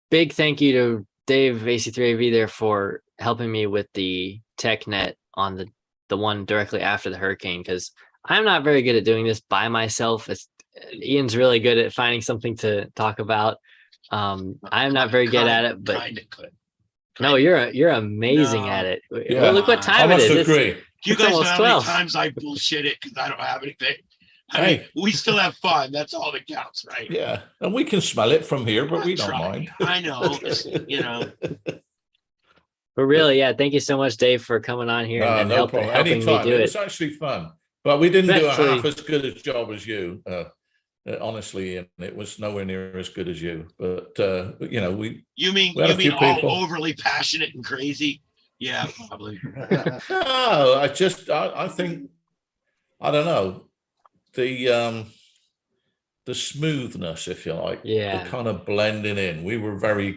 big thank you to Dave AC3AV there for helping me with the TechNet on the one directly after the hurricane, because I'm not very good at doing this by myself. Ian's really good at finding something to talk about. I'm not very good at it, but no, you're amazing at it. Yeah. Well, look what time it is. Agree. You guys know almost how 12. many times I bullshit it because I don't have anything. I mean, we still have fun. That's all that counts, right? Yeah, and we can smell it from here, but we don't mind. I know, But really, thank you so much, Dave, for coming on here and helping me do it. It was actually fun, but we didn't do a half as good a job as you. Honestly, and it was nowhere near as good as you. But You mean all overly passionate and crazy? Yeah, probably. No, I think, I don't know, the smoothness, if you like, the kind of blending in. We were very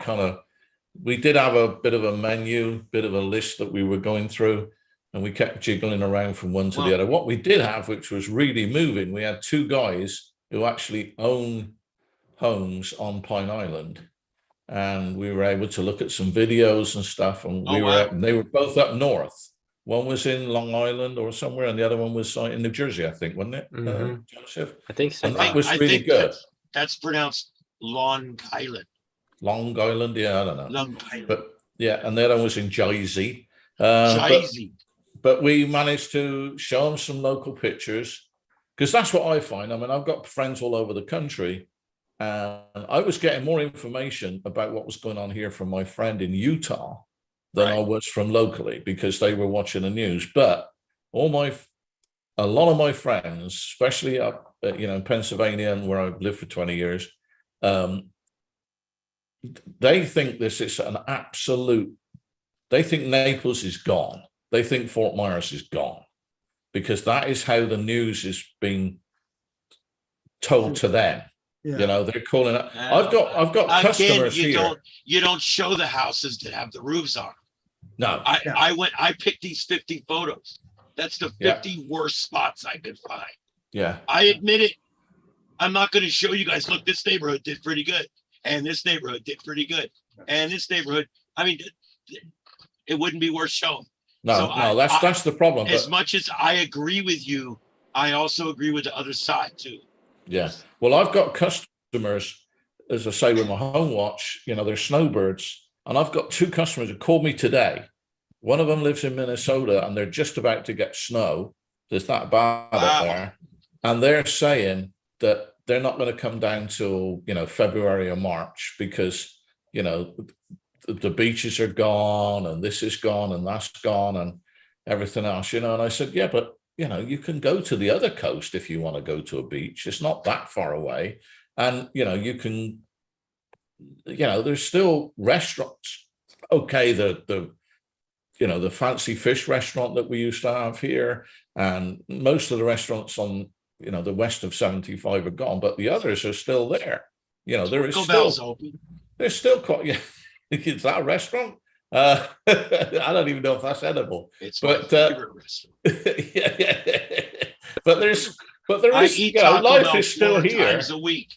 we did have a bit of a menu, bit of a list that we were going through, and we kept jiggling around from one to the other. What we did have, which was really moving, we had two guys who actually own homes on Pine Island. And we were able to look at some videos and stuff, and they were both up north. One was in Long Island or somewhere, and the other one was in New Jersey, I think, wasn't it, Joseph? I think so. And that was really good. That's pronounced Long Island. Long Island, yeah, I don't know. Long Island. But yeah, and the other one was in Jersey. But we managed to show them some local pictures, because that's what I find. I mean, I've got friends all over the country. And I was getting more information about what was going on here from my friend in Utah than I was from locally, because they were watching the news. But a lot of my friends, especially up, in Pennsylvania, and where I've lived for 20 years, they think this is an absolute. They think Naples is gone. they think Fort Myers is gone, because that is how the news is being told to them. Yeah. You know, they're calling it. I've got Again, customers you here. don't show the houses that have the roofs on. No, I picked these 50 photos. That's the Yeah. 50 worst spots I could find. yeah, I admit it. I'm not going to show you guys, look, this neighborhood did pretty good. And this neighborhood did pretty good. And this neighborhood, I mean, it wouldn't be worth showing. no, So that's the problem. As But much as I agree with you, I also agree with the other side too. yeah, well, I've got customers, as I say, with my home watch. You know, they're snowbirds, and I've got 2 customers who called me today. One of them lives in Minnesota, and they're just about to get snow. It's that bad up there, and they're saying that they're not going to come down till, you know, February or March, because, you know, the beaches are gone, and this is gone, and that's gone, and everything else, you know. And I said, yeah, but, you know, you can go to the other coast if you want to go to a beach. It's not that far away. And, you know, you can, you know, there's still restaurants. Okay, the you know, the fancy fish restaurant that we used to have here, and most of the restaurants on, you know, the west of 75 are gone, but the others are still there. You know, there is Taco still, Bell's open. there's still quite, yeah, is that a restaurant? I don't even know if that's edible. It's But, my favorite restaurant. yeah. But there is, I you eat know, Taco life Bell is still 4 here. times a week.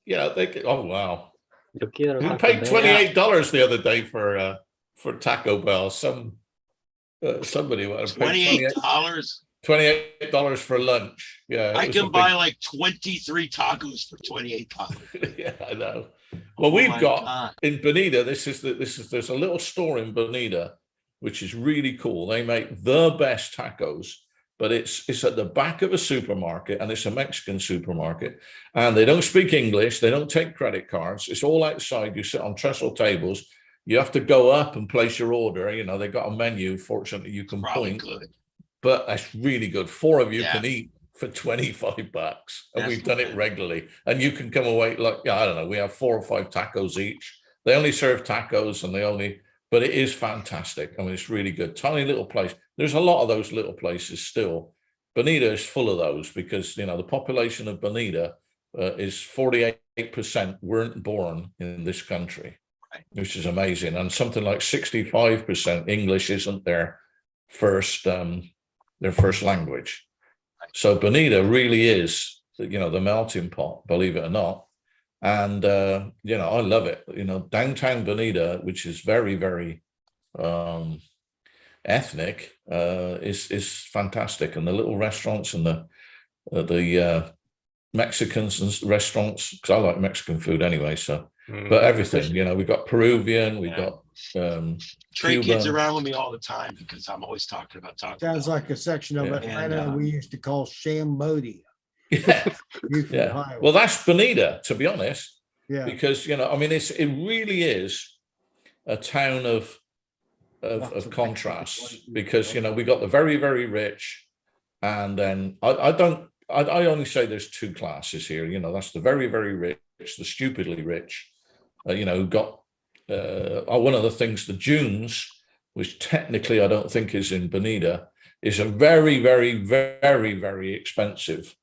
You know, oh wow. Yo quiero We Taco paid Bell. $28 the other day for Taco Bell. Somebody would have paid $28. $28 for lunch. Yeah, I can buy like 23 tacos for $28. Yeah, I know. Well, Oh we've my got God. in Bonita. There's a little store in Bonita which is really cool. They make the best tacos, but it's at the back of a supermarket, and it's a Mexican supermarket, and they don't speak English. They don't take credit cards. It's all outside. You sit on trestle tables. You have to go up and place your order. You know, they got a menu. Fortunately, you can Probably point, good. but that's really good. 4 of you Yeah. can eat for $25, and That's we've done it good. regularly. And you can come away like, I don't know, we have 4 or 5 tacos each. They only serve tacos, and but it is fantastic. I mean, it's really good. Tiny little place. There's a lot of those little places still. Bonita is full of those because, you know, the population of Bonita is 48% weren't born in this country, which is amazing. And something like 65% English isn't their first language. So Bonita really is, you know, the melting pot, believe it or not. And, you know, I love it. You know, downtown Bonita, which is very, very ethnic, is fantastic. And the little restaurants and the Mexicans and restaurants, because I like Mexican food anyway. So, but everything, you know, we've got Peruvian, we've got Trey Cuba. kids around with me all the time because I'm always talking about Taco Sounds Bell. like a section of Yeah. Atlanta And, we used to call Cambodia. Yeah. Buford Yeah. Highway. Well, that's Bonita, to be honest, Yeah. because, you know, I mean, it really is a town of contrasts, because, you know, we got the very, very rich, and then I only say there's 2 classes here. You know, that's the very, very rich, the stupidly rich, you know, who got one of the things, the Dunes, which technically I don't think is in Bonita, is a very, very, very, very expensive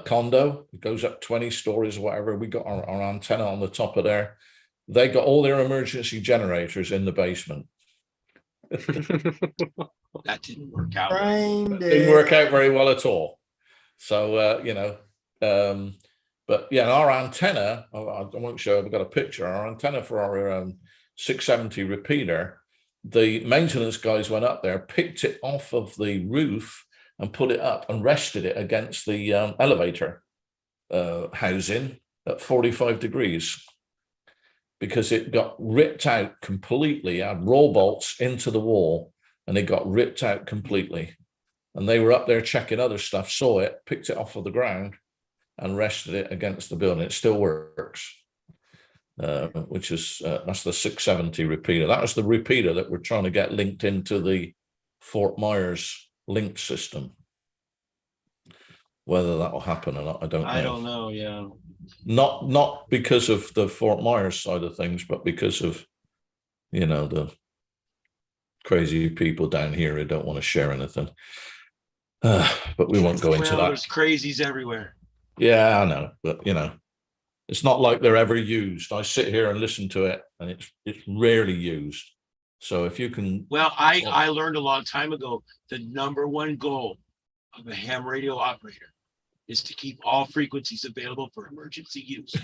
condo. It goes up 20 stories or whatever. We got our antenna on the top of there. They got all their emergency generators in the basement. That didn't work out. Brain Didn't work dead. out very well at all. So, you know, but yeah, our antenna, I won't show, I've got a picture, our antenna for our 670 repeater, the maintenance guys went up there, picked it off of the roof and put it up and rested it against the elevator housing at 45 degrees, because it got ripped out completely. I had raw bolts into the wall and it got ripped out completely. And they were up there checking other stuff, saw it, picked it off of the ground and rested it against the building. It still works, which is, that's the 670 repeater. That was the repeater that we're trying to get linked into the Fort Myers link system. Whether that will happen or not, I don't know. I don't know. Yeah. Not because of the Fort Myers side of things, but because of, you know, the crazy people down here who don't want to share anything. But we won't go into Well, that. there's crazies everywhere. Yeah, I know, but it's not like they're ever used. I sit here and listen to it, and it's rarely used. So if you can, Well, I learned a long time ago the number one goal of a ham radio operator is to keep all frequencies available for emergency use.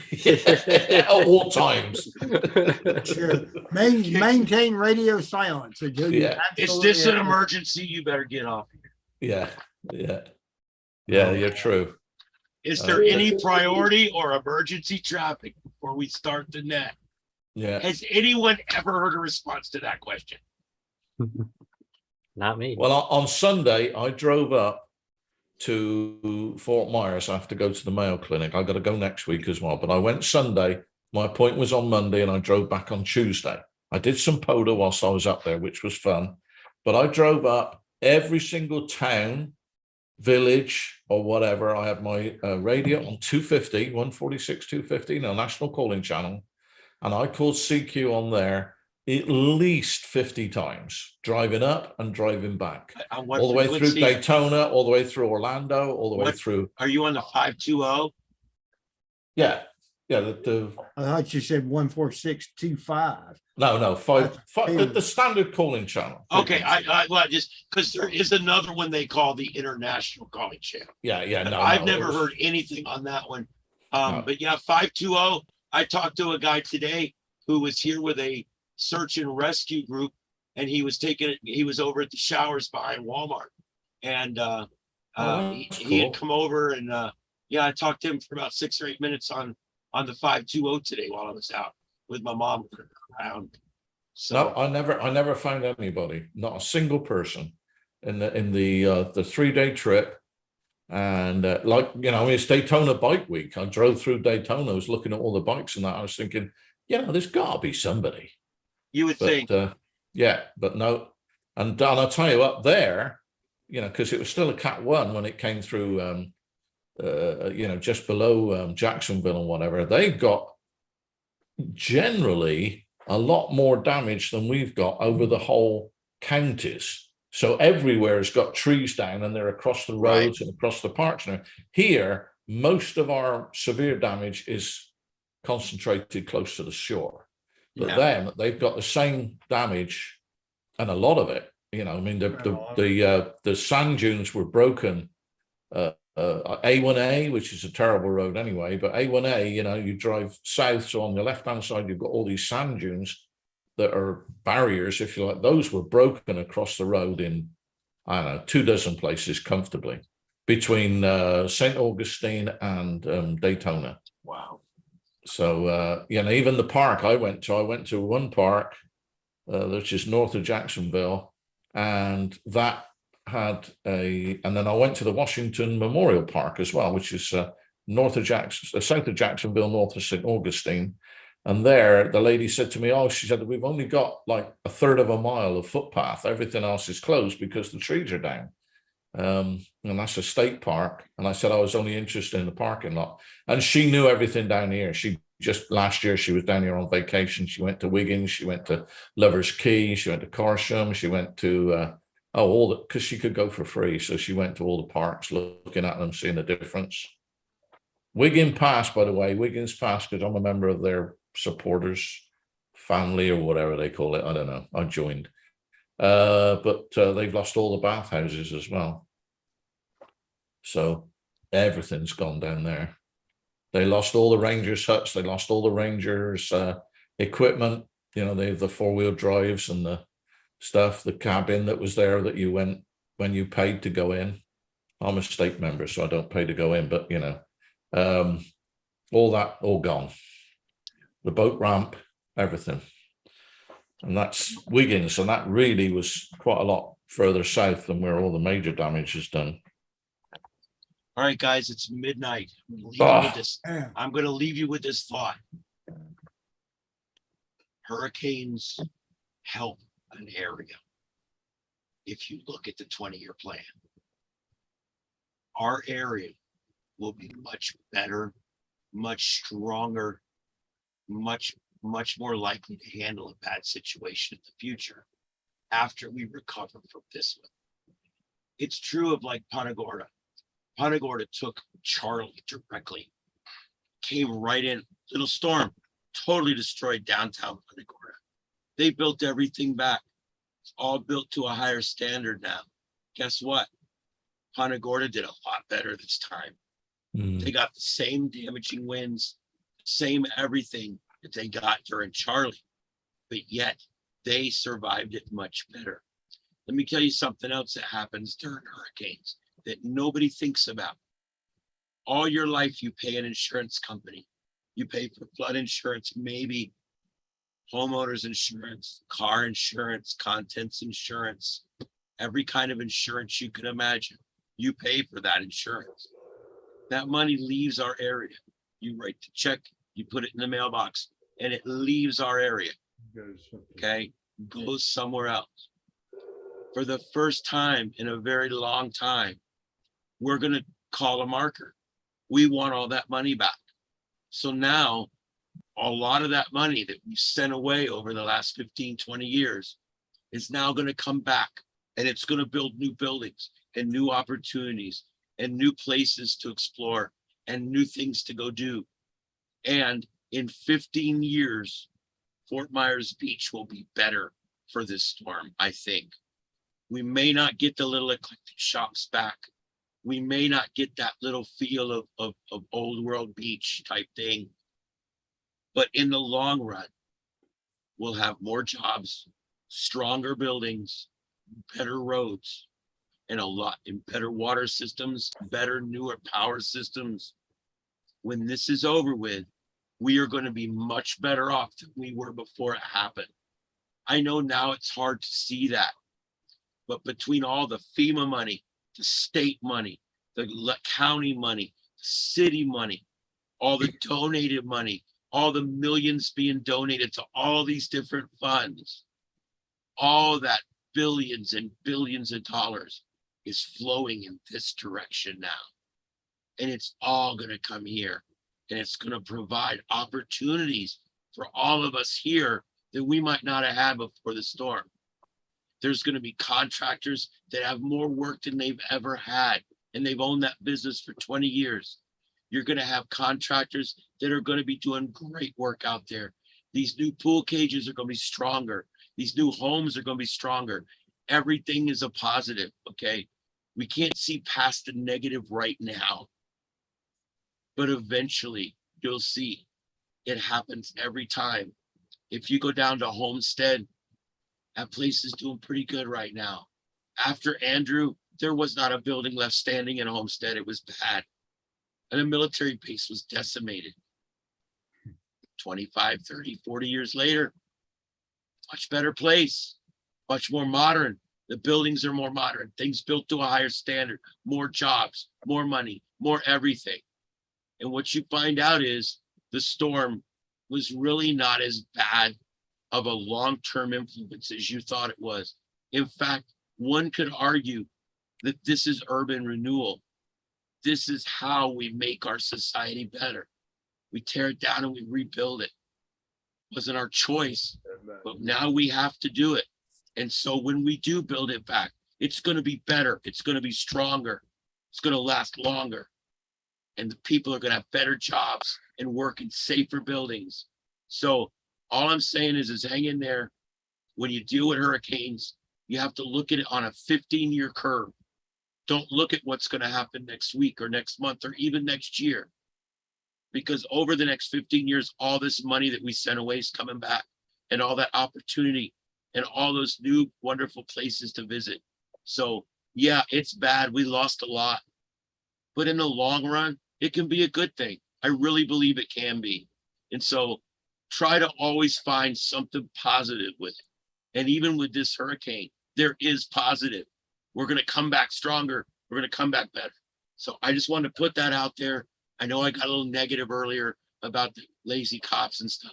at all times. Sure. Maintain radio silence until you Yeah. Is absolutely this an have to- emergency? You better get off. Yeah, you're true. Is there any priority or emergency traffic before we start the net? Yeah. Has anyone ever heard a response to that question? Not me. Well, on Sunday, I drove up to Fort Myers. I have to go to the Mayo Clinic. I got to go next week as well. But I went Sunday. My appointment was on Monday, and I drove back on Tuesday. I did some polo whilst I was up there, which was fun. But I drove up every single town, village, or whatever. I had my radio on 250, 146, 250, no national calling channel. And I called CQ on there at least 50 times, driving up and driving back. On what All the way through frequency? Daytona, all the way through Orlando, all the way What- through. Are you on the 520? Yeah. The I thought you said 14625. no, five, That's the standard calling channel. Okay, well, just because there is another one they call the international calling channel. Yeah, But no. I've it never was- heard anything on that one. No. But yeah, 520. I talked to a guy today who was here with a search and rescue group, and he was over at the showers behind Walmart. And he cool. had come over and I talked to him for about 6 or 8 minutes on the 520 today while I was out with my mom around. So No, I never found anybody, not a single person in the 3-day trip. And it's Daytona Bike Week. I drove through Daytona. I was looking at all the bikes and that. I was thinking, there's got to be somebody. you would think. But no. And I'll tell you up there, because it was still a Cat 1 when it came through, just below Jacksonville and whatever. They've got generally a lot more damage than we've got over the whole counties. So everywhere has got trees down, and they're across the roads and across the parks. Now, here, most of our severe damage is concentrated close to the shore. But then they've got the same damage, and a lot of it. The sand dunes were broken. A1A, which is a terrible road anyway, but A1A, you drive south, so on the left-hand side, you've got all these sand dunes that are barriers, if you like. Those were broken across the road in, 24 places comfortably between St. Augustine and Daytona. Wow. So, even the park I went to one park, which is north of Jacksonville, and that had and then I went to the Washington Memorial Park as well, which is south of Jacksonville, north of St. Augustine. And there, the lady said to me, she said, we've only got like a third of a mile of footpath. Everything else is closed because the trees are down. And that's a state park. And I said, I was only interested in the parking lot. And she knew everything down here. Last year, she was down here on vacation. She went to Wiggins. She went to Lover's Key. She went to Corsham. She went to, because she could go for free. So she went to all the parks, looking at them, seeing the difference. Wiggins Pass, by the way, because I'm a member of their supporters family or whatever they call it. I don't know. I joined. But they've lost all the bathhouses as well. So everything's gone down there. They lost all the Rangers huts. They lost all the Rangers equipment. They have the 4-wheel drives and the stuff, the cabin that was there that you went when you paid to go in. I'm a state member, so I don't pay to go in, but all that, all gone. The boat ramp, everything. And that's Wiggins, and that really was quite a lot further south than where all the major damage is done. All right, guys, it's midnight. I'm going to leave you with this thought. Hurricanes help an area if you look at the 20-year plan. Our area will be much better, much stronger, much more likely to handle a bad situation in the future after we recover from this one. It's true of like Punta Gorda. Punta Gorda took Charlie directly, came right in, little storm, totally destroyed downtown Punta Gorda. They built everything back. It's all built to a higher standard now. Guess what? Punta Gorda did a lot better this time. They got the same damaging winds, same everything that they got during Charlie, but yet they survived it much better. Let me tell you something else that happens during hurricanes that nobody thinks about. All your life, you pay an insurance company. You pay for flood insurance, maybe homeowners insurance, car insurance, contents insurance, every kind of insurance you can imagine. You pay for that insurance. That money leaves our area. You write the check, you put it in the mailbox, and it leaves our area. Okay, goes somewhere else. For the first time in a very long time, we're going to call a marker. We want all that money back. So now, a lot of that money that we sent away over the last 15, 20 years is now going to come back, and it's going to build new buildings and new opportunities and new places to explore and new things to go do. And in 15 years, Fort Myers Beach will be better for this storm, I think. We may not get the little eclectic shops back. We may not get that little feel of old world beach type thing. But in the long run, we'll have more jobs, stronger buildings, better roads, and a lot in better water systems, better, newer power systems. When this is over with, we are going to be much better off than we were before it happened. I know now it's hard to see that, but between all the FEMA money, the state money, the county money, the city money, all the donated money, all the millions being donated to all these different funds, all that billions and billions of dollars is flowing in this direction now. And it's all going to come here, and it's going to provide opportunities for all of us here that we might not have had before the storm. There's going to be contractors that have more work than they've ever had, and they've owned that business for 20 years. You're going to have contractors that are going to be doing great work out there. These new pool cages are going to be stronger. These new homes are going to be stronger. Everything is a positive, okay? We can't see past the negative right now, but eventually you'll see it happens every time. If you go down to Homestead, that place is doing pretty good right now. After Andrew, there was not a building left standing in Homestead. It was bad. And a military base was decimated. 25, 30, 40 years later, much better place, much more modern. The buildings are more modern, things built to a higher standard, more jobs, more money, more everything. And what you find out is the storm was really not as bad of a long-term influence as you thought it was. In fact, one could argue that this is urban renewal. This is how we make our society better. We tear it down and we rebuild it. It wasn't our choice, but now we have to do it. And so when we do build it back, it's going to be better. It's going to be stronger. It's going to last longer. And the people are going to have better jobs and work in safer buildings. So all I'm saying is hang in there. When you deal with hurricanes, you have to look at it on a 15-year curve. Don't look at what's going to happen next week or next month or even next year. Because over the next 15 years, all this money that we sent away is coming back, and all that opportunity and all those new wonderful places to visit. So yeah, it's bad. We lost a lot. But in the long run, it can be a good thing. I really believe it can be. And so try to always find something positive with it. And even with this hurricane, there is positive. We're going to come back stronger. We're going to come back better. So I just wanted to put that out there. I know I got a little negative earlier about the lazy cops and stuff,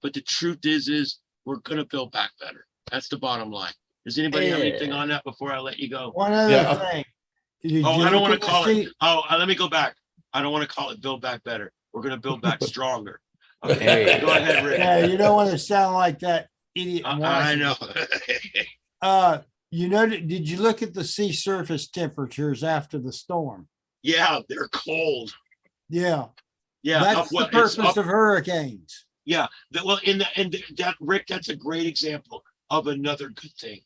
but the truth is we're going to build back better. That's the bottom line. Does anybody have anything on that before I let you go? One other thing. Did Oh, you I don't look want at to the call it. sheet? Oh, let me go back. I don't want to call it build back better. We're going to build back stronger. There Okay, you go ahead, Rick. Yeah, you don't want to sound like that idiot. in I know. Washington. Did you look at the sea surface temperatures after the storm? Yeah, they're cold. Yeah, Yeah. that's the purpose of hurricanes. Yeah. That, Rick, that's a great example of another good thing.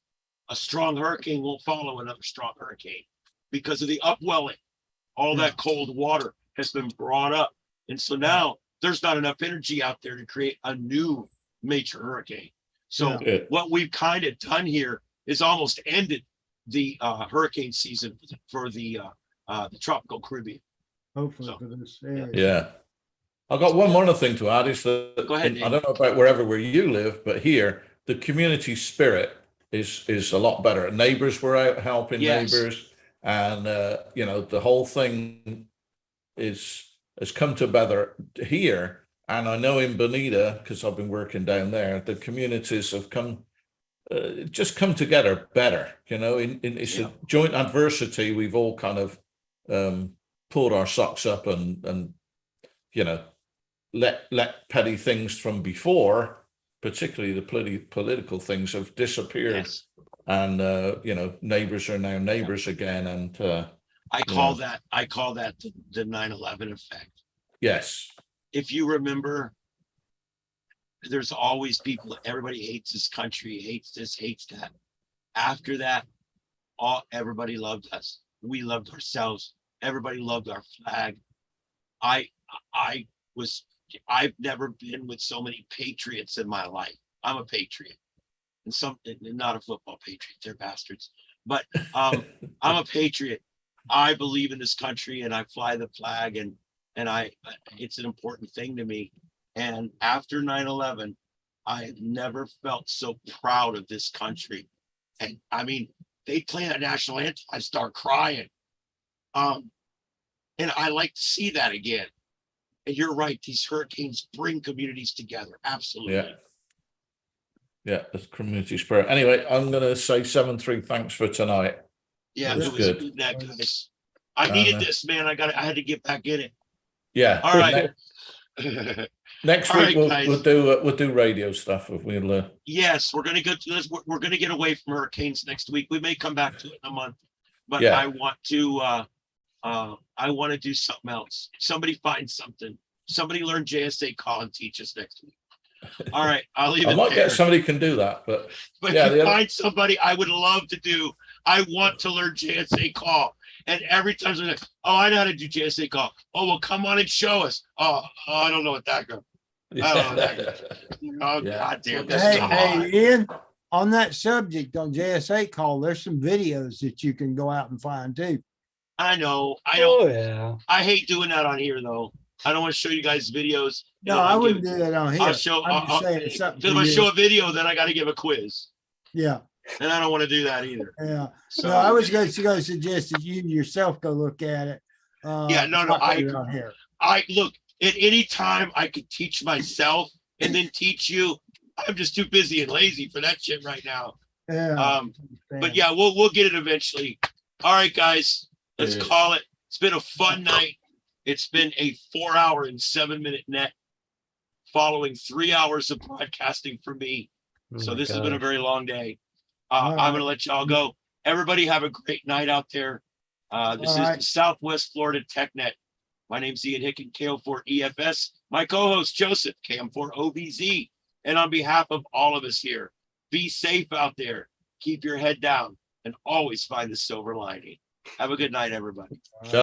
A strong hurricane won't follow another strong hurricane because of the upwelling. All Yeah. that cold water has been brought up. And so now there's not enough energy out there to create a new major hurricane. So Yeah. what we've kind of done here is almost ended the hurricane season for the tropical Caribbean. Hopefully So, for this area. Yeah. I've got one more thing to add is that Go ahead, I don't know about where you live, but here the community spirit is a lot better. Neighbors were out helping Yes. neighbors, and the whole thing has come together here. And I know in Bonita, because I've been working down there, the communities have come together better. It's a joint adversity. We've all kind of pulled our socks up and let petty things from before, particularly the political things, have disappeared. Yes. And neighbors are now neighbors again. And I call that the 9/11 effect. yes. If you remember, there's always people, everybody hates this country, hates this, hates that. After that, everybody loved us. We loved ourselves. Everybody loved our flag. I've never been with so many patriots in my life. I'm a patriot. And not a football patriot, they're bastards. But I'm a patriot. I believe in this country and I fly the flag and it's an important thing to me. And after 9/11, I have never felt so proud of this country. And I mean, they play that national anthem, I start crying. And I like to see that again. And you're right, these hurricanes bring communities together. Absolutely. Yeah. Yeah, the community spirit. Anyway, I'm going to say 7-3. Thanks for tonight. Yeah, It was good. good night, guys. I needed this, man. I had to get back in it. Yeah. All right. Next All week right, we'll do radio stuff if we'll. Yes, we're gonna go to this. We're gonna get away from hurricanes next week. We may come back to it in a month, but Yeah. I want to do something else. Somebody find something. Somebody learn JSA call and teach us next week. All right, I'll leave I it might there. get somebody can do that, but If you find somebody, I would love to do. I want to learn JSA call. And every time I'm like, oh, I know how to do JSA call. Oh, well, come on and show us. Oh, I don't know what that goes. I don't know what that goes. Oh, Yeah. goddamn. Hey, Ian, on that subject on JSA call, there's some videos that you can go out and find too. I know. Oh yeah. I hate doing that on here though. I don't want to show you guys videos. No, I wouldn't do that on here. I'll show. I'm just saying it's something. Because if for I you. show a video, then I got to give a quiz, Yeah, and I don't want to do that either. yeah. So No, I was going to suggest that you yourself go look at it. Yeah, no, not I put it on here. look at any time I could teach myself and then teach you. I'm just too busy and lazy for that shit right now. Yeah. But yeah, we'll get it eventually. All right, guys, let's Yes. call it. It's been a fun night. It's been a 4-hour and 7-minute net following 3 hours of broadcasting for me. So this has been a very long day. All right. I'm going to let y'all go. Everybody have a great night out there. This is the Southwest Florida TechNet. My name's Ian Hicken, KO4EFS. My co-host, Joseph, KM4OVZ. And on behalf of all of us here, be safe out there. Keep your head down and always find the silver lining. Have a good night, everybody.